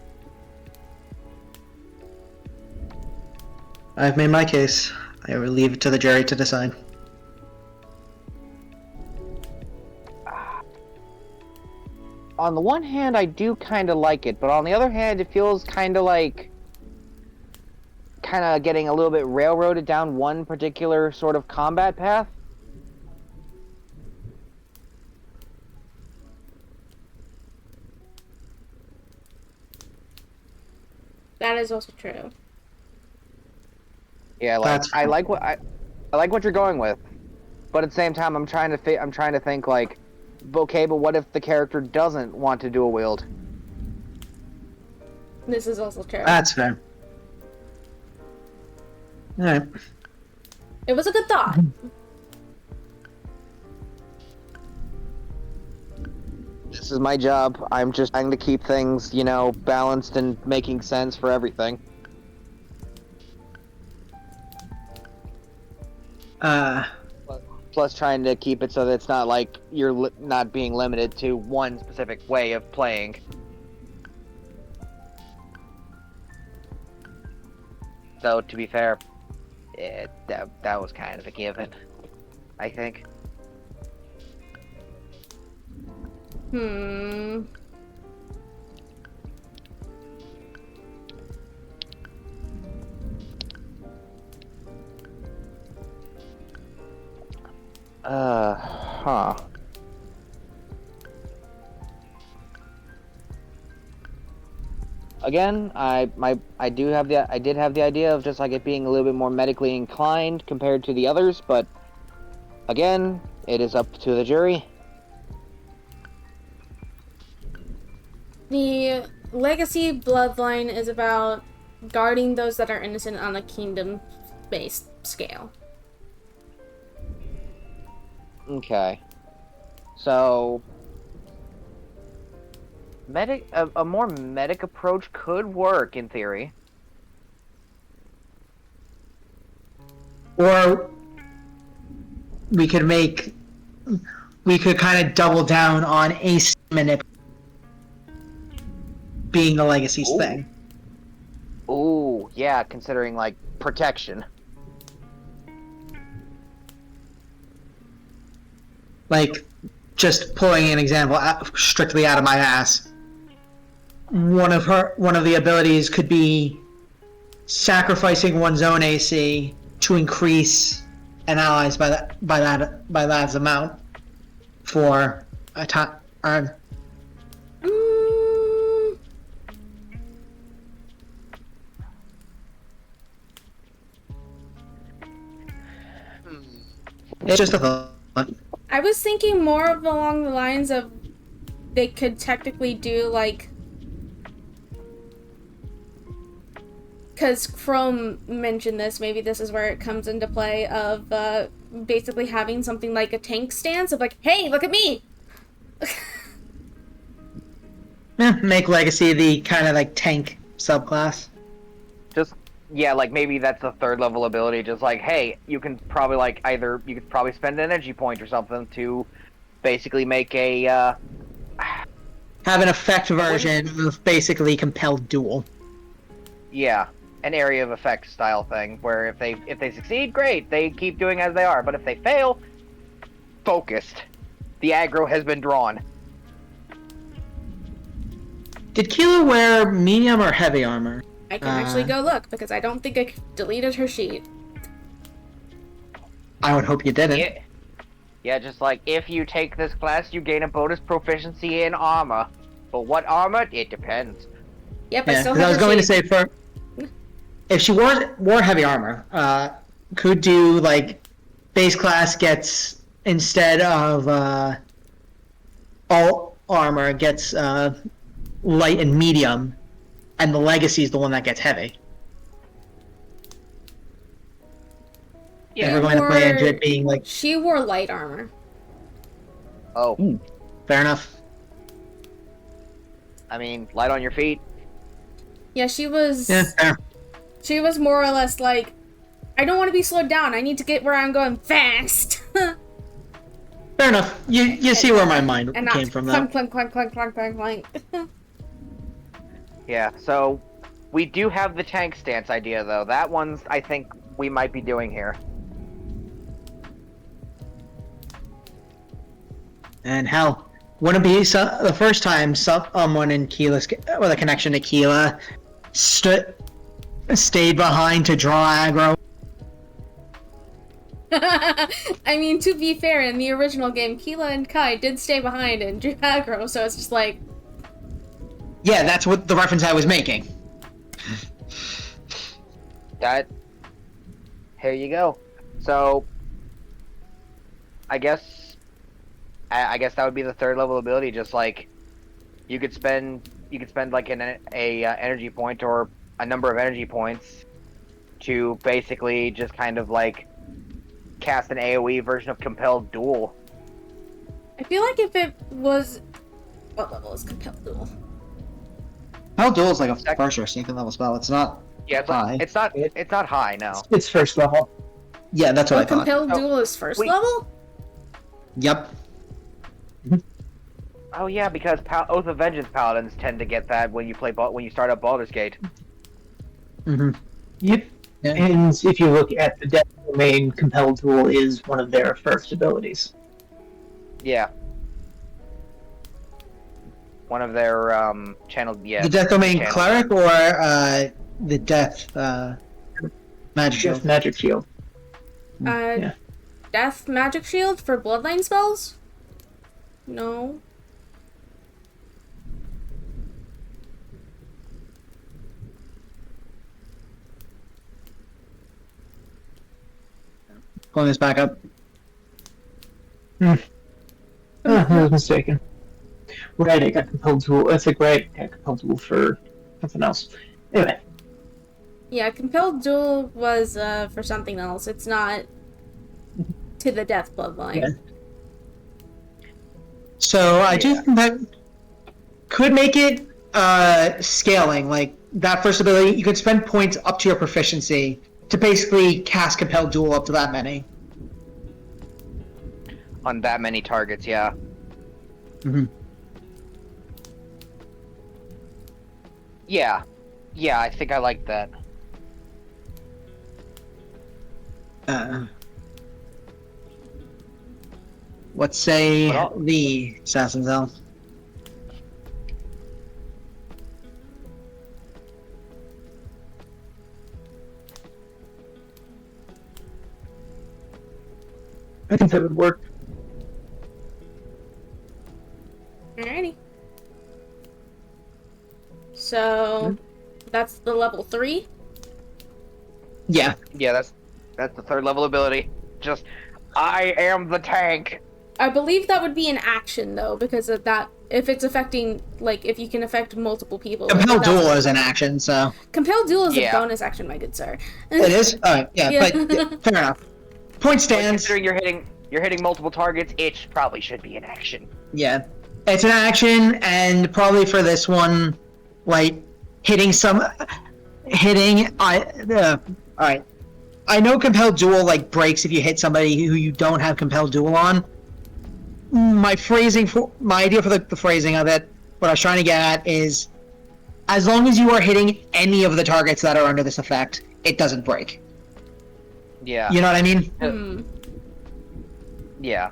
A: I've made my case. I will leave it to the jury to decide.
B: On the one hand, I do kind of like it, but on the other hand, it feels kind of like getting a little bit railroaded down one particular sort of combat path.
C: That is also true.
B: Yeah, I like what you're going with, but at the same time, I'm trying to think like, okay, but what if the character doesn't want to dual wield?
C: This is also true.
A: That's fair. Alright.
C: It was a good thought.
B: This is my job. I'm just trying to keep things, balanced and making sense for everything. Plus trying to keep it so that it's not like you're not being limited to one specific way of playing. So, to be fair, that was kind of a given, I think. Huh. Again, I did have the idea of just like it being a little bit more medically inclined compared to the others, but again, it is up to the jury.
C: The legacy bloodline is about guarding those that are innocent on a kingdom-based scale.
B: Okay. So, a more medic approach could work in theory.
A: Or we could kind of double down on AC manip being the legacy's thing.
B: Ooh, yeah, considering like protection.
A: Like, just pulling an example strictly out of my ass. One of the abilities could be sacrificing one's own AC to increase an ally's by that amount for a time. It's just a thought.
C: I was thinking more of along the lines of they could technically do like, because Chrome mentioned this, maybe this is where it comes into play of basically having something like a tank stance of like, hey, look at me!
A: Make Legacy the kind of like tank subclass.
B: Yeah, like maybe that's the third level ability, just like, hey, you can probably like you could probably spend an energy point or something to basically make a
A: have an effect version of basically compelled duel.
B: Yeah, an area of effect style thing where if they succeed, great, they keep doing as they are, but if they fail, focused. The aggro has been drawn.
A: Did Keela wear medium or heavy armor?
C: I can actually go look, because I don't think I deleted her sheet.
A: I would hope you didn't.
B: Yeah, just like, if you take this class, you gain a bonus proficiency in armor. But what armor? It depends.
C: Yep,
A: Yeah,
C: I still
A: 'cause
C: have
A: I was
C: her
A: going to
C: sheet.
A: say if she wore heavy armor, could do like base class gets instead of all armor gets light and medium, and the legacy is the one that gets heavy.
B: Yeah.
A: If we're going to play into it being like,
C: She wore light armor.
B: Oh,
A: fair enough.
B: I mean, light on your feet.
C: Yeah, she was.
A: Yeah, fair.
C: She was more or less like, I don't want to be slowed down. I need to get where I'm going fast.
A: Fair enough. You see where my mind
C: And
A: came
C: not
A: from, though.
C: clunk, clunk, clunk, clunk, clunk, clunk, clunk.
B: Yeah. So we do have the tank stance idea, though. That one's I think we might be doing here.
A: And hell, wouldn't be the first time someone in Keela's with a connection to Keela stayed behind to draw aggro.
C: I mean, to be fair, in the original game, Keela and Kai did stay behind and drew aggro, so it's just like...
A: Yeah, that's what the reference I was making.
B: That. Here you go. So. I guess that would be the third level ability. Just like, you could spend like a energy point or a number of energy points to basically just kind of like cast an AoE version of Compelled Duel.
C: I feel like if it was... What level is Compelled Duel?
A: Hell Duel is like a first or second level spell. It's not
B: Yeah,
A: high.
B: it's not high, no.
D: It's first level.
A: Yeah, that's what I thought.
C: Compelled
B: Oh,
C: Duel is first
B: wait.
C: level?
A: Yep.
B: Oh yeah, because Oath of Vengeance paladins tend to get that when you start up Baldur's Gate.
A: Mm-hmm.
D: Yep.
A: Yeah.
D: And if you look at the Death Domain, Compelled Duel is one of their first abilities.
B: Yeah. One of their channeled, yeah.
A: The Death Domain
B: channel.
A: Cleric or the Death Magicshield?
D: Just Magicshield.
C: Yeah. Death Magicshield for Bloodline spells? No.
A: Pulling this back up.
D: I was mistaken. Right, I got Compelled Duel. That's like right. I got Compelled Duel for something else. Anyway.
C: Yeah, Compelled Duel was for something else. It's not to the death bloodline.
A: Yeah. So I do think that could make it scaling. Like that first ability, you could spend points up to your proficiency to basically cast Compelled Duel up to that many.
B: On that many targets, yeah.
A: Mm-hmm.
B: Yeah. Yeah, I think I like that.
A: Let's say
B: Well-
A: the Assassin's Elf.
D: I think that would work.
C: Alrighty. So, that's the level 3?
A: Yeah.
B: Yeah, that's the third level ability. Just, I am the tank.
C: I believe that would be an action, though, because of that. If it's affecting, like, if you can affect multiple people.
A: Compelled
C: that's-
A: Duel is an action, so
C: Compelled Duel is
B: Yeah.
C: a bonus action, my good sir.
A: it is. Alright, yeah,
C: Yeah.
A: but yeah, fair enough. Point
B: But
A: stands.
B: considering you're hitting multiple targets, it probably should be an action.
A: Yeah, it's an action, and probably for this one, like hitting. All right. I know Compelled Duel like breaks if you hit somebody who you don't have Compelled Duel on. My idea for the phrasing of it, what I was trying to get at is, as long as you are hitting any of the targets that are under this effect, it doesn't break.
B: Yeah.
A: You know what I mean?
C: Hmm.
B: Yeah.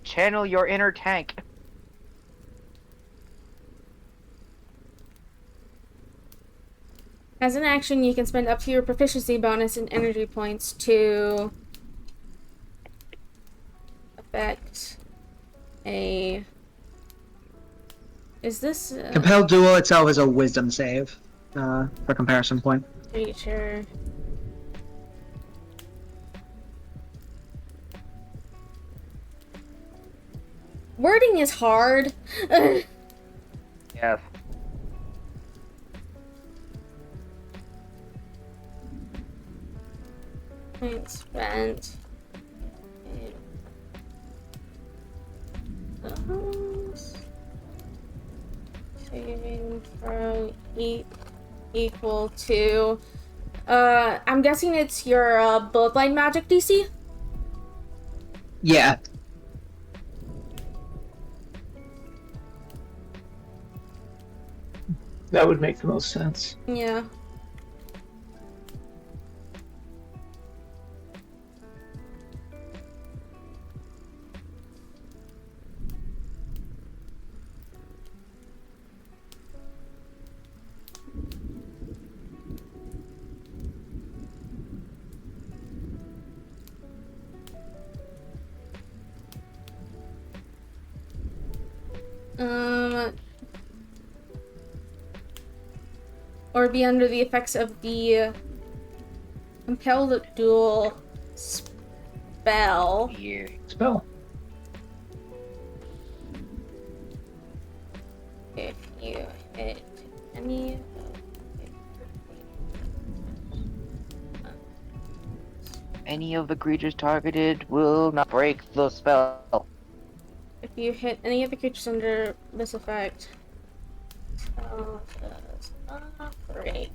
B: Channel your inner tank.
C: As an action, you can spend up to your proficiency bonus and energy points to affect a... Is this...
A: Compelled Duel itself is a Wisdom save, for comparison point.
C: Creature... Wording is hard.
B: Yes.
C: Points spent. Saving throw equal to. I'm guessing it's your bloodline magic DC.
A: Yeah.
D: That would make the most sense.
C: Yeah. Or be under the effects of the compelled duel spell.
B: Yeah.
D: Spell.
C: If you hit any
B: Any of the creatures targeted will not break the spell.
C: if you hit any of the creatures under this effect, spell does not break.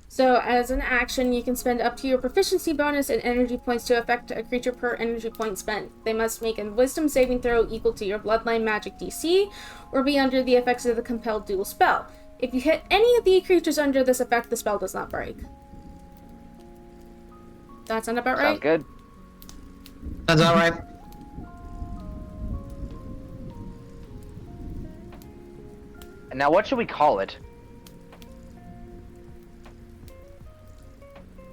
C: So, as an action, you can spend up to your proficiency bonus and energy points to affect a creature per energy point spent. They must make a wisdom saving throw equal to your bloodline magic DC, or be under the effects of the compelled duel spell. If you hit any of the creatures under this effect, the spell does not break. That sound about right?
B: Sounds good.
A: That's all right.
B: And now, what should we call it?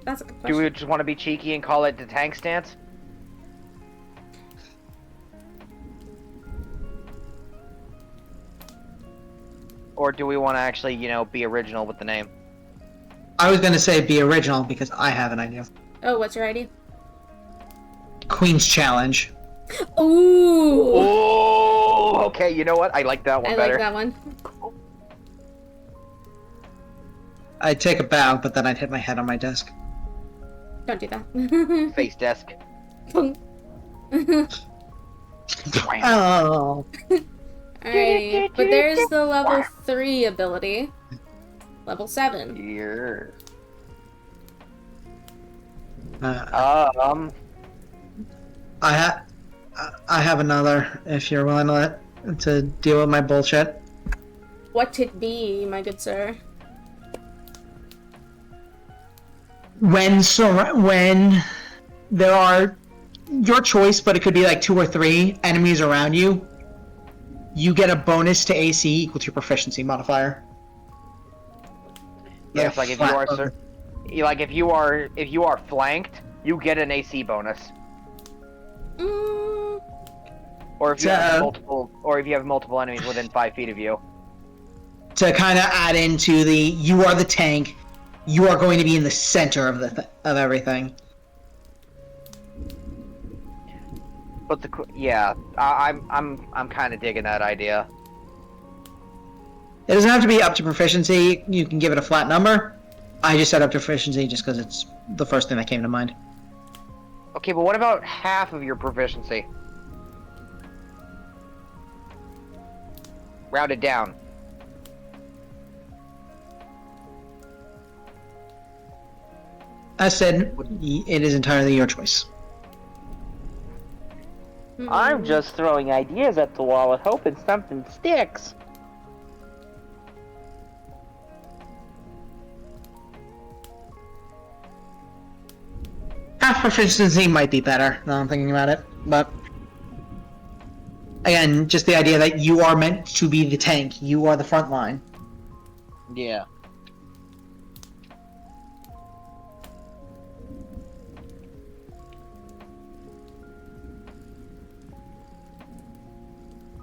C: That's a good
B: Do
C: question.
B: we just want to be cheeky and call it the tank stance? Or do we want to actually, you know, be original with the name?
A: I was gonna say be original because I have an idea.
C: Oh, what's your idea?
A: Queen's Challenge.
C: Ooh!
B: Oh, okay. You know what? I like that one
C: I
B: better.
C: like that one.
A: I'd take a bow, but then I'd hit my head on my desk.
C: Don't do that.
B: Face desk.
A: Oh.
C: Alrighty, but there's the level 3 ability. Level 7.
B: Here.
A: I have another. If you're willing to deal with my bullshit.
C: What it be, my good sir?
A: When there are your choice, but it could be like 2 or 3 enemies around you, you get a bonus to AC equal to your proficiency modifier.
B: Yeah, it's like if you are if you are flanked, you get an AC bonus.
C: Mm,
B: Or if you have multiple enemies within 5 feet of you.
A: To kind of add into you are the tank, you are going to be in the center of of everything.
B: But I'm kind of digging that idea.
A: It doesn't have to be up to proficiency. You can give it a flat number. I just set up to proficiency just because it's the first thing that came to mind.
B: Okay, but what about half of your proficiency? Rounded down.
A: I said it is entirely your choice.
B: I'm just throwing ideas at the wall and hoping something sticks.
A: Half proficiency might be better now I'm thinking about it, but again, just the idea that you are meant to be the tank, you are the front line.
B: Yeah.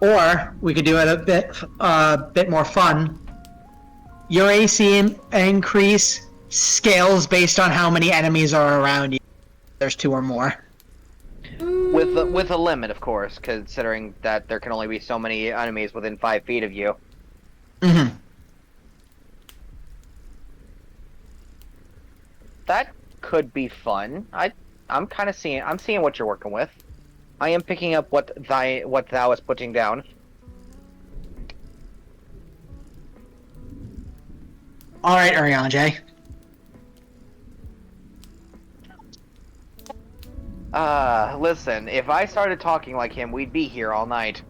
A: Or we could do it a bit more fun. Your AC increase scales based on how many enemies are around you. There's 2 or more.
B: With a limit, of course, considering that there can only be so many enemies within 5 feet of you.
A: Mm-hmm.
B: could be fun. I'm kind of seeing. I'm seeing what you're working with. I am picking up what thou is putting down.
A: All right, Ariane.
B: Listen. If I started talking like him, we'd be here all night.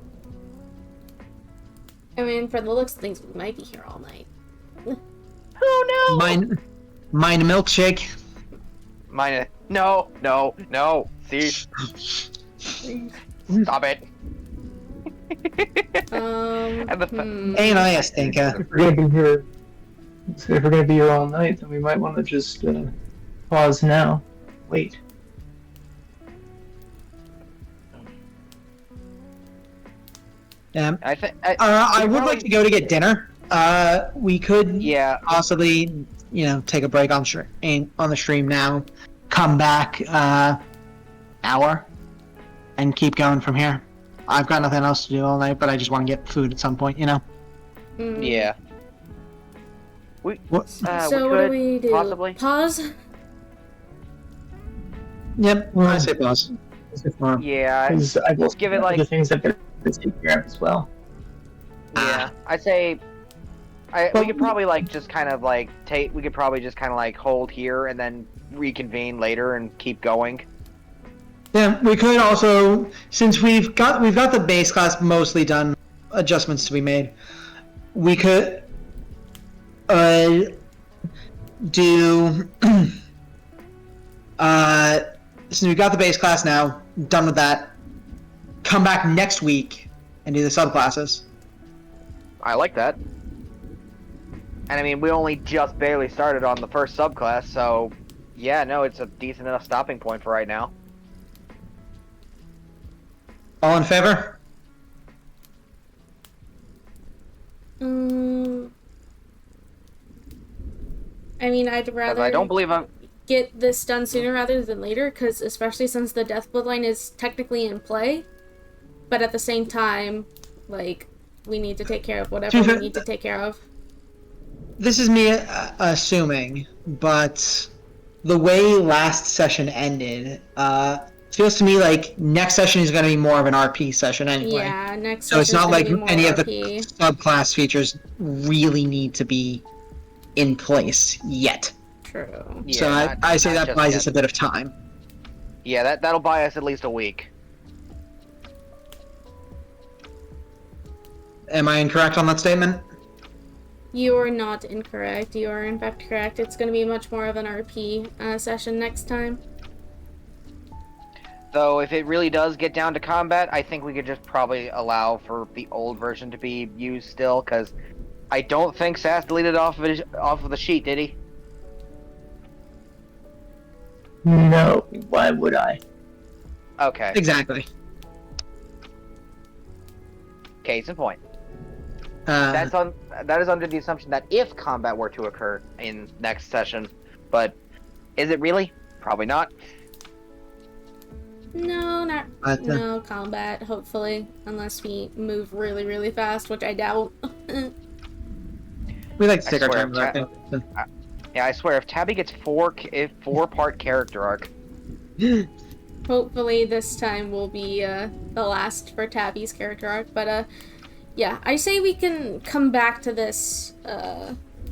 C: I mean, for the looks of things, we might be here all night.
B: Oh no!
A: Mine a milkshake.
B: Mine. No. See. Stop it. And the
A: Ain't I a stinker?
D: If we're gonna be here, so if we're gonna be here all night, then we might want to just pause now. Wait.
A: Yeah.
B: I think.
A: I would like to go to get dinner. We could possibly, take a break on the stream now, come back hour, and keep going from here. I've got nothing else to do all night, but I just want to get food at some point,
B: Yeah. We.
A: What?
C: So what do we do?
B: Possibly.
C: Pause?
A: Yep, I say pause.
B: Yeah.
D: Because I will
B: give it, like-
D: the things I've got to take care of as well.
B: Yeah. I'd say. We could probably just kind of take. We could probably just kind of hold here and then reconvene later and keep going.
A: Yeah, we could also, since we've got the base class mostly done, adjustments to be made. We could do since we've got the base class now done with that, come back next week and do the subclasses.
B: I like that. And I mean, we only just barely started on the first subclass, so yeah, no, it's a decent enough stopping point for right now.
A: All in favor?
C: I mean, I'd rather
B: I don't believe I'm.
C: get this done sooner rather than later, because especially since the death bloodline is technically in play, but at the same time, we need to take care of whatever we need to take care of.
A: This is me assuming, but the way last session ended, feels to me like next session is going to be more of an RP session anyway.
C: Yeah, next
A: So it's
C: session's
A: not like
C: gonna be more
A: any of the
C: RP.
A: subclass features really need to be in place yet.
C: True.
A: So
B: Yeah,
A: I say
B: not
A: that
B: just
A: buys
B: yet.
A: us a bit of time.
B: Yeah, that'll buy us at least a week.
A: Am I incorrect on that statement?
C: You are not incorrect. You are in fact correct. It's going to be much more of an RP session next time.
B: Though, if it really does get down to combat, I think we could just probably allow for the old version to be used still, because I don't think Sass deleted it off of the sheet, did he?
D: No, why would I?
B: Okay.
A: Exactly.
B: Case in point. That is under the assumption that if combat were to occur in next session, but is it really? Probably not.
C: No,
A: But,
C: no combat, hopefully. Unless we move really, really fast, which I doubt.
A: we like to
B: I
A: take our
B: swear,
A: time with that thing.
B: Yeah, I swear, if Tabby gets four-part character arc,
C: Hopefully this time will be the last for Tabby's character arc, but yeah, I say we can come back to this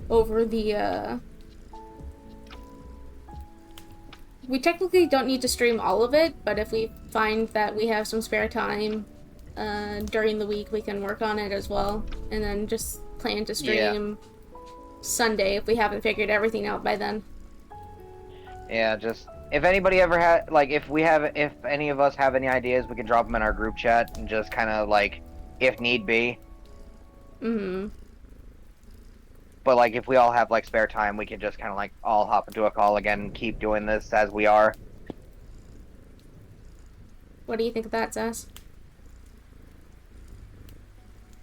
C: over the we technically don't need to stream all of it, but if we find that we have some spare time during the week, we can work on it as well, and then just plan to stream Sunday if we haven't figured everything out by then.
B: yeah, just if anybody ever had if any of us have any ideas, we can drop them in our group chat and just kind of if need be. But if we all have spare time, we can just kind of all hop into a call again and keep doing this as we are.
C: What do you think of that, Sass?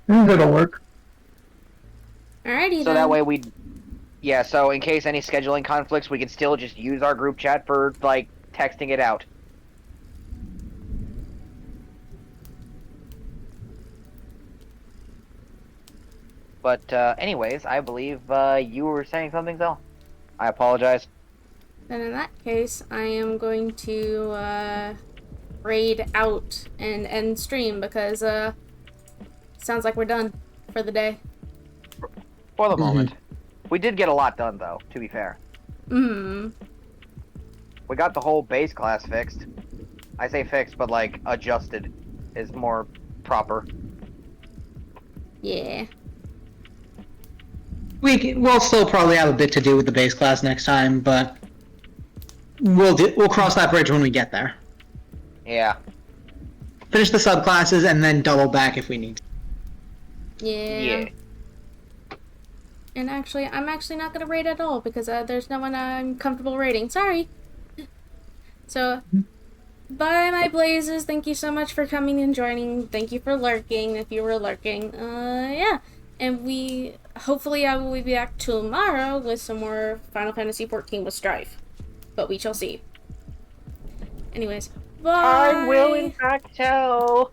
D: It'll work.
C: Alrighty
B: So
C: then.
B: that way so in case any scheduling conflicts, we can still just use our group chat for texting it out. But anyways, I believe you were saying something, Zell. I apologize.
C: Then in that case, I am going to raid out and end stream because sounds like we're done for the day.
B: For the moment. We did get a lot done, though, to be fair.
C: Hmm.
B: We got the whole base class fixed. I say fixed, but like adjusted is more proper.
C: Yeah.
A: We'll still probably have a bit to do with the base class next time, but we'll cross that bridge when we get there.
B: Yeah.
A: Finish the subclasses and then double back if we need to.
C: Yeah. And actually, I'm actually not gonna raid at all because there's no one I'm comfortable raiding. Sorry. So, bye, my blazes. Thank you so much for coming and joining. Thank you for lurking if you were lurking. Yeah. And hopefully I will be back tomorrow with some more Final Fantasy XIV with Strife. But we shall see. Anyways, bye.
B: I will in fact tell.